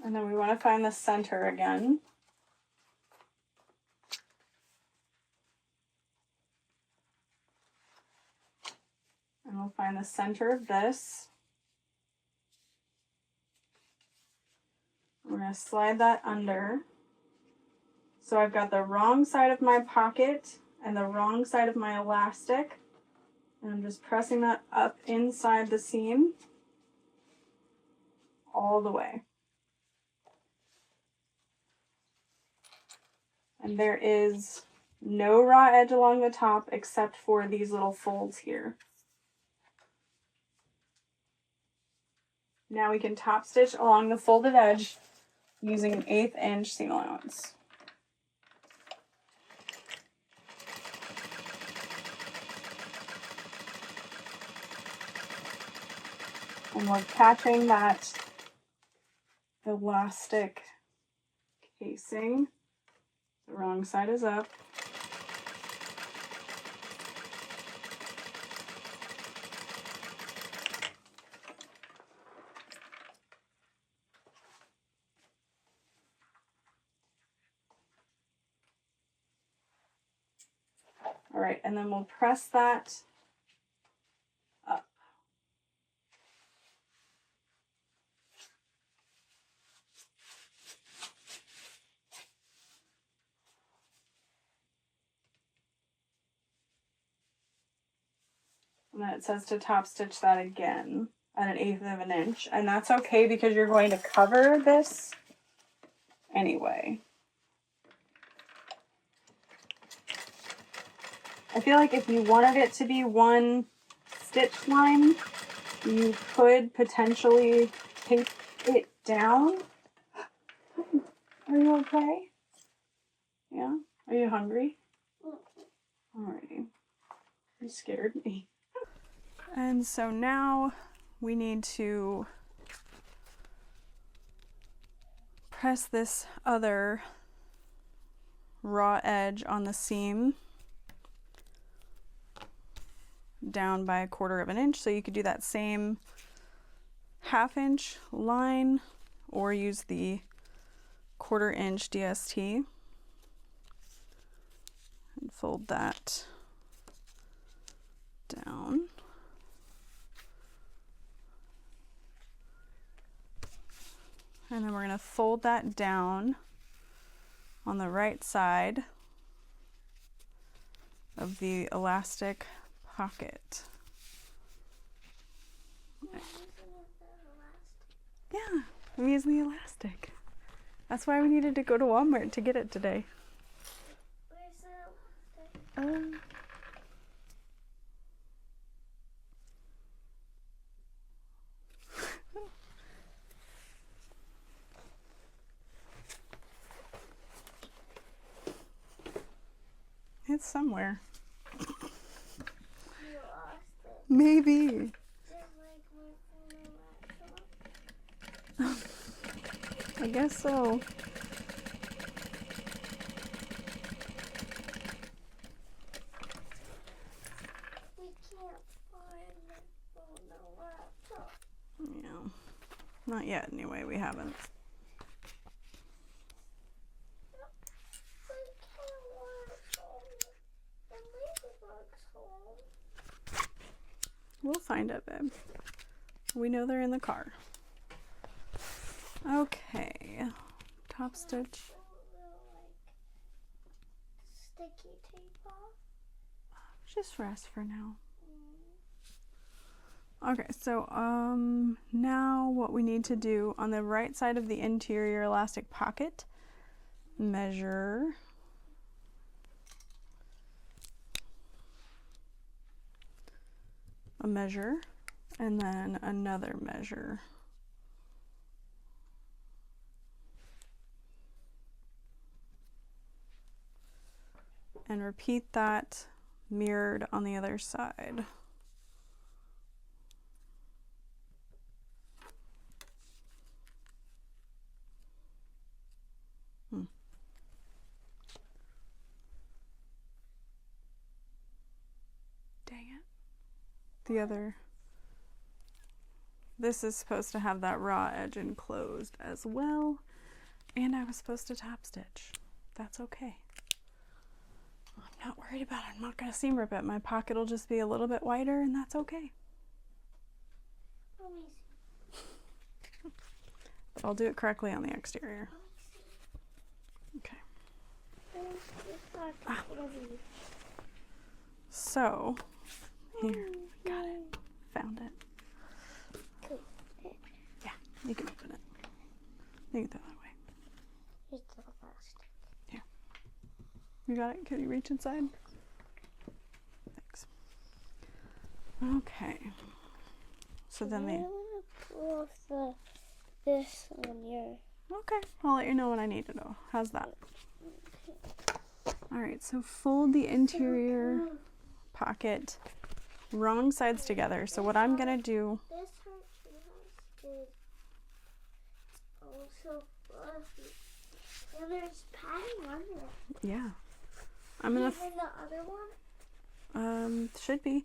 And then we want to find the center again. And we'll find the center of this. We're going to slide that under. So I've got the wrong side of my pocket and the wrong side of my elastic. And I'm just pressing that up inside the seam all the way. And there is no raw edge along the top except for these little folds here. Now we can top stitch along the folded edge using an 1/8 inch seam allowance. And we're catching that elastic casing. The wrong side is up. All right, and then we'll press that up. And then it says to top stitch that again at an 1/8 of an inch. And that's okay because you're going to cover this anyway. I feel like if you wanted it to be one stitch line, you could potentially tape it down. Are you okay? Yeah? Are you hungry? Alrighty. You scared me. And so now we need to press this other raw edge on the seam down by 1/4 of an inch. So you could do that same 1/2 inch line or use the 1/4 inch DST and fold that down. And then we're going to fold that down on the right side of the elastic pocket. Yeah, I'm using the elastic. That's why we needed to go to Walmart to get it today. Where's the elastic? It's somewhere. You lost it. Maybe. Just like my laptop. I guess so. We can't find it on the laptop. Yeah. Not yet, anyway. We haven't. We'll find it, babe. We know they're in the car. Okay. Top stitch. Sticky tape off. Just rest for now. Okay, so now what we need to do on the right side of the interior elastic pocket, measure a measure and then another measure. And repeat that mirrored on the other side. Dang it. this is supposed to have that raw edge enclosed as well. And I was supposed to top stitch. That's okay. I'm not worried about it. I'm not going to seam rip it. My pocket will just be a little bit wider, and that's okay. But I'll do it correctly on the exterior. Okay. Ah. So, here, got it. Found it. Yeah, you can open it. You can throw that away. Here's the plastic. Here. You got it? Can you reach inside? Thanks. Okay. So then I'm gonna pull off this one here. Okay, I'll let you know when I need to know. How's that? Alright, so fold the interior pocket wrong sides together. So what I'm gonna do... This heart is also fluffy. And there's padding under it. Yeah. I'm gonna... Even the other one? Should be.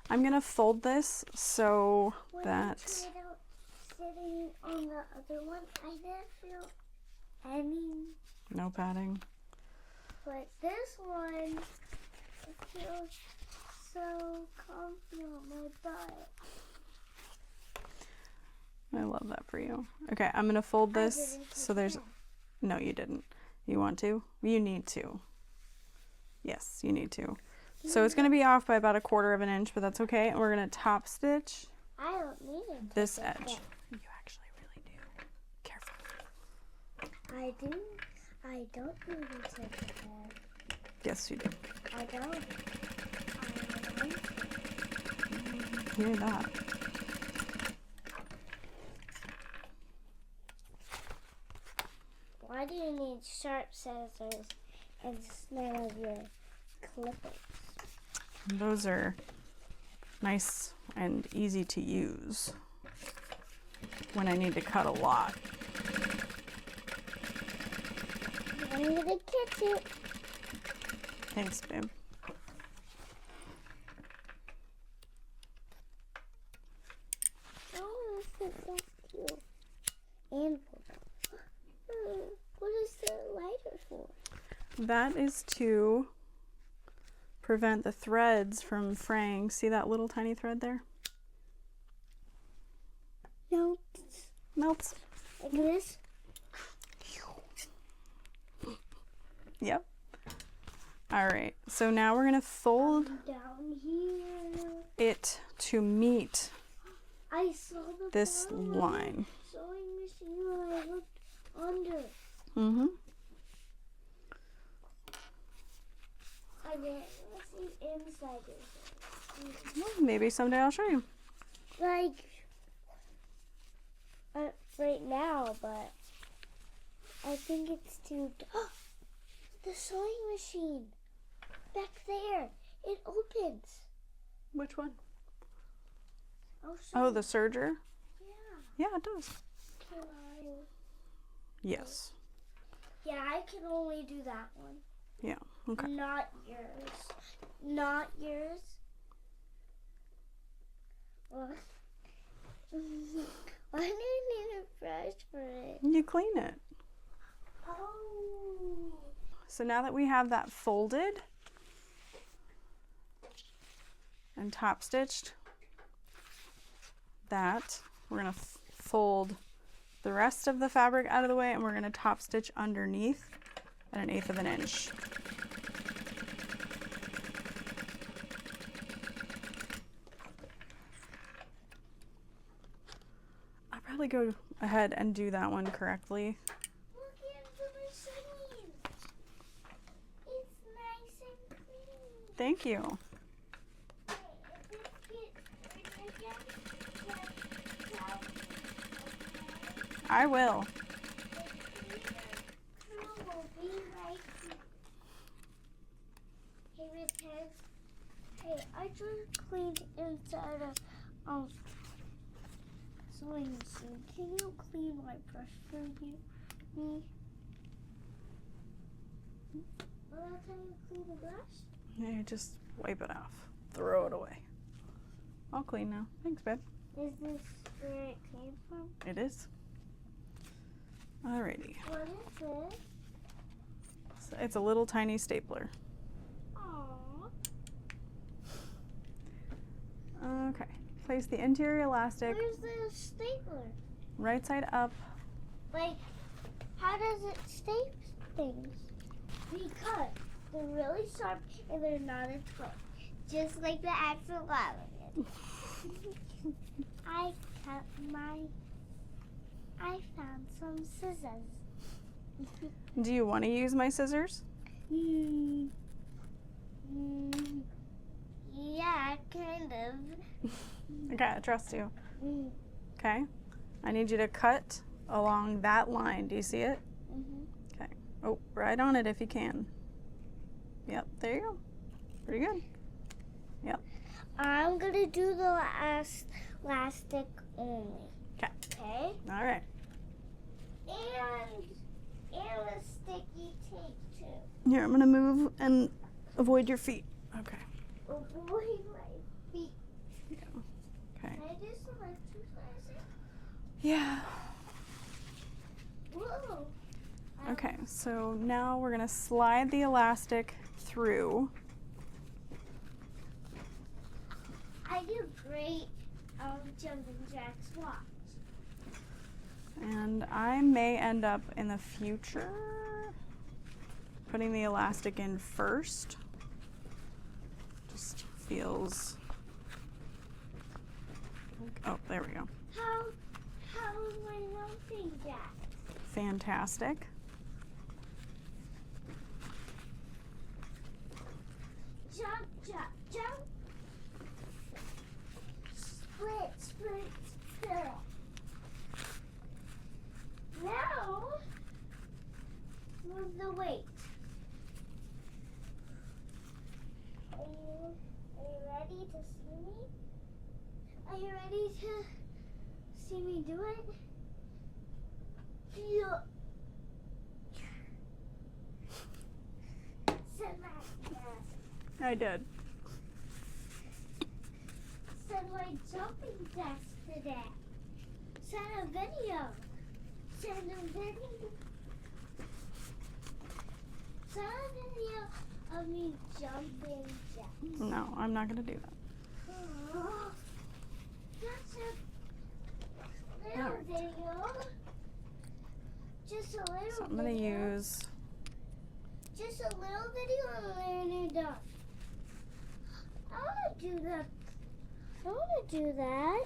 I'm gonna fold this so When that... I tried out sitting on the other one, I didn't feel any. No padding. But this one, it feels so comfy on my butt. I love that for you. Okay, I'm gonna fold this didn't so there's... that. No, you didn't. You want to? You need to. Yes, you need to. So it's going to be off by about 1/4 of an inch, but that's okay. And we're going to top stitch I don't need it. this edge. You actually really do. Careful. I don't need to take it there. Yes, you do. I don't. Hear that. Why do you need sharp scissors instead of your clippers? Those are nice and easy to use when I need to cut a lot. I need to catch it. Thanks, babe. Oh, that's cute. And what is the lighter for? That is to prevent the threads from fraying. See that little tiny thread there? No. Melts. Like this? Yep. All right, so now we're going to fold Down here. it to meet I saw the this bottom of the line. sewing machine when I looked under. Mm-hmm. I didn't see inside it. Well, maybe someday I'll show you. Like, right now, but I think it's too... The sewing machine! Back there! It opens! Which one? I'll show Oh, you. the serger? Yeah. Yeah, it does. Can I... Yes. Yeah, I can only do that one. Yeah, okay. Not yours. Not yours. What? Why do you need a brush for it? You clean it. Oh. So now that we have that folded and top stitched, that we're going to fold the rest of the fabric out of the way, and we're going to top stitch underneath at 1/8 of an inch. I'll probably go ahead and do that one correctly. Look at the machine. It's nice and clean. Thank you. I will. Hey, I just cleaned inside of sewing machine. Can you clean my brush for me? Well, that's how you clean the brush? Yeah, just wipe it off. Throw it away. All clean now. Thanks, babe. Is this where it came from? It is. Alrighty. What is this? So it's a little tiny stapler. Aww. Okay. Place the interior elastic Where's the stapler? right side up. Like, how does it staple things? Because they're really sharp and they're not as quick. Just like the axolotl. I found some scissors. Do you want to use my scissors? Yeah, kind of. Okay, I trust you. Okay. I need you to cut along that line. Do you see it? Okay. Oh, right on it if you can. Yep, there you go. Pretty good. Yep. I'm gonna do the elastic only. Okay. Okay. All right. And a sticky tape too. Here, I'm gonna move and avoid your feet. Okay. Avoid my feet. Yeah. Okay. Can I do some exercising? Yeah. Whoa. Okay, so now we're gonna slide the elastic through. I do great jumping jacks. Watch. And I may end up in the future putting the elastic in first. Just feels like, oh, there we go. How is my jumping jack? Fantastic. Jump, jump, jump. Split, split, split. Now, move the weight. Are you ready to see me? Are you ready to see me do it? Yeah. Send my I did. Send my jumping jacks today. Send a video. Send a video. Send a video of me jumping jacks. No, I'm not gonna do that. Oh, that's a little Alright. video. Just a little So I'm gonna video. use, Just a little video and then you're done. I wanna do that. I wanna do that.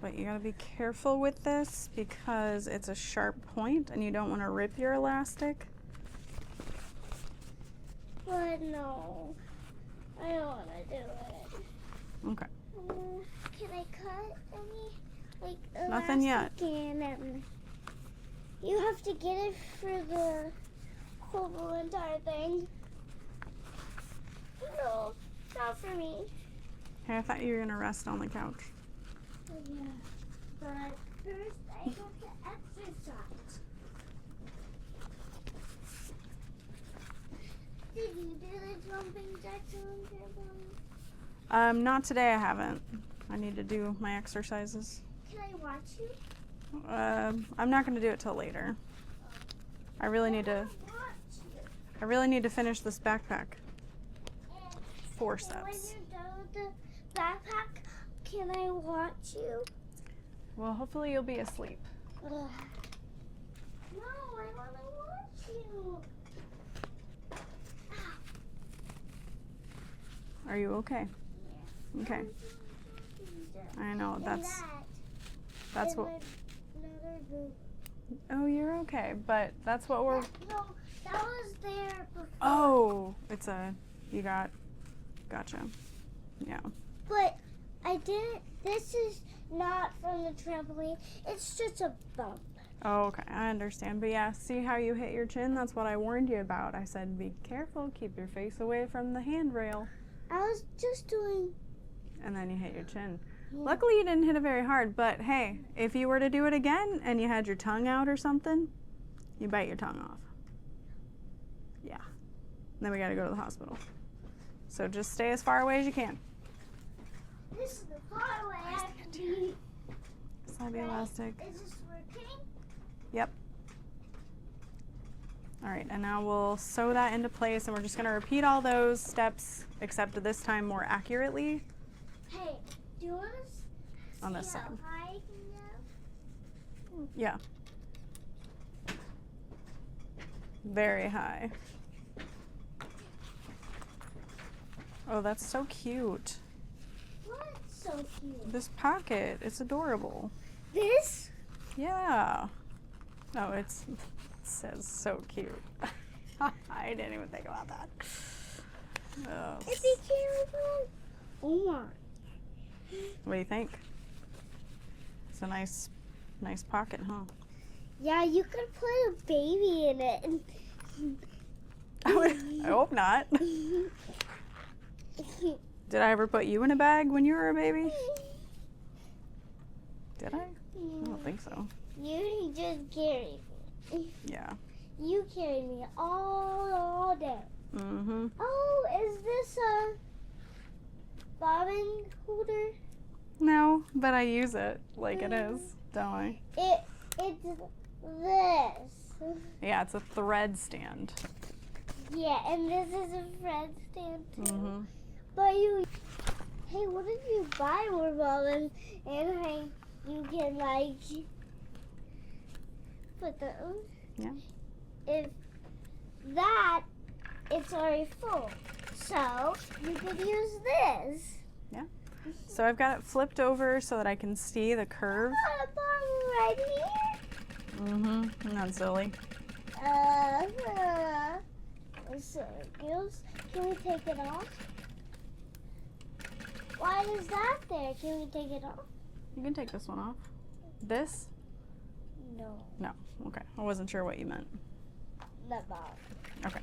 but you gotta be careful with this because it's a sharp point and you don't wanna rip your elastic. But no, I don't wanna do it. Okay. Can I cut any, Nothing yet. And you have to get it for the whole entire thing. No, not for me. Hey, I thought you were gonna rest on the couch. Yeah, but first I have to exercise. Did you do the jumping jacks on trampoline? Not today, I haven't. I need to do my exercises. Can I watch you? I'm not gonna do it till later. I really need to finish this backpack. 4 When steps. you're done with the backpack, can I watch you? Well, hopefully you'll be asleep. Ugh. No, I want to watch you. Are you okay? Okay. I know, that's what, Another boob. oh, you're okay, but that's what we're, No, that was there before. oh, gotcha. Yeah. But I didn't, this is not from the trampoline. It's just a bump. Oh, okay, I understand. But yeah, see how you hit your chin? That's what I warned you about. I said, be careful, keep your face away from the handrail. I was just doing. And then you hit your chin. Yeah. Luckily, you didn't hit it very hard, but hey, if you were to do it again and you had your tongue out or something, you bite your tongue off. Yeah. Then we gotta go to the hospital. So just stay as far away as you can. This is the far way I can Slide the elastic. Is this working? Yep. All right, and now we'll sew that into place, and we're just gonna repeat all those steps, except this time more accurately. Hey, do you want to On this see how side. high I can go? Yeah. Very high. Oh, that's so cute. What's so cute? This pocket, it's adorable. This? Yeah. Oh, it says so cute. I didn't even think about that. Oh. Is it cute? Oh my. What do you think? It's a nice pocket, huh? Yeah, you could put a baby in it. I hope not. Did I ever put you in a bag when you were a baby? Did I? I don't think so. You just carried me. Yeah. You carried me all day. Mm-hmm. Oh, is this a bobbin holder? No, but I use it like it is, don't I? It's this. Yeah, it's a thread stand. Yeah, and this is a friend stand too. Mm-hmm. But hey, what if you buy more bobbins and you can like put them? Yeah. If that, it's already full. So you could use this. Yeah. So I've got it flipped over so that I can see the curve. Got a bottle right here. Mm-hmm. Isn't that silly? So it goes. Can we take it off? Why is that there? Can we take it off? You can take this one off. This? No, No. Okay. I wasn't sure what you meant. not bottle. Okay.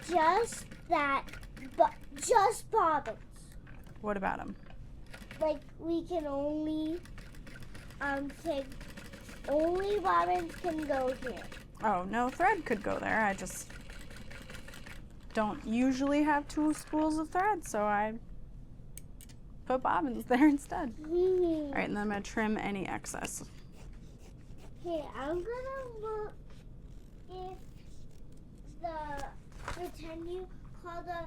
Just that, but just bobbins. What about them? Like we can only take only bobbins can go here. Oh, no, thread could go there. I just don't usually have 2 spools of thread, so I put bobbins there instead. All right, and then I'm going to trim any excess. Okay, I'm gonna look if the pretend you call the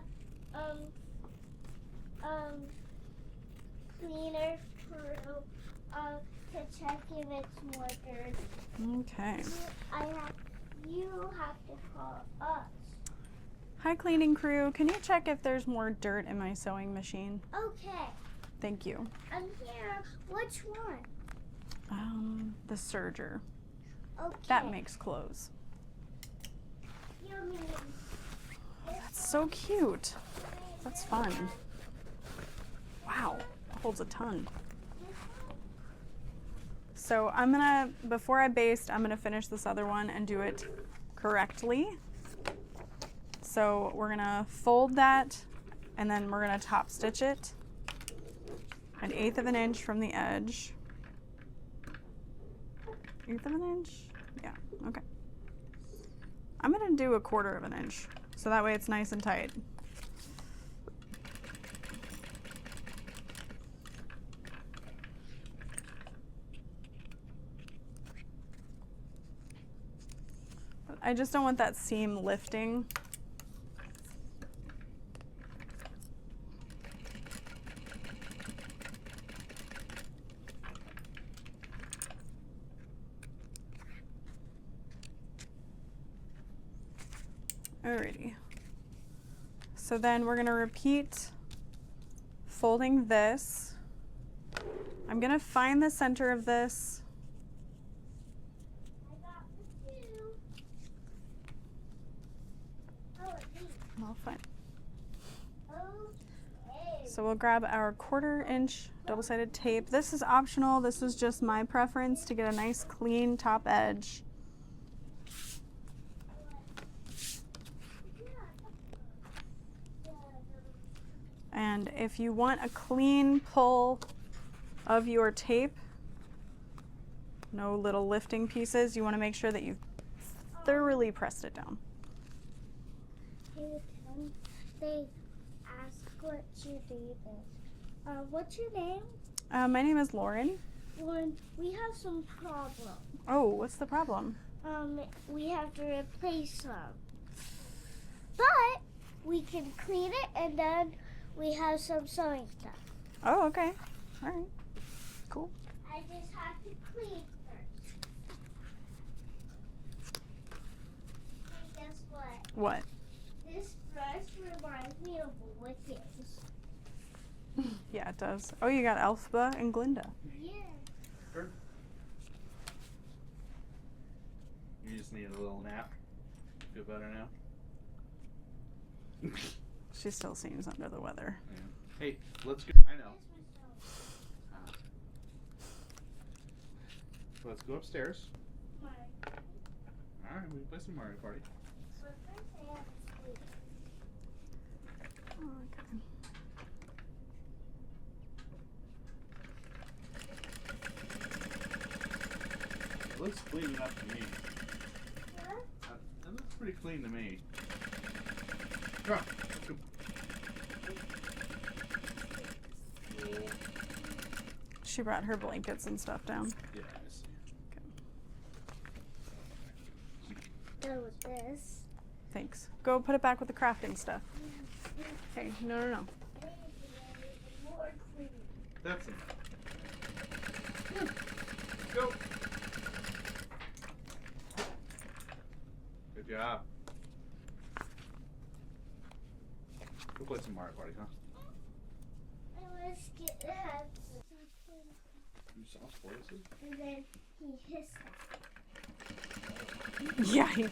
cleaner crew to check if it's more dirty. Okay. You have to call us. Hi, cleaning crew. Can you check if there's more dirt in my sewing machine? Okay, Thank you. I'm here. Which one? The serger. Okay. That makes clothes. You mean That's so cute. That's fun. Wow, that holds a ton. So I'm gonna, before I baste, I'm gonna finish this other one and do it correctly. So we're gonna fold that and then we're gonna top stitch it 1/8 of an inch from the edge. 1/8 of an inch? Yeah, okay. I'm gonna do 1/4 of an inch, so that way it's nice and tight. I just don't want that seam lifting. Alrighty. So then we're gonna repeat folding this. I'm gonna find the center of this. I got the 2. Oh, it's me. I'll find. Okay. So we'll grab our 1/4 inch double-sided tape. This is optional. This is just my preference to get a nice clean top edge. And if you want a clean pull of your tape, no little lifting pieces, you want to make sure that you've thoroughly pressed it down. They ask what you do this. What's your name? My name is Lauren. Lauren, we have some problem. Oh, what's the problem? We have to replace some. But we can clean it and then we have some sewing stuff. Oh, okay. All right. Cool. I just have to clean first. And guess what? What? This brush reminds me of Wickens. Yeah, it does. Oh, you got Elphaba and Glinda. Yeah. Sure. You just need a little nap. Feel better now? She still seems under the weather. Yeah. Hey, let's go. I know. Let's go upstairs. Alright, we can play some Mario Party. Okay. It looks clean enough to me. That looks pretty clean to me. Come on, let's go. She brought her blankets and stuff down. Yeah, I see. Go with this. Thanks. Go put it back with the crafting stuff. Okay, no. That's enough. Go. Good job. Go play some Mario Party, huh? I was scared. You saw spoilers? And then he hissed that. Yeah, he did.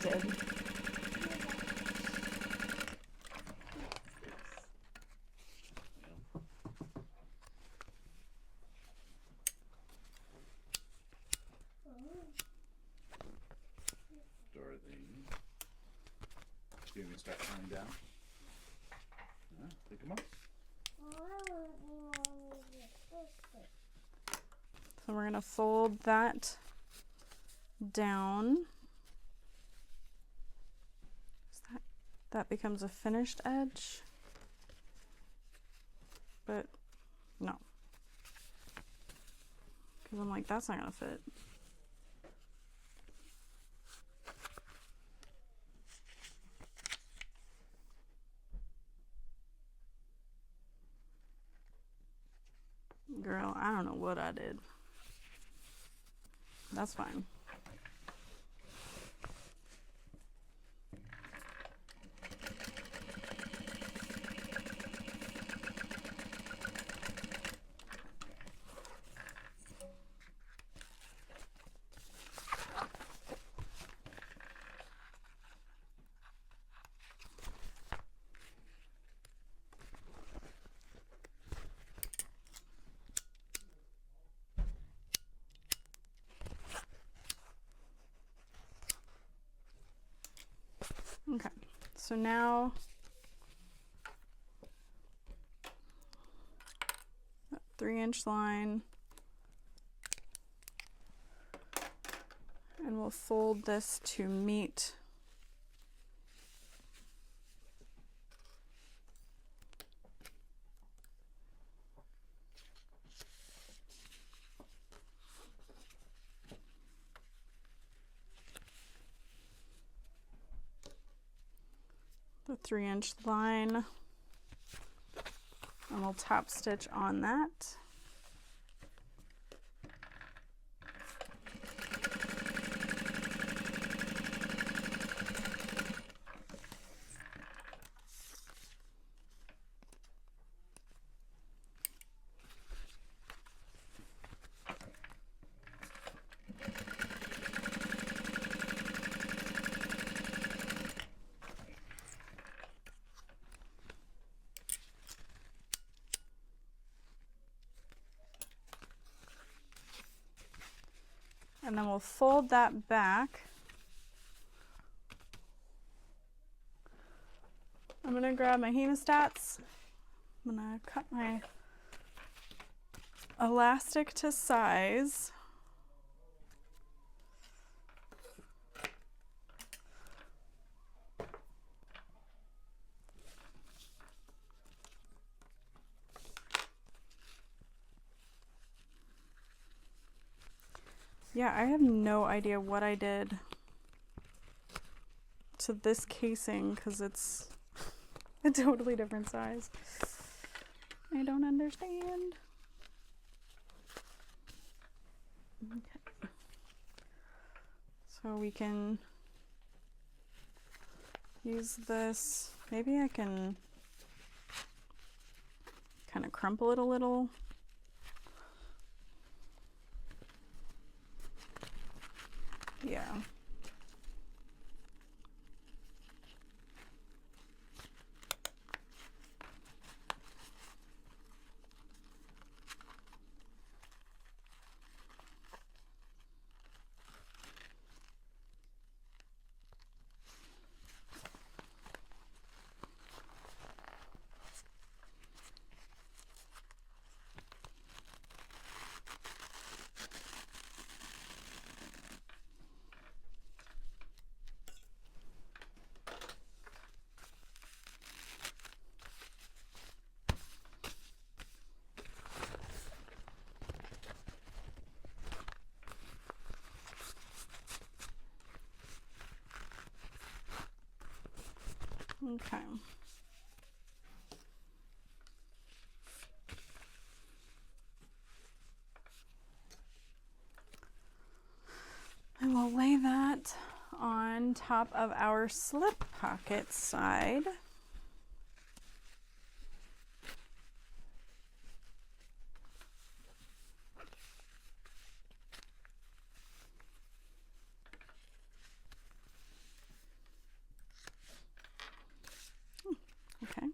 Dorothy. You want me to start counting down? Pick them up. So we're gonna fold that down. That becomes a finished edge, but no, because I'm like, that's not gonna fit. Girl, I don't know what I did. That's fine. Okay, so now that 3-inch line, and we'll fold this to meet the 3-inch line, and we'll top stitch on that. And then we'll fold that back. I'm gonna grab my hemostats. I'm gonna cut my elastic to size. Yeah, I have no idea what I did to this casing because it's a totally different size. I don't understand. Okay. So we can use this. Maybe I can kind of crumple it a little. Yeah. Okay. And we'll lay that on top of our slip pocket side. Okay.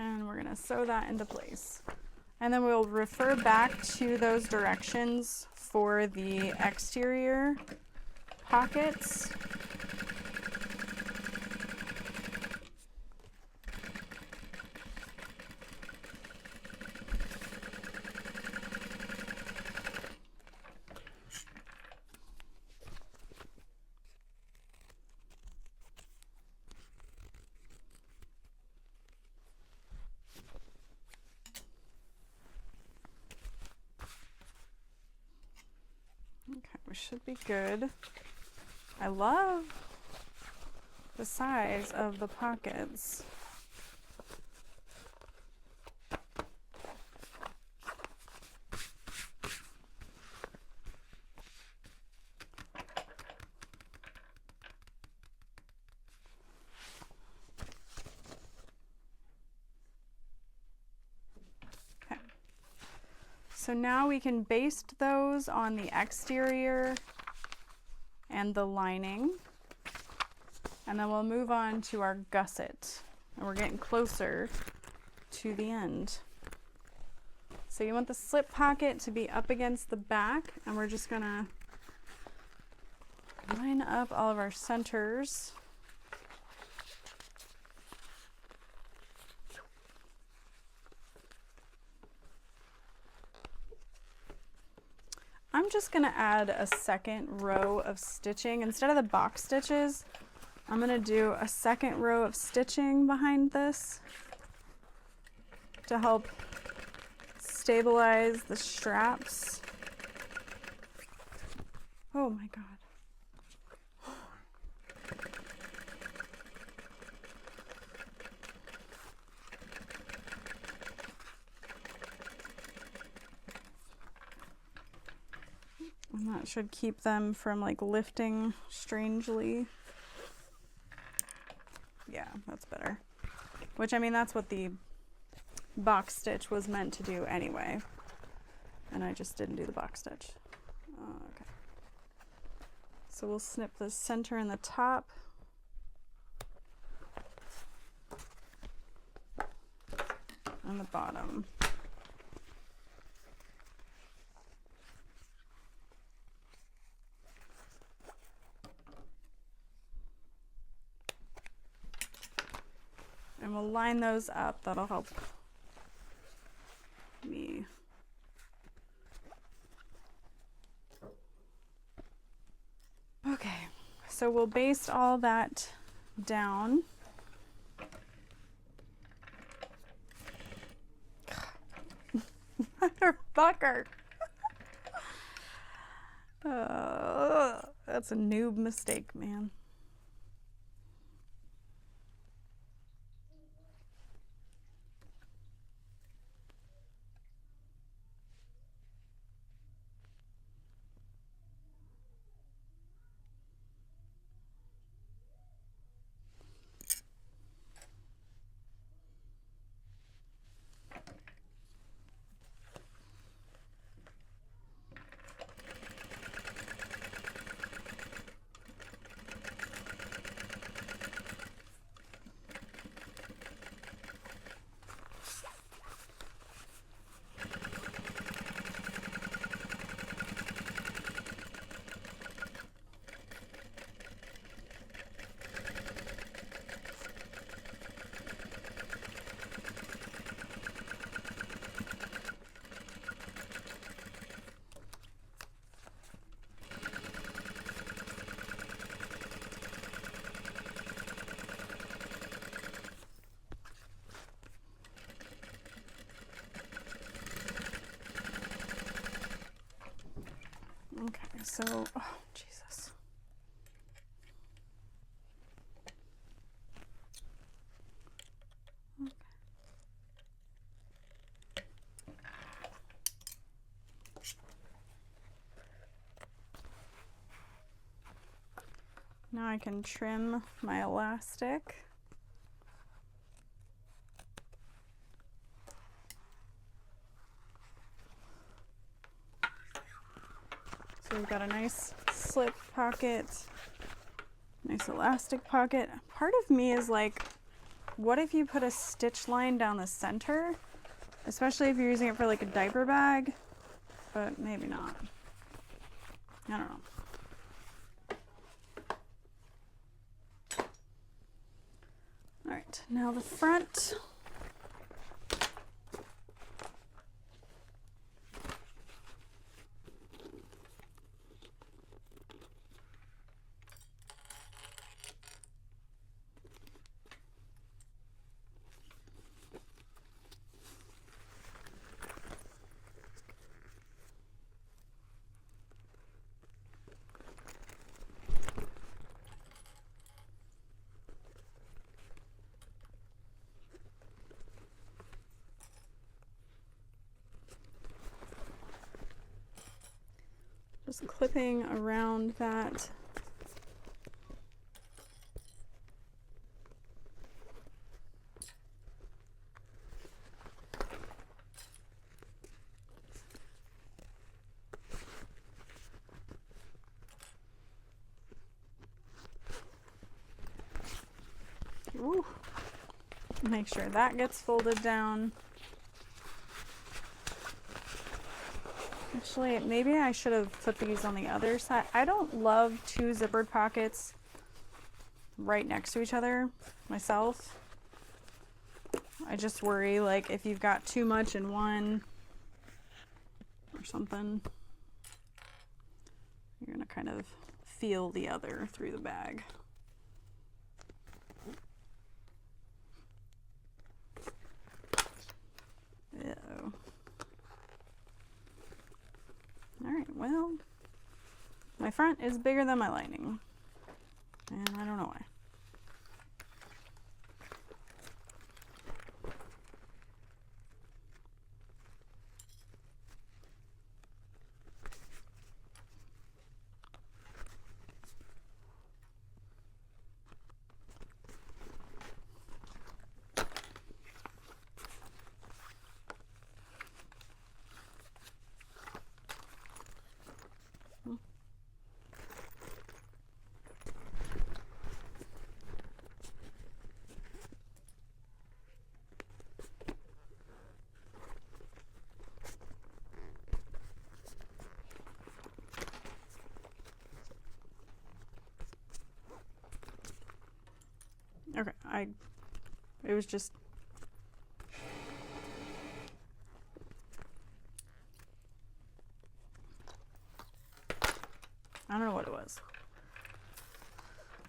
And we're going to sew that into place. And then we'll refer back to those directions for the exterior pockets. Okay, we should be good. I love the size of the pockets. So now we can baste those on the exterior and the lining. And then we'll move on to our gusset. And we're getting closer to the end. So you want the slip pocket to be up against the back, and we're just gonna line up all of our centers. I'm just going to add a second row of stitching. Instead of the box stitches, I'm going to do a second row of stitching behind this to help stabilize the straps. Oh my God. And that should keep them from like lifting strangely. Yeah, that's better. Which, I mean, that's what the box stitch was meant to do anyway. And I just didn't do the box stitch. Okay. So we'll snip the center and the top. And the bottom. And we'll line those up. That'll help me. Okay, so we'll baste all that down. Motherfucker. That's a noob mistake, man. Okay, so, oh, Jesus. Okay. Now I can trim my elastic. So we've got a nice slip pocket, nice elastic pocket. Part of me is like, what if you put a stitch line down the center? Especially if you're using it for like a diaper bag, but maybe not. I don't know. All right, now the front. Just clipping around that. Ooh. Make sure that gets folded down. Actually, maybe I should have put these on the other side. I don't love two zippered pockets right next to each other myself. I just worry, like, if you've got too much in one or something, you're gonna kind of feel the other through the bag. Uh-oh. All right, well, my front is bigger than my lining, and I don't know why. Okay, it was just... I don't know what it was.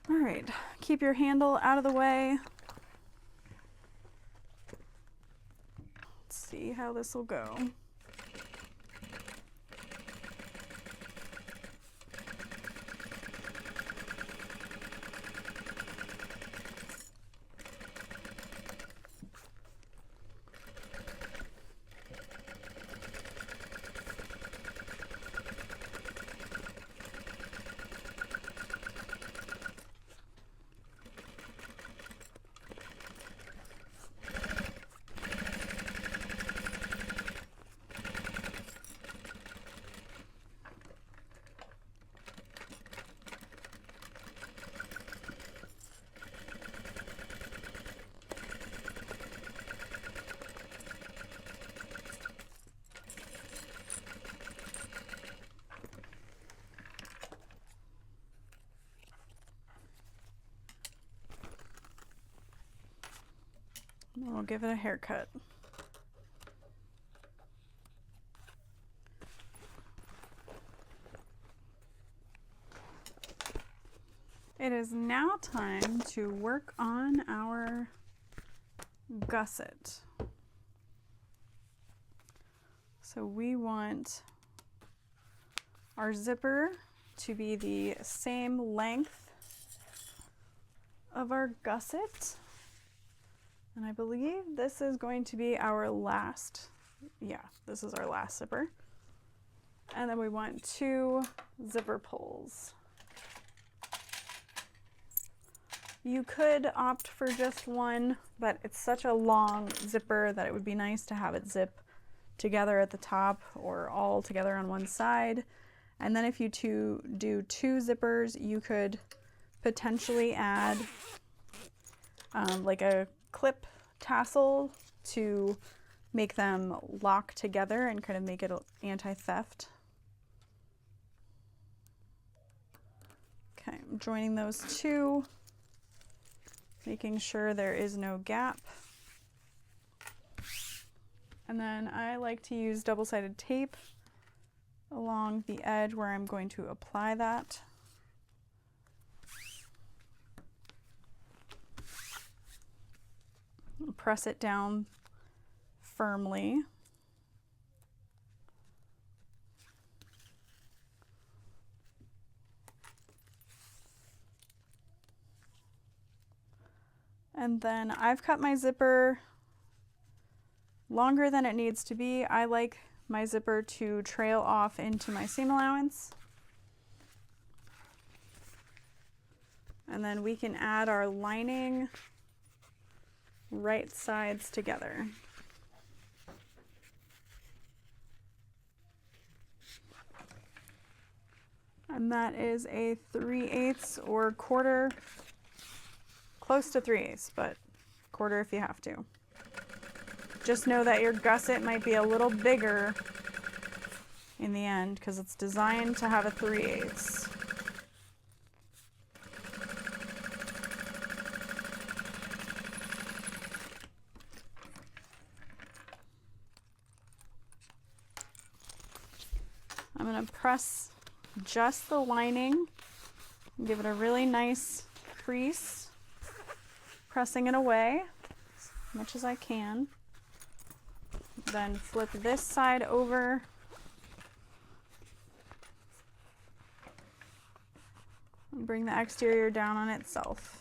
All right, keep your handle out of the way. Let's see how this will go. And we'll give it a haircut. It is now time to work on our gusset. So we want our zipper to be the same length of our gusset. And I believe this is going to be our last, yeah, this is our last zipper. And then we want 2 zipper pulls. You could opt for just one, but it's such a long zipper that it would be nice to have it zip together at the top or all together on one side. And then if you do 2 zippers, you could potentially add like a clip tassel to make them lock together and kind of make it anti-theft. Okay, I'm joining those 2, making sure there is no gap. And then I like to use double-sided tape along the edge where I'm going to apply that. Press it down firmly. And then I've cut my zipper longer than it needs to be. I like my zipper to trail off into my seam allowance. And then we can add our lining right sides together. And that is a 3/8 or quarter, close to 3/8, but quarter if you have to. Just know that your gusset might be a little bigger in the end because it's designed to have a 3/8. I'm going to press just the lining and give it a really nice crease, pressing it away as much as I can. Then flip this side over and bring the exterior down on itself.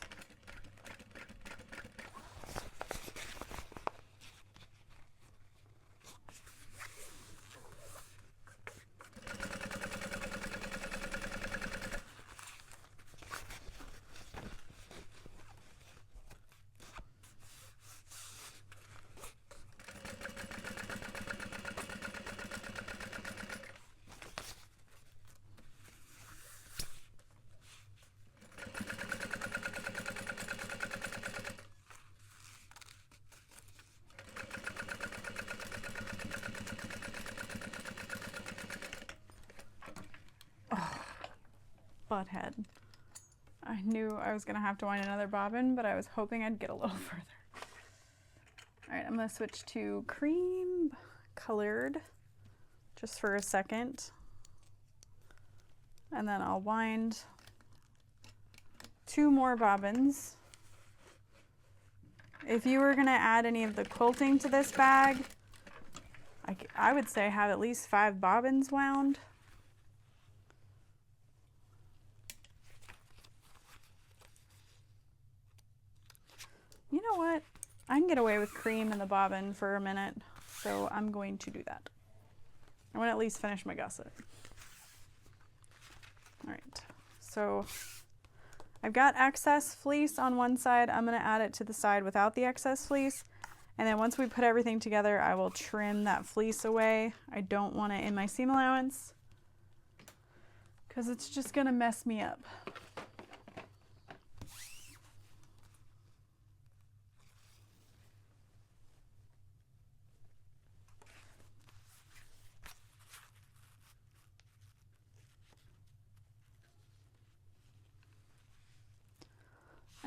Butthead. I knew I was gonna have to wind another bobbin, but I was hoping I'd get a little further. All right, I'm gonna switch to cream colored just for a second. And then I'll wind 2 more bobbins. If you were gonna add any of the quilting to this bag, I would say have at least 5 bobbins wound. You know what? I can get away with cream in the bobbin for a minute, so I'm going to do that. I want to at least finish my gusset. All right, so I've got excess fleece on one side. I'm going to add it to the side without the excess fleece. And then once we put everything together, I will trim that fleece away. I don't want it in my seam allowance because it's just going to mess me up.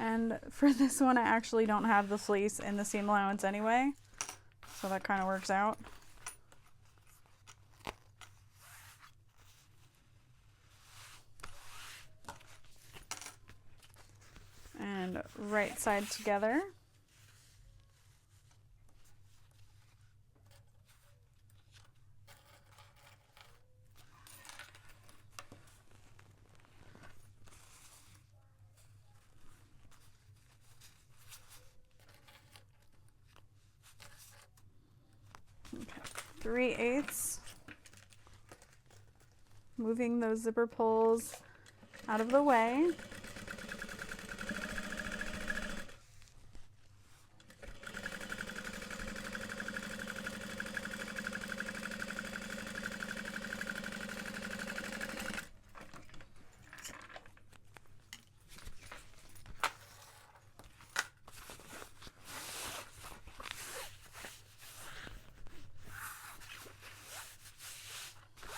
And for this one, I actually don't have the fleece in the seam allowance anyway, so that kind of works out. And right side together. Okay, 3/8. Moving those zipper pulls out of the way.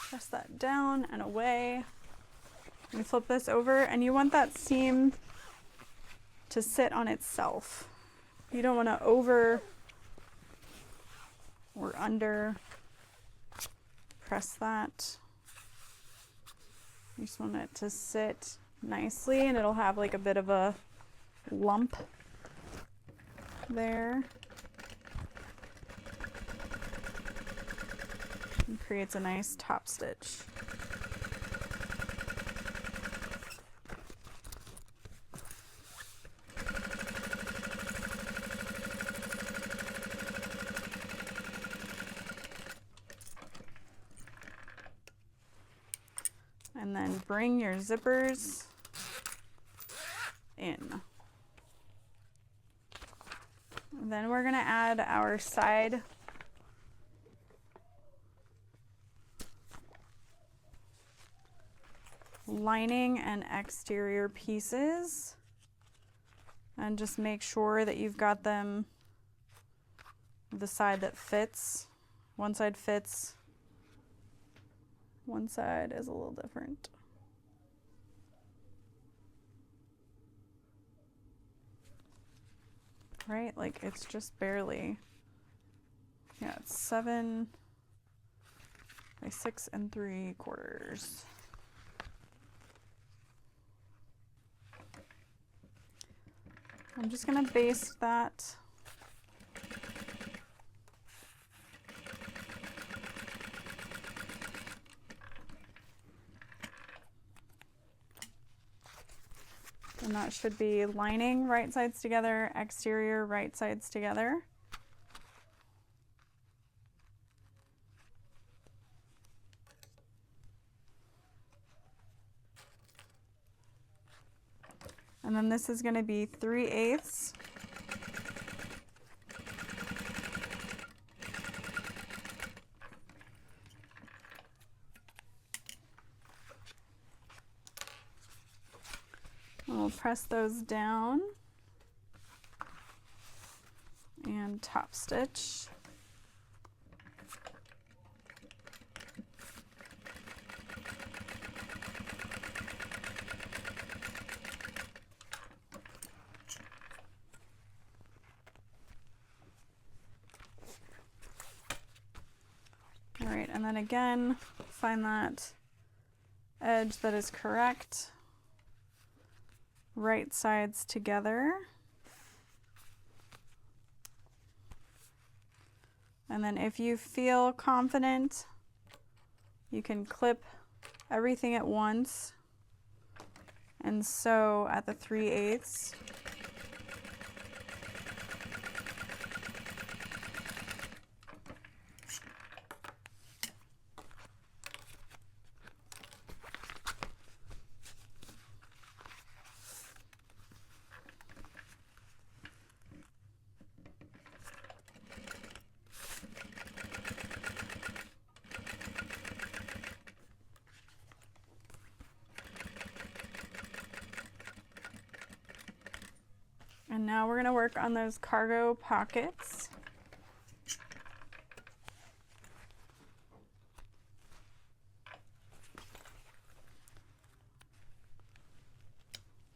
Press that down and away. We flip this over, and you want that seam to sit on itself. You don't want to over or under press that. You just want it to sit nicely, and it'll have like a bit of a lump there. And creates a nice top stitch. And then bring your zippers in. And then we're going to add our side lining and exterior pieces, and just make sure that you've got them the side that fits. One side fits, one side is a little different. Right, like it's just barely, yeah, it's 7 by 6 3/4. I'm just going to baste that. And that should be lining right sides together, exterior right sides together. And then this is going to be 3/8. And we'll press those down and top stitch. and then again, find that edge that is correct. Right sides together. And then if you feel confident, you can clip everything at once and sew at the 3/8. And now we're going to work on those cargo pockets.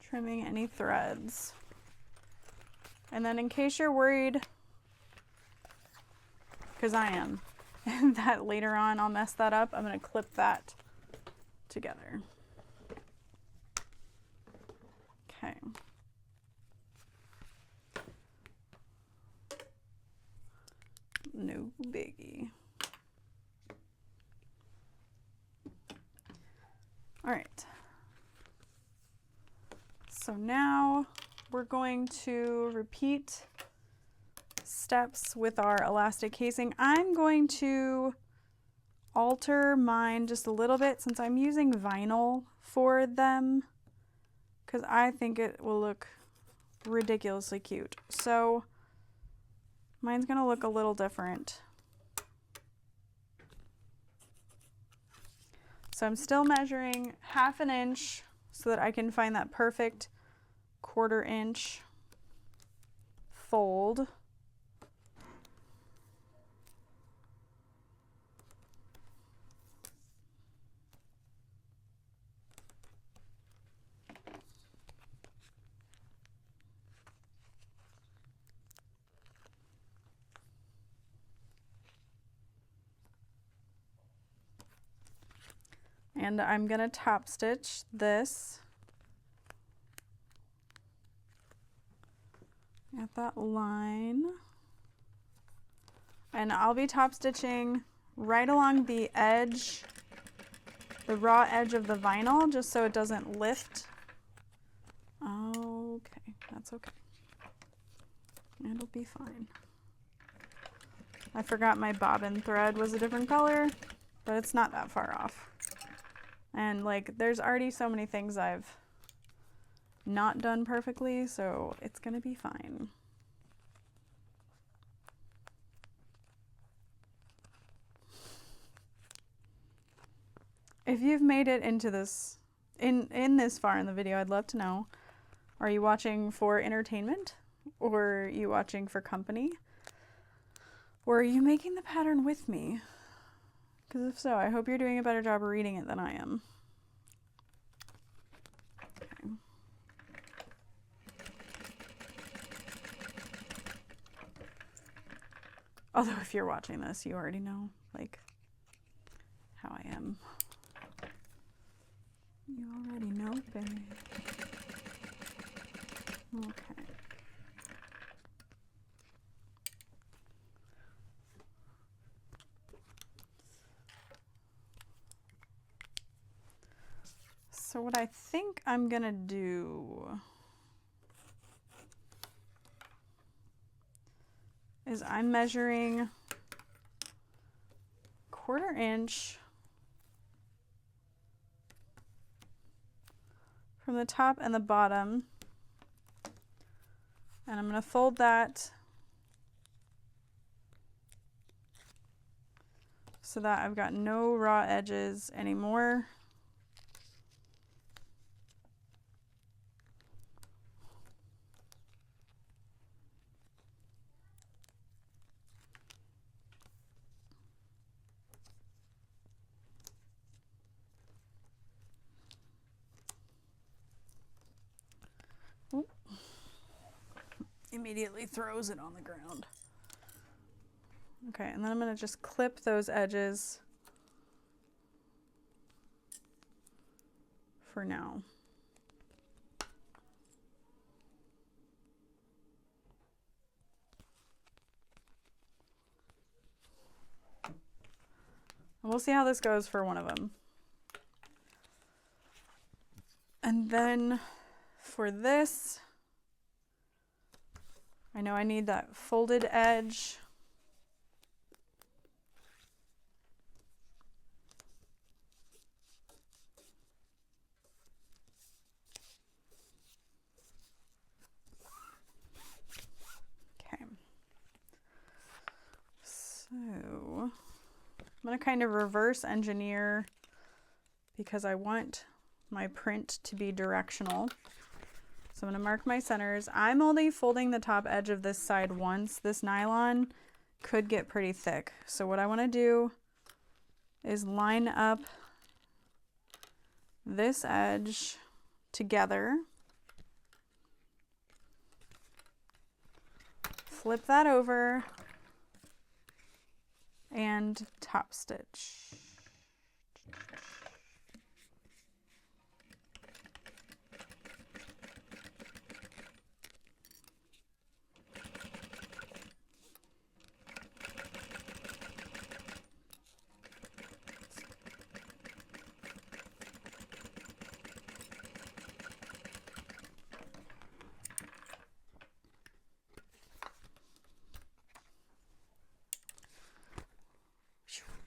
Trimming any threads. And then in case you're worried, because I am, that later on I'll mess that up, I'm going to clip that together. Okay. No biggie. All right. So now we're going to repeat steps with our elastic casing. I'm going to alter mine just a little bit since I'm using vinyl for them because I think it will look ridiculously cute. So mine's going to look a little different. So I'm still measuring 1/2 inch so that I can find that perfect 1/4 inch fold. And I'm going to top stitch this at that line. And I'll be top stitching right along the edge, the raw edge of the vinyl, just so it doesn't lift. Okay, that's okay. It'll be fine. I forgot my bobbin thread was a different color, but it's not that far off. And like, there's already so many things I've not done perfectly, so it's gonna be fine. If you've made it into this, in this far in the video, I'd love to know, are you watching for entertainment? Or are you watching for company? Or are you making the pattern with me? Because if so, I hope you're doing a better job of reading it than I am. Okay. Although if you're watching this, you already know, like, how I am. You already know, baby. Okay. So what I think I'm gonna do is I'm measuring 1/4 inch from the top and the bottom, and I'm gonna fold that so that I've got no raw edges anymore. Immediately throws it on the ground. Okay, and then I'm going to just clip those edges for now. We'll see how this goes for one of them. And then for this, I know I need that folded edge. Okay. So I'm going to kind of reverse engineer because I want my print to be directional. So I'm going to mark my centers. I'm only folding the top edge of this side once. This nylon could get pretty thick. So what I want to do is line up this edge together, flip that over, and top stitch.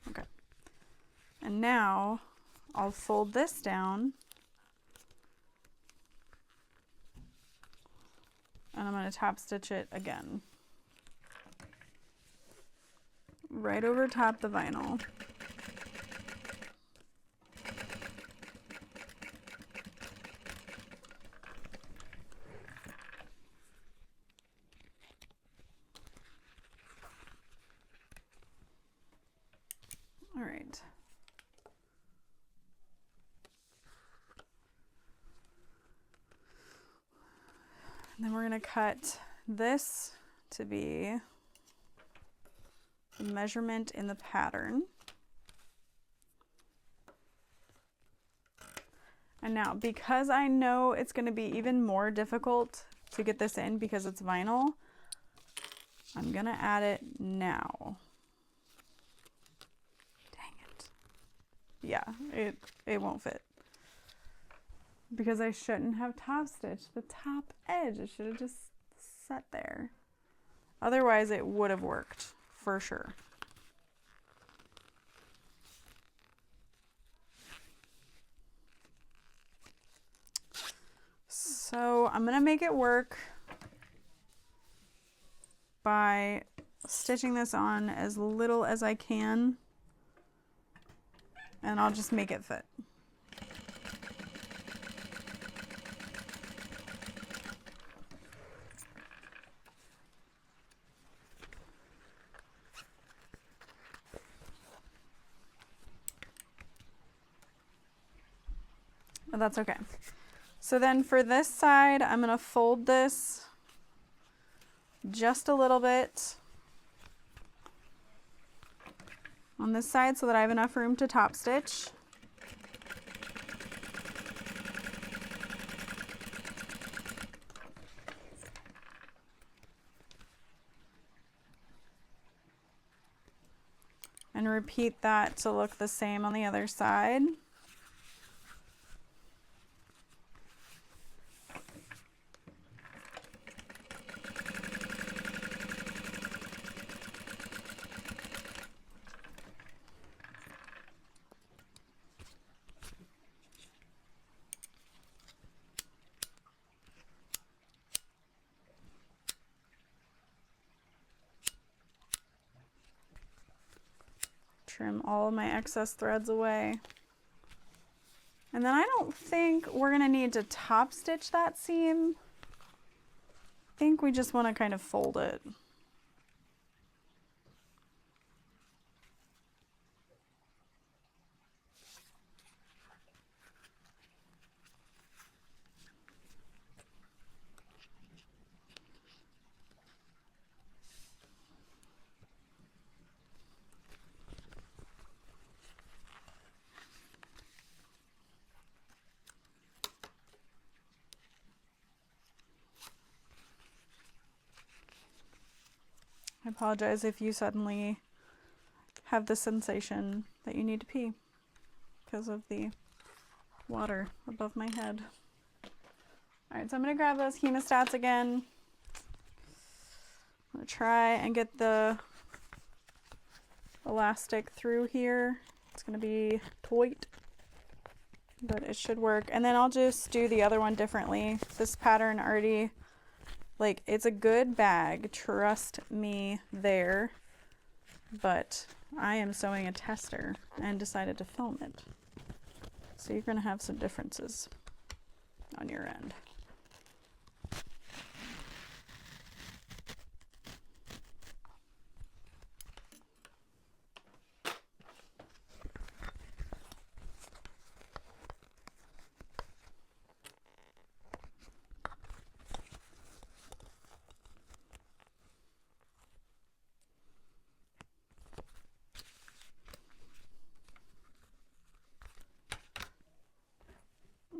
Okay. And now I'll fold this down and I'm going to top stitch it again. Right over top the vinyl. All right. And then we're going to cut this to be the measurement in the pattern. And now, because I know it's going to be even more difficult to get this in because it's vinyl, I'm going to add it now. Yeah, it won't fit. Because I shouldn't have top stitched the top edge. It should have just sat there. Otherwise it would have worked for sure. So I'm gonna make it work by stitching this on as little as I can. And I'll just make it fit. But that's okay. So then for this side, I'm going to fold this just a little bit on this side so that I have enough room to top stitch. And repeat that to look the same on the other side. Trim all of my excess threads away. And then I don't think we're going to need to top stitch that seam. I think we just want to kind of fold it. I apologize if you suddenly have the sensation that you need to pee because of the water above my head. All right, so I'm gonna grab those hemostats again. I'm gonna try and get the elastic through here. It's gonna be tight, but it should work. And then I'll just do the other one differently. This pattern already, like, it's a good bag, trust me there, but I am sewing a tester and decided to film it. So you're gonna have some differences on your end.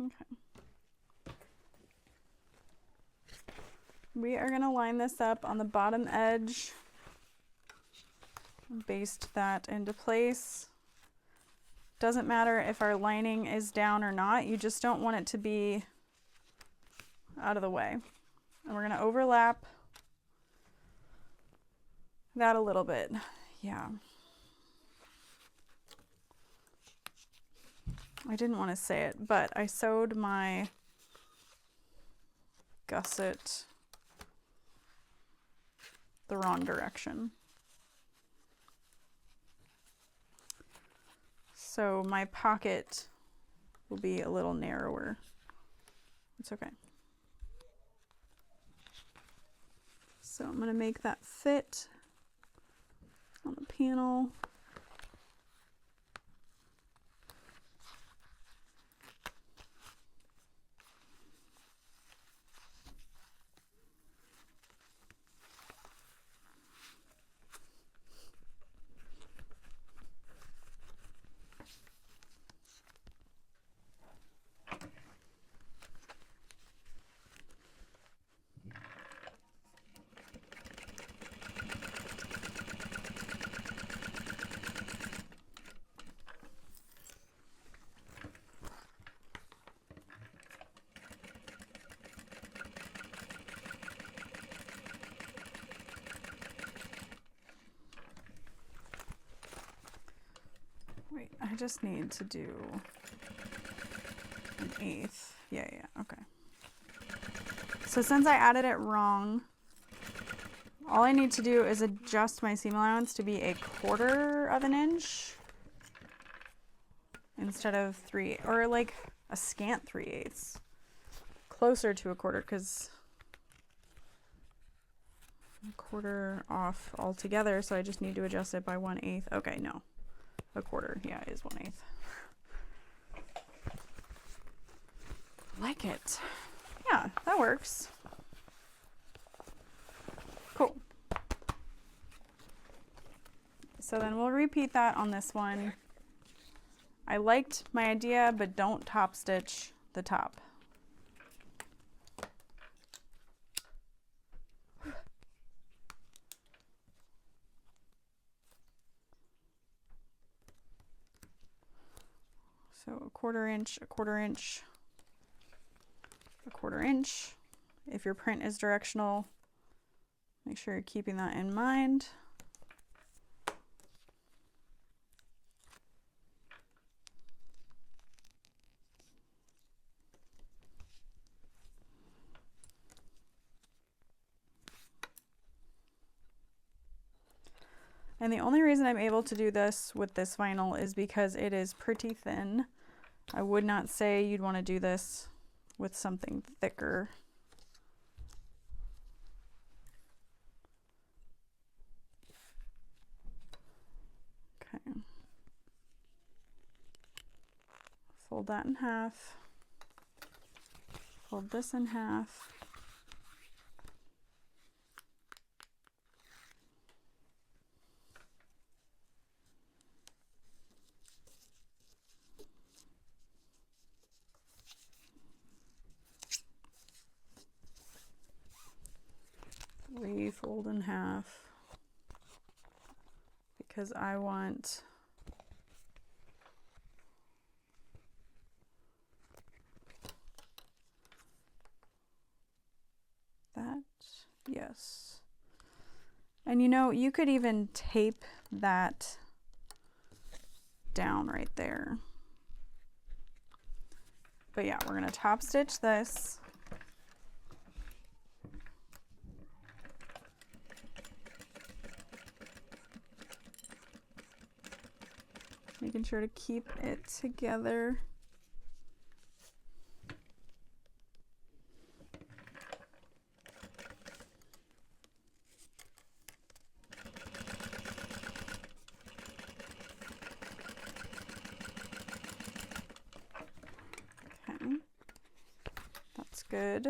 Okay. We are going to line this up on the bottom edge, baste that into place. Doesn't matter if our lining is down or not, you just don't want it to be out of the way. And we're going to overlap that a little bit. Yeah. I didn't want to say it, but I sewed my gusset the wrong direction. So my pocket will be a little narrower. It's okay. So I'm going to make that fit on the panel. Wait, I just need to do an 1/8. Yeah, okay. So since I added it wrong, all I need to do is adjust my seam allowance to be 1/4 of an inch instead of 3, or like a scant 3/8. Closer to 1/4, because 1/4 off altogether, so I just need to adjust it by 1/8. Okay, no. 1/4, yeah, it is 1/8. Like it. Yeah, that works. Cool. So then we'll repeat that on this one. I liked my idea, but don't top stitch the top. So 1/4 inch, 1/4 inch, 1/4 inch. If your print is directional, make sure you're keeping that in mind. And the only reason I'm able to do this with this vinyl is because it is pretty thin. I would not say you'd want to do this with something thicker. Okay. Fold that in half. Fold this in half. Refold in half. because I want that. Yes. And you know, you could even tape that down right there. But yeah, we're gonna top stitch this. Making sure to keep it together. Okay, that's good.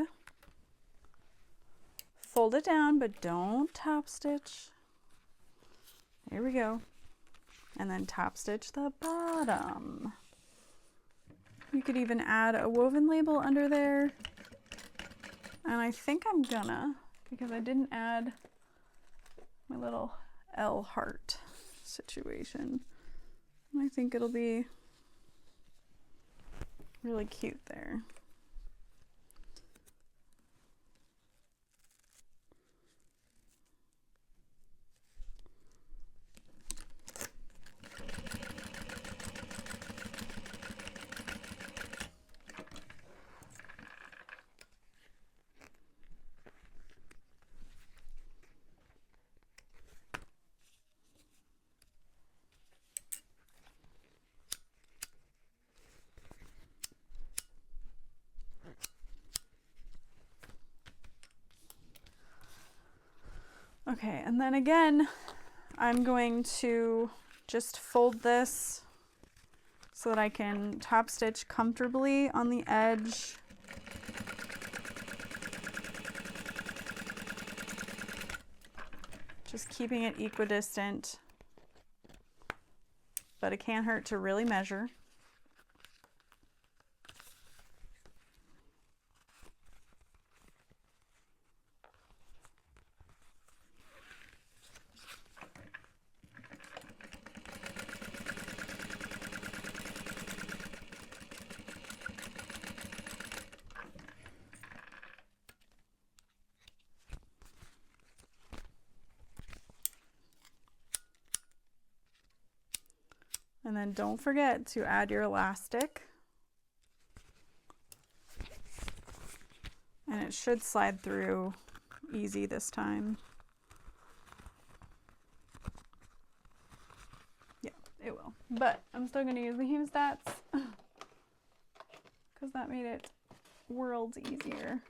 Fold it down, but don't top stitch. There we go. And then top stitch the bottom. You could even add a woven label under there. And I think I'm gonna, because I didn't add my little L heart situation. I think it'll be really cute there. Okay, and then again, I'm going to just fold this so that I can top stitch comfortably on the edge. Just keeping it equidistant, but it can't hurt to really measure. And then don't forget to add your elastic. And it should slide through easy this time. Yeah, it will. But I'm still going to use the hemostats because that made it worlds easier.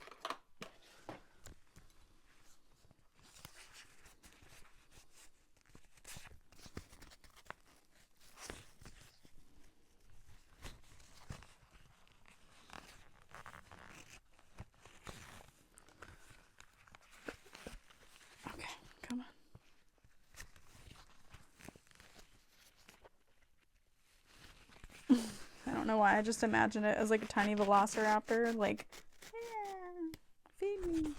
I don't know why, I just imagine it as like a tiny velociraptor, like, yeah, feed me.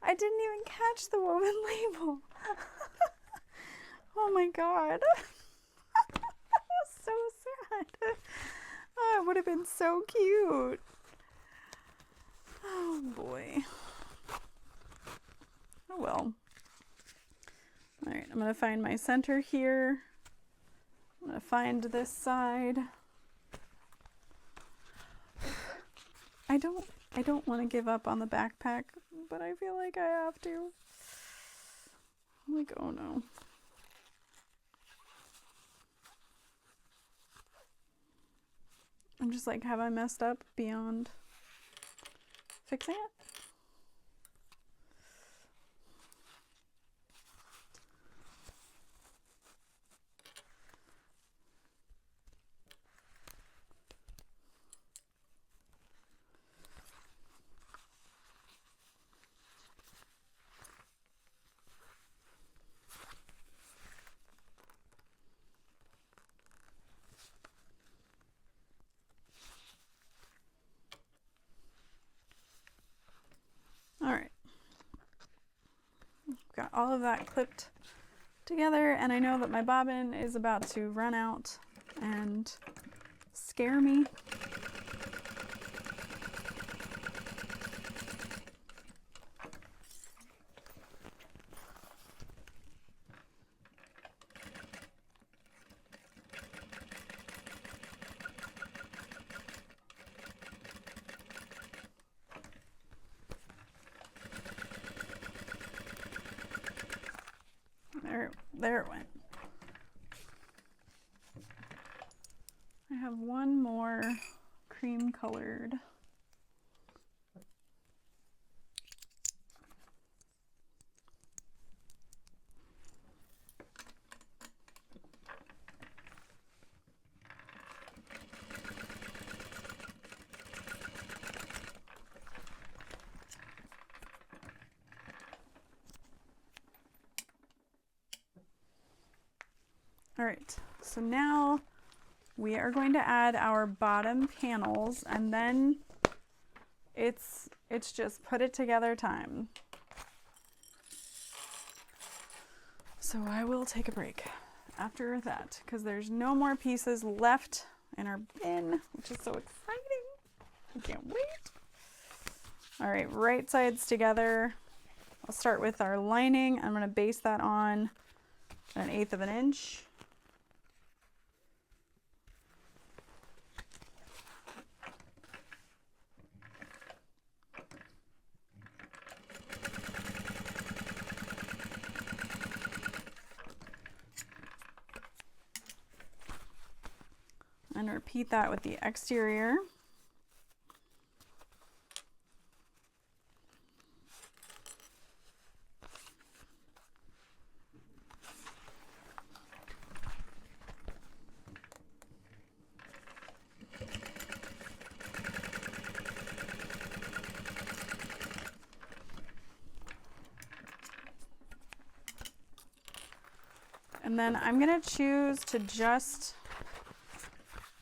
I didn't even catch the woven label. Oh my god. So sad. Oh, it would have been so cute. Oh boy. Oh well. Alright, I'm going to find my center here. I'm going to find this side. I don't want to give up on the backpack, but I feel like I have to. I'm like, oh no. I'm just like, have I messed up beyond fixing it? all of that clipped together, and I know that my bobbin is about to run out and scare me. There it went. I have one more cream colored. All right, so now we are going to add our bottom panels, and then it's just put it together time. So I will take a break after that because there's no more pieces left in our bin, which is so exciting. I can't wait. All right, right sides together. I'll start with our lining. I'm going to base that on 1/8 of an inch. And repeat that with the exterior. And then I'm going to choose to just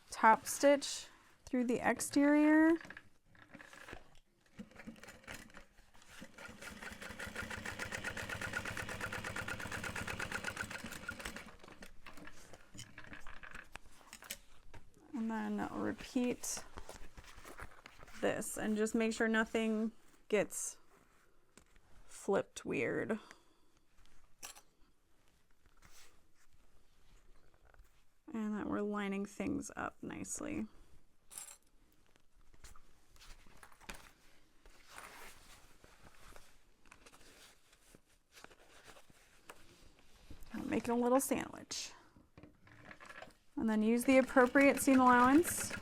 top stitch through the exterior. And then I'll repeat this and just make sure nothing gets flipped weird. And that we're lining things up nicely. I'm making a little sandwich. And then use the appropriate seam allowance.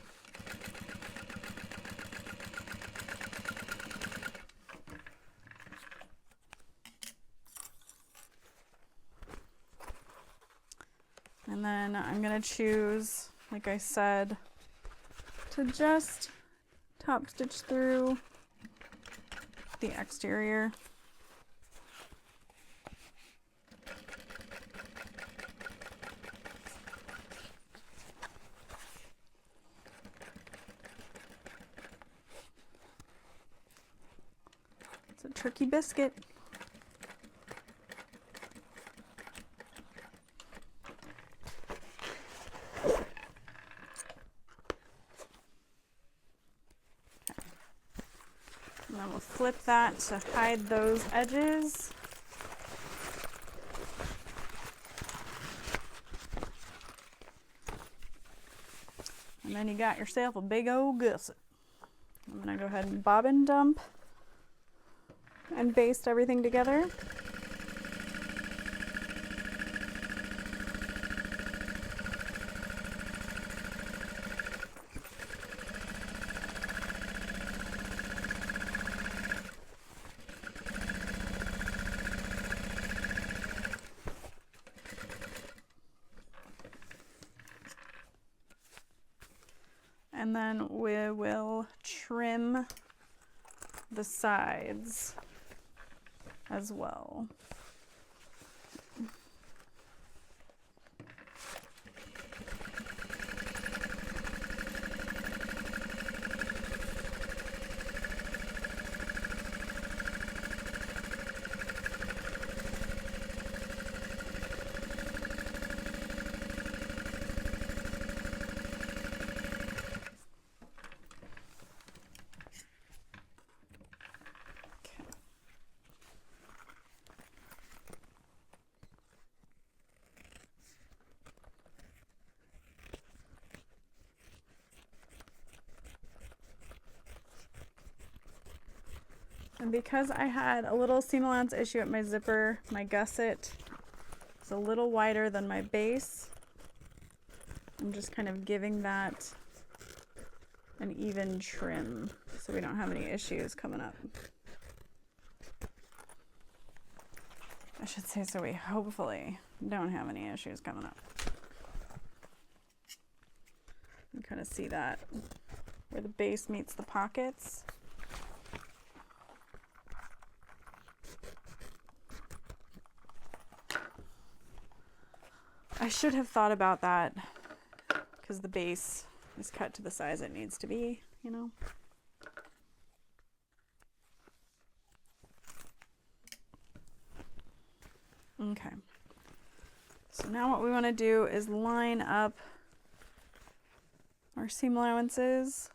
And then I'm going to choose, like I said, to just top stitch through the exterior. It's a tricky biscuit. And then we'll flip that to hide those edges. And then you got yourself a big old gusset. I'm gonna go ahead and bobbin dump and baste everything together. And then we will trim the sides as well. And because I had a little seam allowance issue at my zipper, my gusset is a little wider than my base. I'm just kind of giving that an even trim so we don't have any issues coming up. I should say, so we hopefully don't have any issues coming up. You can kind of see that where the base meets the pockets. I should have thought about that because the base is cut to the size it needs to be, you know. Okay. So now what we want to do is line up our seam allowances.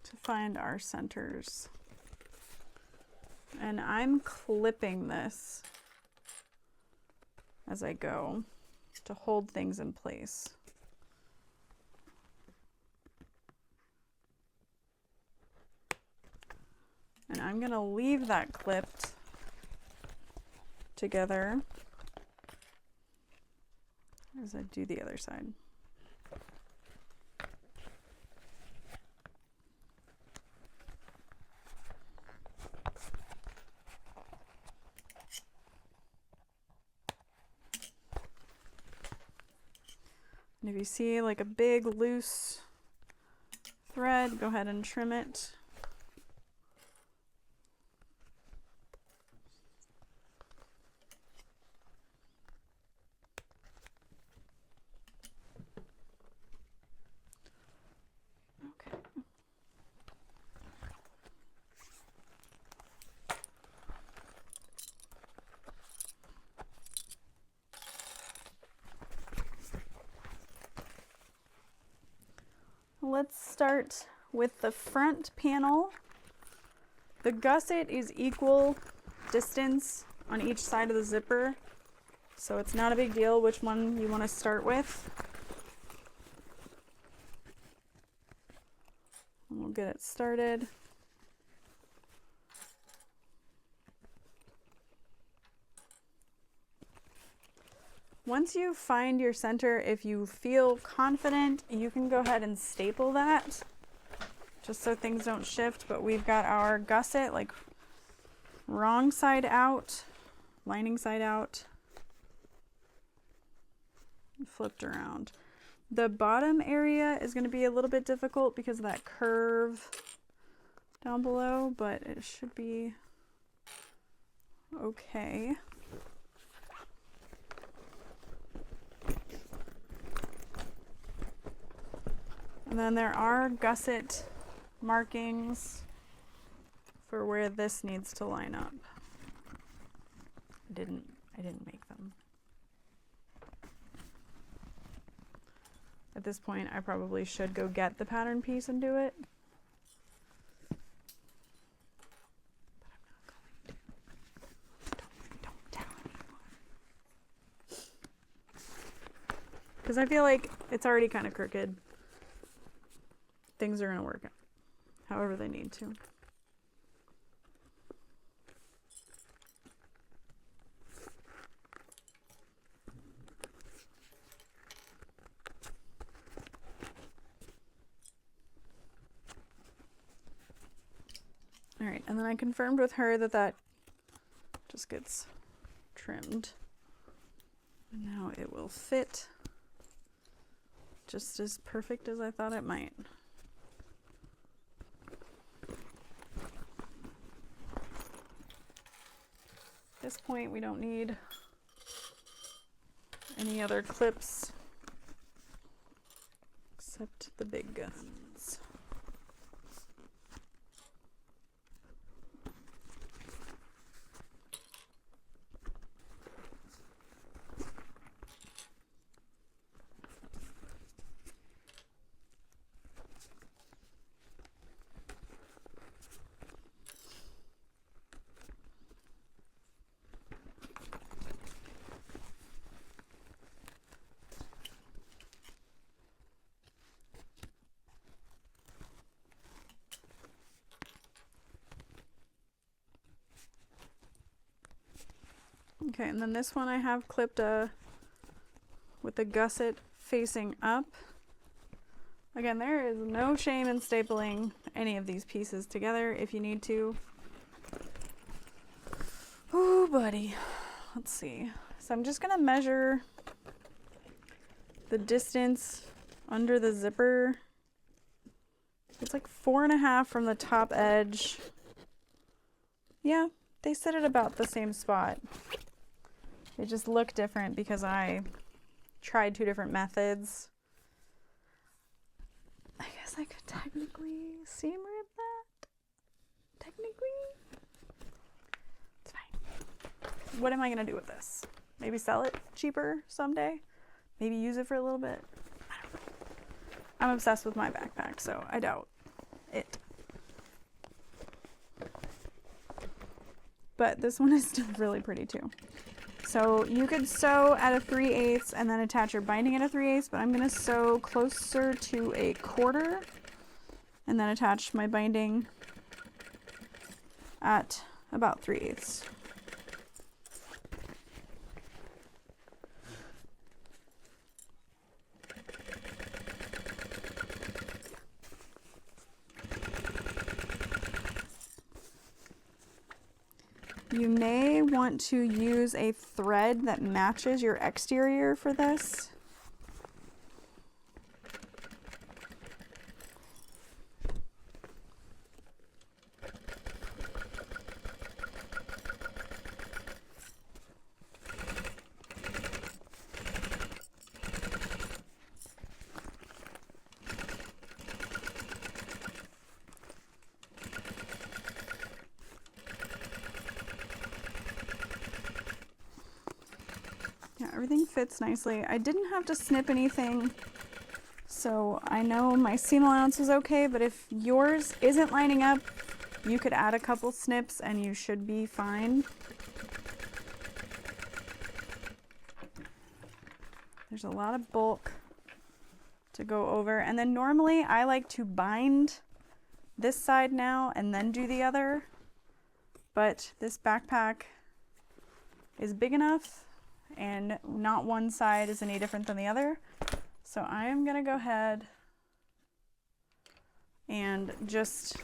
To find our centers. And I'm clipping this as I go to hold things in place. And I'm going to leave that clipped together as I do the other side. And if you see like a big loose thread, go ahead and trim it. Okay. Let's start with the front panel. The gusset is equal distance on each side of the zipper, so it's not a big deal which one you want to start with. And we'll get it started. Once you find your center, if you feel confident, you can go ahead and staple that just so things don't shift. But we've got our gusset like wrong side out, lining side out, and flipped around. The bottom area is going to be a little bit difficult because of that curve down below, but it should be okay. And then there are gusset markings for where this needs to line up. I didn't make them. At this point, I probably should go get the pattern piece and do it. But I'm not going to. Don't tell anyone. Because I feel like it's already kind of crooked. Things are going to work out however they need to. All right, and then I confirmed with her that that just gets trimmed. And now it will fit just as perfect as I thought it might. At this point, we don't need any other clips except the big guns. Okay, and then this one I have clipped with the gusset facing up. Again, there is no shame in stapling any of these pieces together if you need to. Oh, buddy. Let's see. So I'm just gonna measure the distance under the zipper. It's like 4.5 from the top edge. Yeah, they sit at about the same spot. They just look different because I tried 2 different methods. I guess I could technically seam rip that. Technically. It's fine. What am I gonna do with this? Maybe sell it cheaper someday? Maybe use it for a little bit? I don't know. I'm obsessed with my backpack, so I doubt it. But this one is still really pretty too. So you could sew at a 3/8 and then attach your binding at a 3/8, but I'm gonna sew closer to a 1/4 and then attach my binding at about 3/8. You may want to use a thread that matches your exterior for this. Yeah, everything fits nicely. I didn't have to snip anything, so I know my seam allowance was okay, but if yours isn't lining up, you could add a couple snips and you should be fine. There's a lot of bulk to go over, and then normally I like to bind this side now and then do the other, but this backpack is big enough and not one side is any different than the other. So I am gonna go ahead and just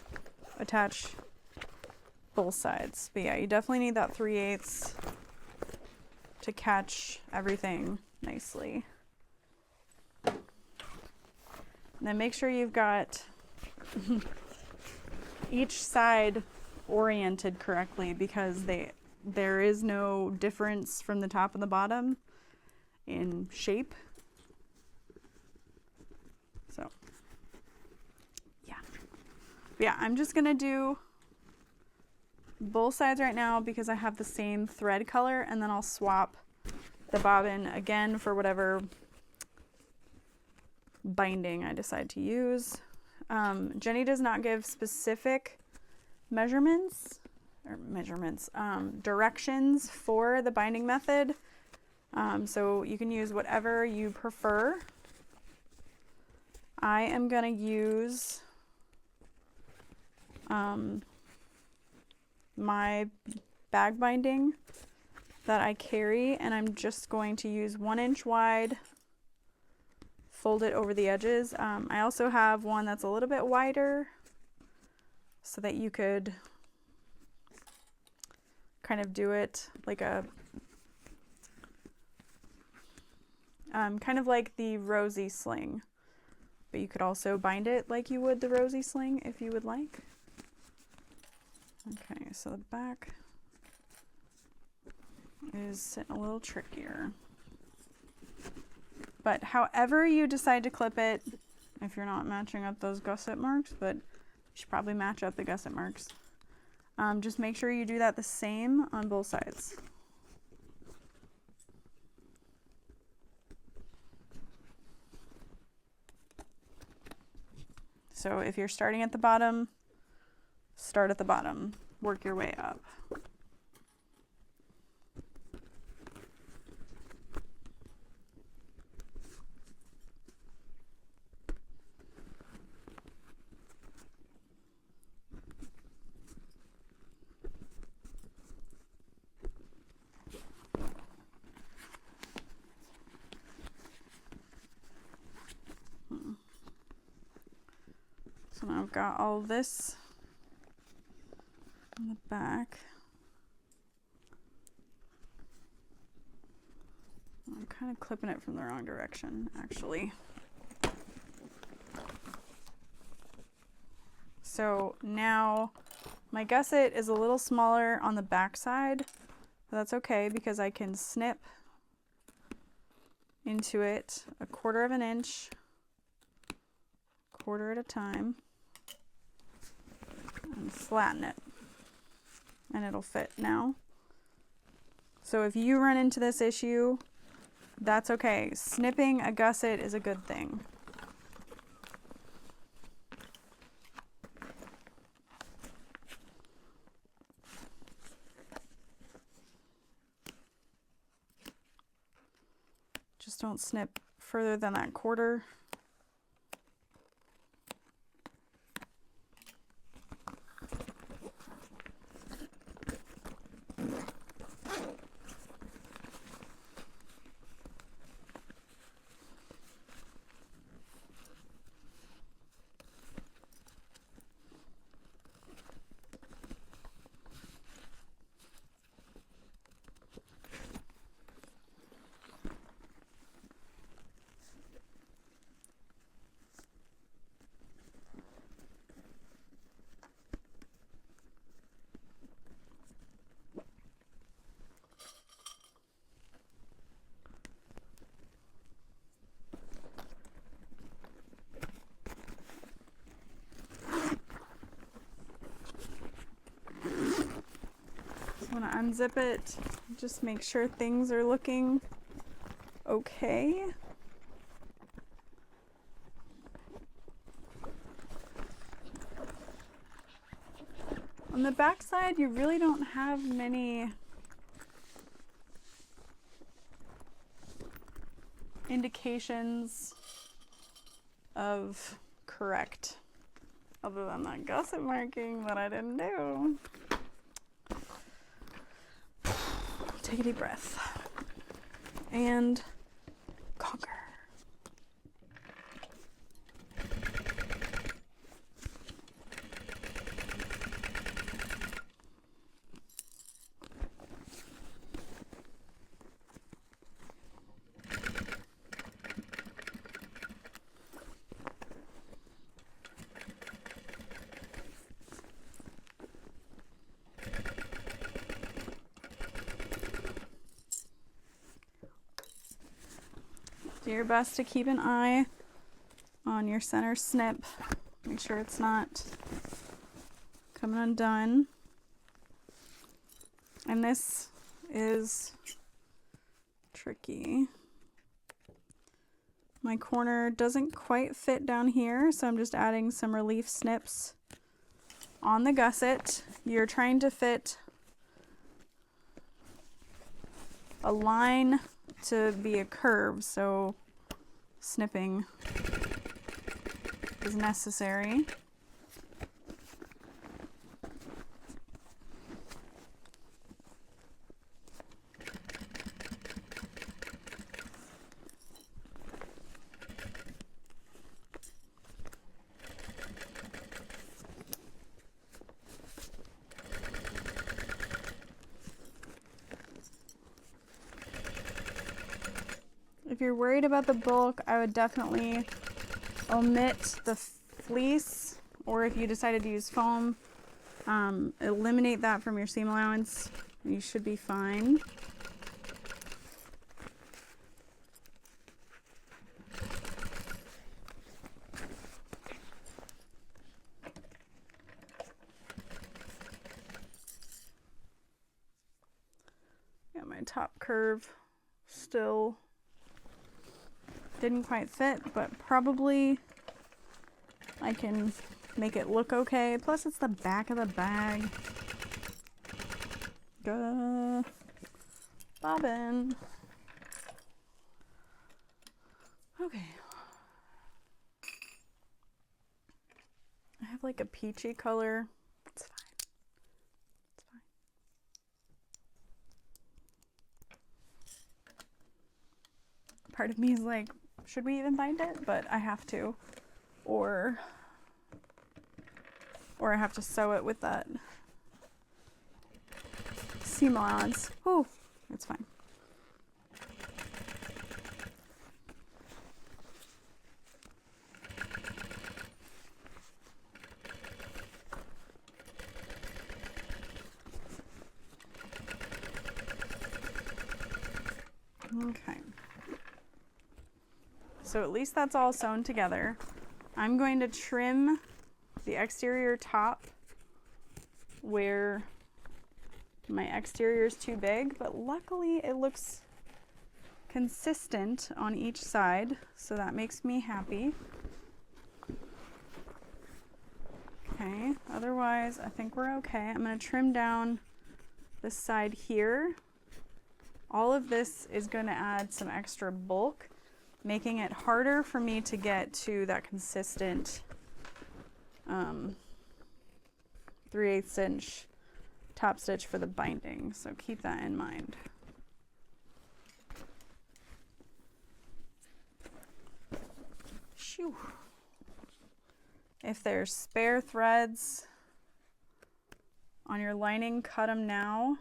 attach both sides. But yeah, you definitely need that 3/8 to catch everything nicely. And then make sure you've got each side oriented correctly, because there is no difference from the top and the bottom in shape. So, yeah. But yeah, I'm just gonna do both sides right now because I have the same thread color, and then I'll swap the bobbin again for whatever binding I decide to use. Jenny does not give specific directions for the binding method. So you can use whatever you prefer. I am gonna use my bag binding that I carry, and I'm just going to use 1 inch wide, fold it over the edges. I also have one that's a little bit wider so that you could kind of do it like a kind of like the rosy sling, but you could also bind it like you would the rosy sling if you would like. Okay, so the back is sitting a little trickier, but however you decide to clip it, if you're not matching up those gusset marks, but you should probably match up the gusset marks. Just make sure you do that the same on both sides. So if you're starting at the bottom, start at the bottom, work your way up. So now I've got all this on the back. I'm kind of clipping it from the wrong direction, actually. So now my gusset is a little smaller on the back side, but that's okay because I can snip into it 1/4 of an inch, quarter at a time, and flatten it, and it'll fit now. So if you run into this issue, that's okay. Snipping a gusset is a good thing. Just don't snip further than that 1/4. I'm gonna unzip it, just make sure things are looking okay. On the back side, you really don't have many indications of correct, other than that gusset marking that I didn't do. Take a deep breath and conquer. Do your best to keep an eye on your center snip. Make sure it's not coming undone. And this is tricky. My corner doesn't quite fit down here, so I'm just adding some relief snips on the gusset. You're trying to fit a line to be a curve, so snipping is necessary. If you're worried about the bulk, I would definitely omit the fleece, or if you decided to use foam, eliminate that from your seam allowance. You should be fine. Got my top curve still didn't quite fit, but probably I can make it look okay. Plus it's the back of the bag. Bobbin. Okay. I have like a peachy color. It's fine. It's fine. Part of me is like, should we even bind it? But I have to, or or I have to sew it with that seam allowance. Oh, it's fine. Okay. So at least that's all sewn together. I'm going to trim the exterior top where my exterior is too big, but luckily it looks consistent on each side, so that makes me happy. Okay, otherwise I think we're okay. I'm going to trim down this side here. All of this is going to add some extra bulk, making it harder for me to get to that consistent 3/8 inch top stitch for the binding. So keep that in mind. Shoo. If there's spare threads on your lining, cut them now.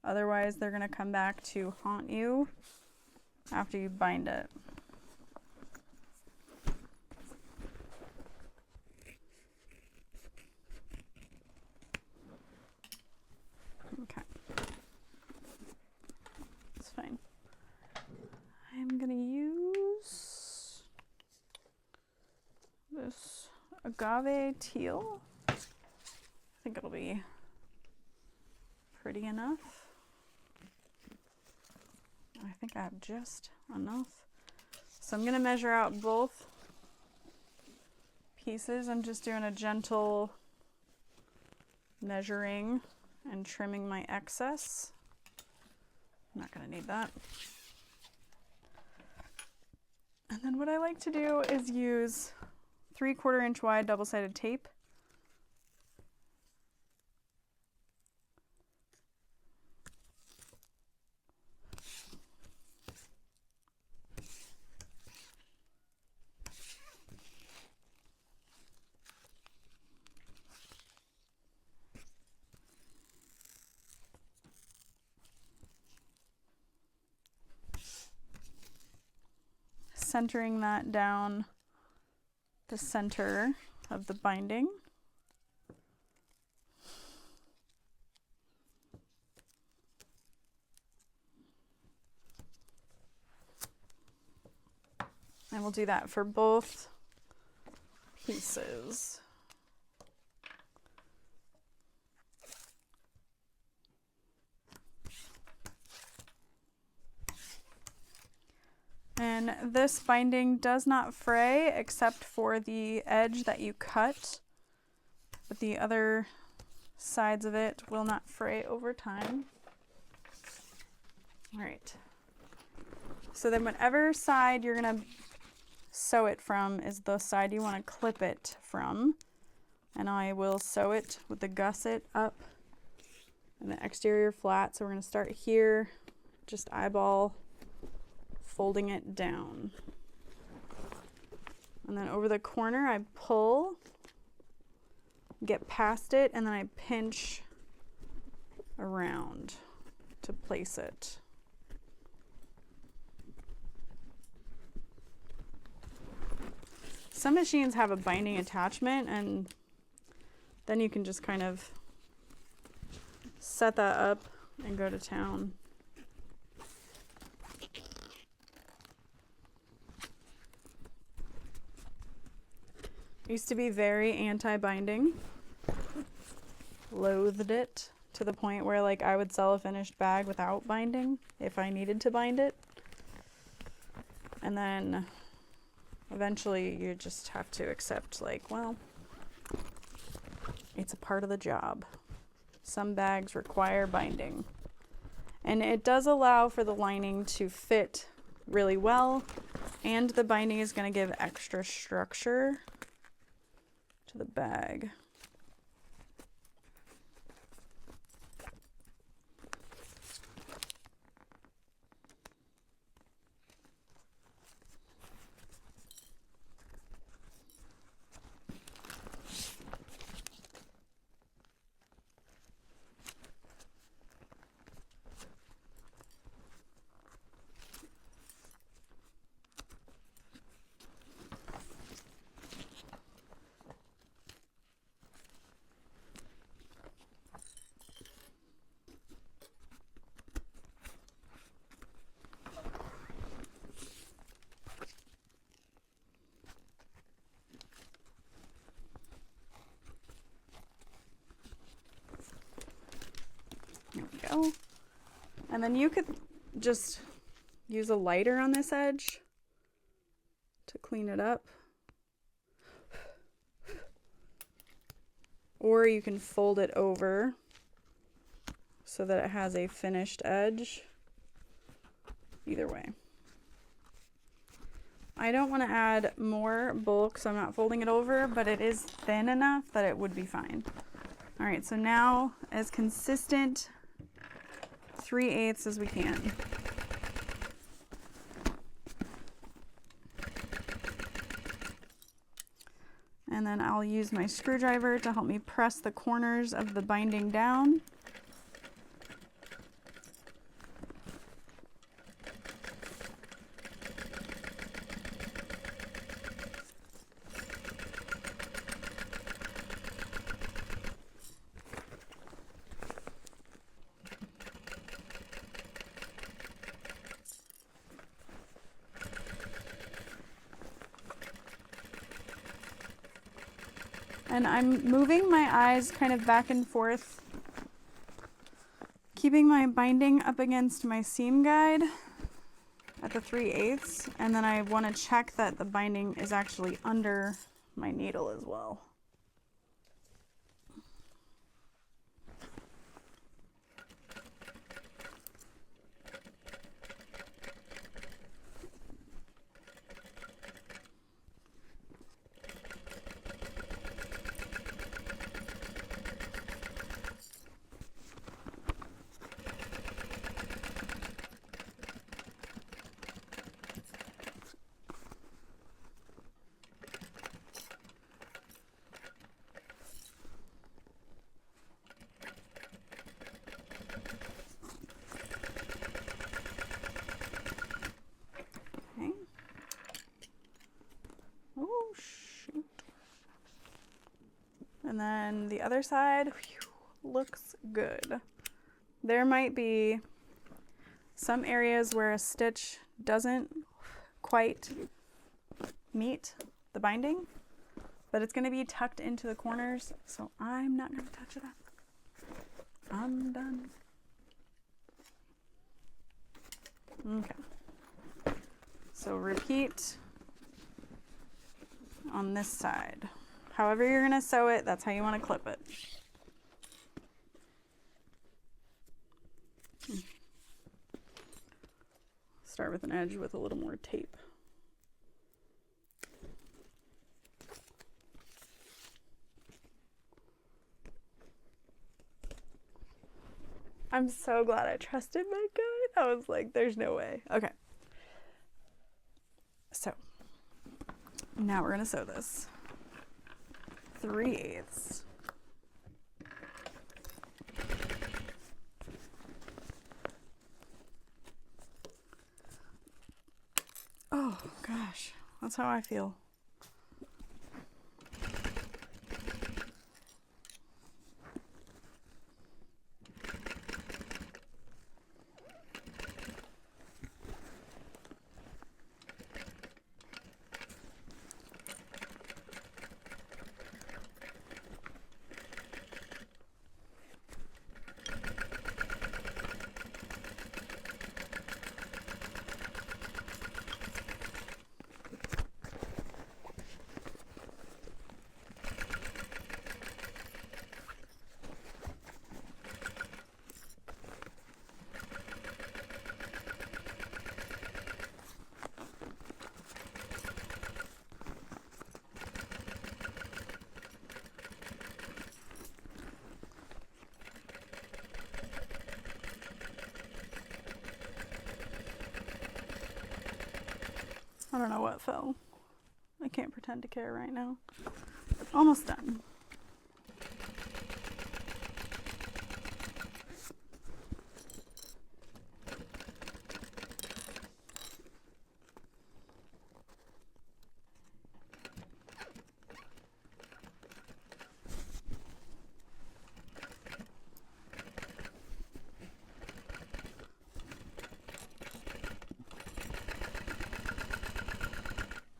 Otherwise, they're going to come back to haunt you after you bind it. Okay. It's fine. I'm going to use this agave teal. I think it'll be pretty enough. I think I have just enough. So I'm going to measure out both pieces. I'm just doing a gentle measuring and trimming my excess. I'm not going to need that. And then what I like to do is use 3/4 inch wide double-sided tape. Centering that down the center of the binding. And we'll do that for both pieces. And this binding does not fray except for the edge that you cut, but the other sides of it will not fray over time. All right. So then whatever side you're going to sew it from is the side you want to clip it from. And I will sew it with the gusset up and the exterior flat. So we're going to start here, just eyeball folding it down. And then over the corner I pull, get past it, and then I pinch around to place it. Some machines have a binding attachment, and then you can just kind of set that up and go to town. Used to be very anti-binding. Loathed it to the point where like I would sell a finished bag without binding if I needed to bind it. And then eventually you just have to accept like, well, it's a part of the job. Some bags require binding. And it does allow for the lining to fit really well, and the binding is going to give extra structure to the bag. go. And then you could just use a lighter on this edge to clean it up. Or you can fold it over so that it has a finished edge. Either way. I don't want to add more bulk, so I'm not folding it over, but it is thin enough that it would be fine. All right, so now as consistent 3/8 as we can. And then I'll use my screwdriver to help me press the corners of the binding down. And I'm moving my eyes kind of back and forth, keeping my binding up against my seam guide at the 3/8, and then I want to check that the binding is actually under my needle as well. Oh, shoot. And then the other side, whew, looks good. There might be some areas where a stitch doesn't quite meet the binding, but it's going to be tucked into the corners, so I'm not going to touch it up. I'm done. Okay. So repeat on this side. However you're going to sew it, that's how you want to clip it. Start with an edge with a little more tape. I'm so glad I trusted my guide. I was like, there's no way. Okay. So now we're gonna sew this 3/8. Oh gosh, that's how I feel. I don't know what fell. I can't pretend to care right now. Almost done.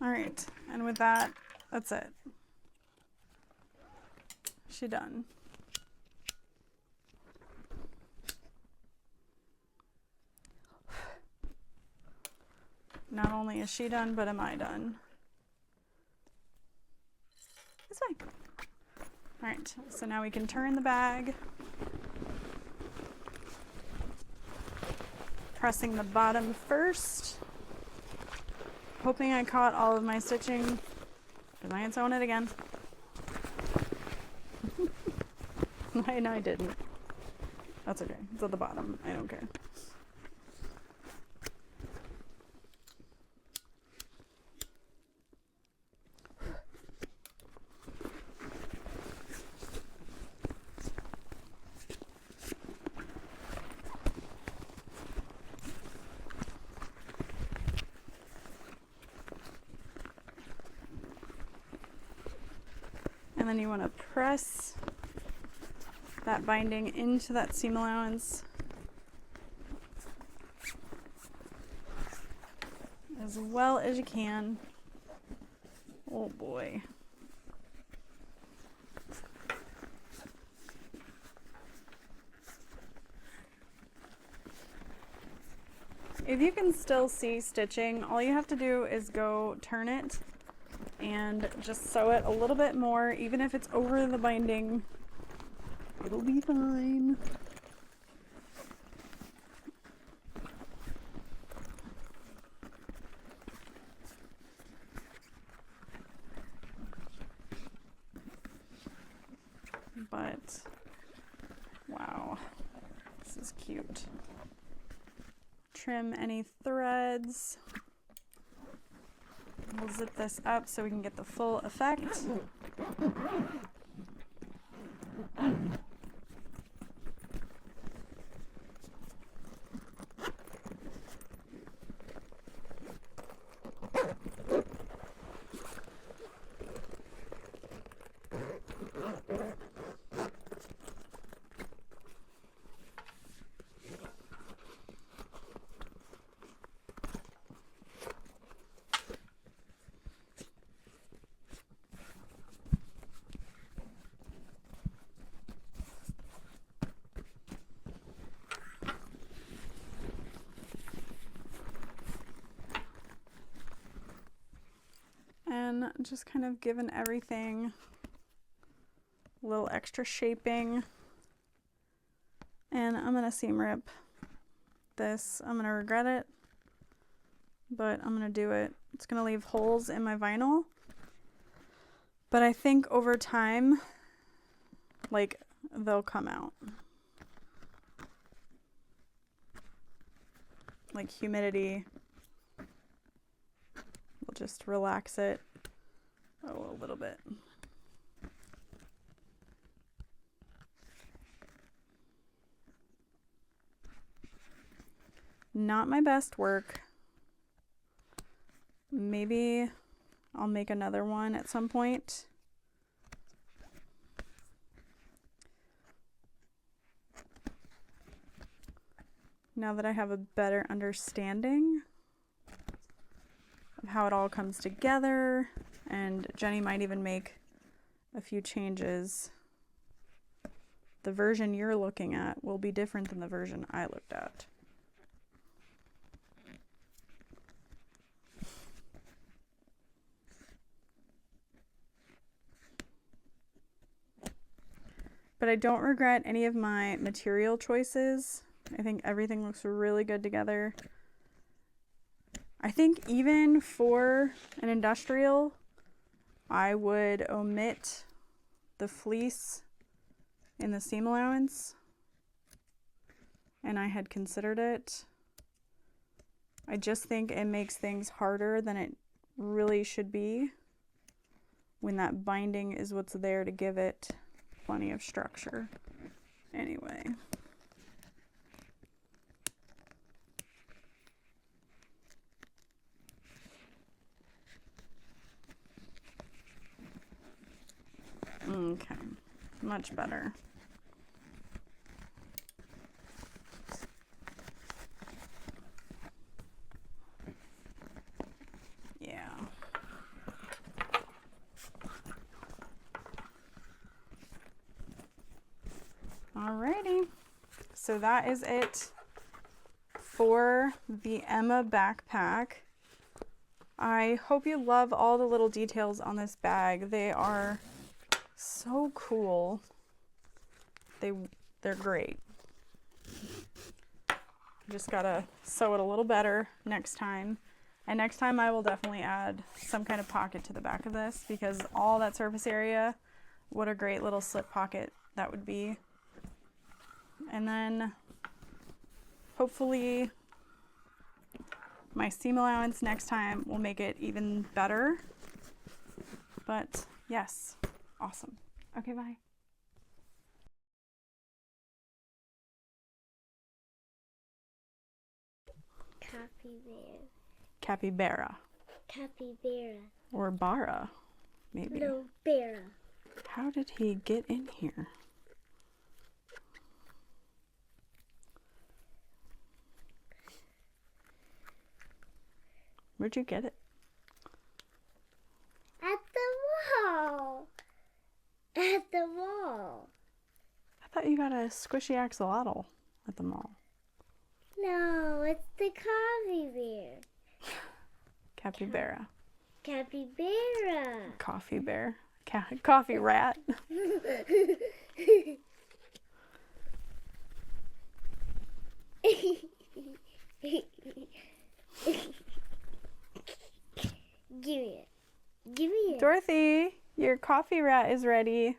All right, and with that, that's it. She done. only is she done, but am I done? This way. All right, so now we can turn the bag. Pressing the bottom first. Hoping I caught all of my stitching, because I ain't sewing it again. And I didn't. That's okay. It's at the bottom. I don't care. And then you want to press that binding into that seam allowance as well as you can. Oh boy. If you can still see stitching, all you have to do is go turn it and just sew it a little bit more, even if it's over the binding. It'll be fine. But, wow, this is cute. Trim any threads. We'll zip this up so we can get the full effect. And just kind of giving everything a little extra shaping. And I'm gonna seam rip this. I'm gonna regret it, but I'm gonna do it. It's gonna leave holes in my vinyl, but I think over time, like, they'll come out. Like humidity. We'll just relax it a little bit. Not my best work. Maybe I'll make another one at some point. Now that I have a better understanding of how it all comes together, and Jenny might even make a few changes. The version you're looking at will be different than the version I looked at. But I don't regret any of my material choices. I think everything looks really good together. I think even for an industrial, I would omit the fleece in the seam allowance, and I had considered it. I just think it makes things harder than it really should be when that binding is what's there to give it plenty of structure. Anyway. Okay, much better. Yeah. Alrighty, so that is it for the Emma backpack. I hope you love all the little details on this bag. They are so cool. They're great. Just gotta sew it a little better next time. And next time I will definitely add some kind of pocket to the back of this, because all that surface area, what a great little slip pocket that would be. And then hopefully my seam allowance next time will make it even better. But yes, awesome. Okay, bye. Capybara. Capybara. Capybara. Or bara, maybe. No, Bara. How did he get in here? Where'd you get it? At the mall. At the mall. I thought you got a squishy axolotl at the mall. No, it's the capybara. Capybara. Capybara. Coffee bear. Coffee rat. Give me it. Give me it. Dorothy, your coffee rat is ready.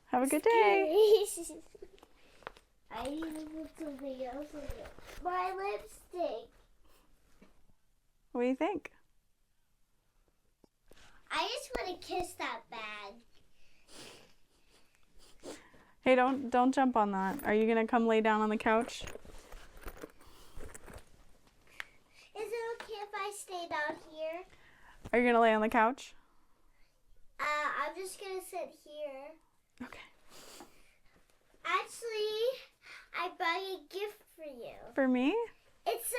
Have a good day. I need to put something else in it. My lipstick. What do you think? I just want to kiss that bag. Hey, don't jump on that. Are you gonna come lay down on the couch? Is it okay if I stay down here? Are you gonna lay on the couch? I'm just gonna sit here. Okay. Actually, I brought a gift for you. For me? It's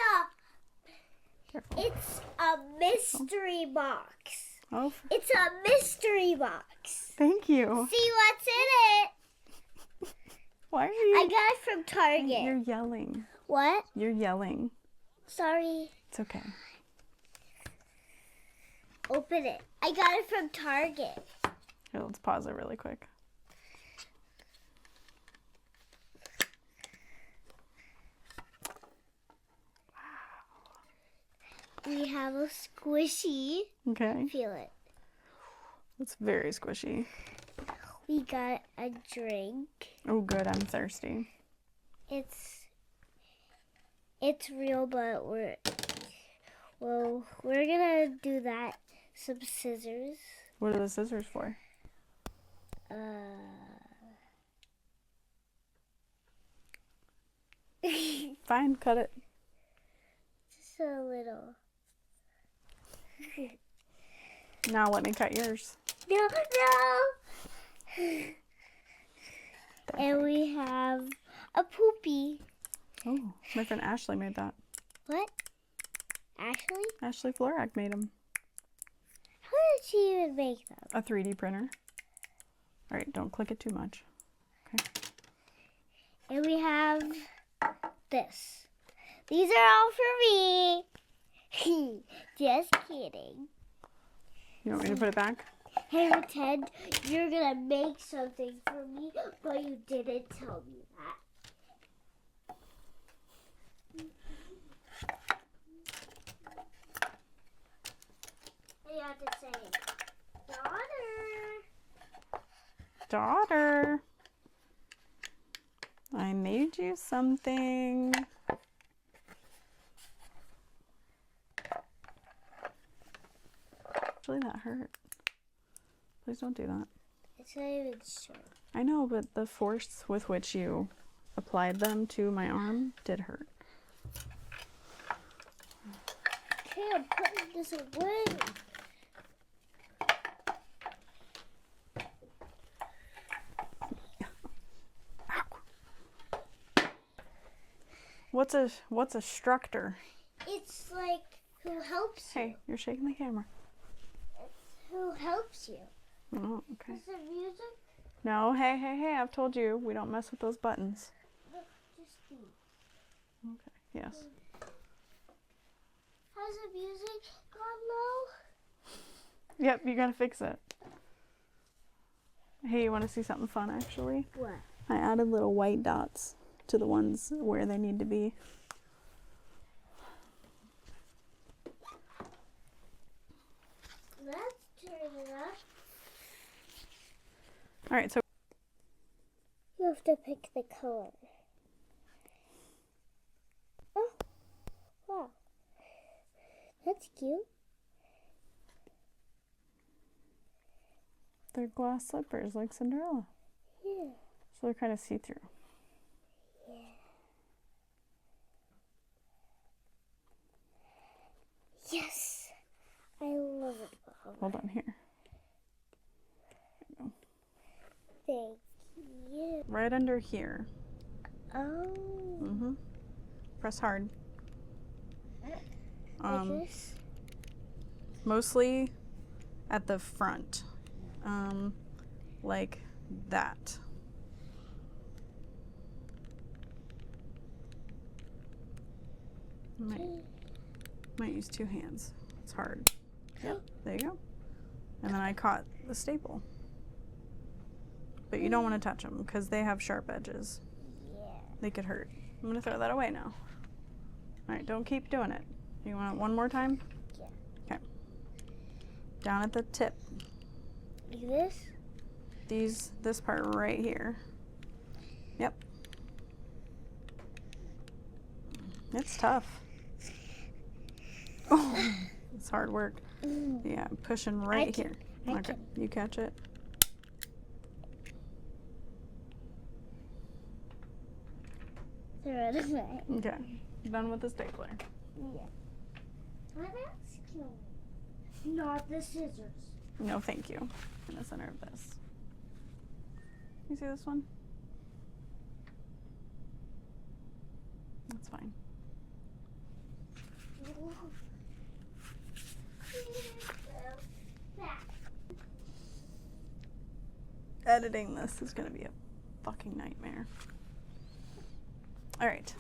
a mystery box. Oh, It's a mystery box. thank you. See what's in it? Why are you? I got it from Target. You're yelling. What? You're yelling. Sorry. It's okay. Open it. I got it from Target. Here, let's pause it really quick. We have a squishy. Okay. Feel it. It's very squishy. We got a drink. Oh, good. I'm thirsty. It's real, but we're gonna do that. Some scissors. What are the scissors for? Fine, cut it. Just a little. Now let me cut yours. No. And we have a poopy. Oh, my friend Ashley made that. What? Ashley? Ashley Florak made them. How did she even make them? A 3D printer. All right, don't click it too much. Okay. And we have this. These are all for me. Just kidding. You want me to put it back? Hey, pretend you're gonna make something for me, but you didn't tell me that. You have to say, Daughter, I made you something. Actually, that hurt. Please don't do that. It's not even sure. I know, but the force with which you applied them to my arm did hurt. Okay, I'm putting this away. What's a structor? It's like who helps you. Hey, you're shaking the camera. It's who helps you. Oh, okay. Is there music? No, hey, I've told you, we don't mess with those buttons. No, just these. Okay, yes. How because the music got low? Yep, you gotta fix it. Hey, you want to see something fun actually? What? I added little white dots to the ones where they need to be. Let's turn it up. Alright, so You have to pick the color. Oh, wow. That's cute. they're glass slippers like Cinderella. Yeah. So they're kind of see-through. Yes. I love it. Hold on here. Thank you. Right under here. Oh. Mm-hmm. Press hard. Like this? Mostly at the front. Like that. Might use two hands. It's hard. Yep, there you go. And then I caught the staple. But you don't want to touch them because they have sharp edges. Yeah. They could hurt. I'm going to throw that away now. Alright, don't keep doing it. You want it one more time? Yeah. Okay. Down at the tip. Like this? This part right here. Yep. It's tough. Oh, it's hard work. Yeah, I'm pushing right here. Okay, you catch it. Throw it away. Okay, done with the stapler. Yeah. I'm asking. Not the scissors. No, thank you. In the center of this. You see this one? That's fine. Editing this is gonna be a fucking nightmare. All right.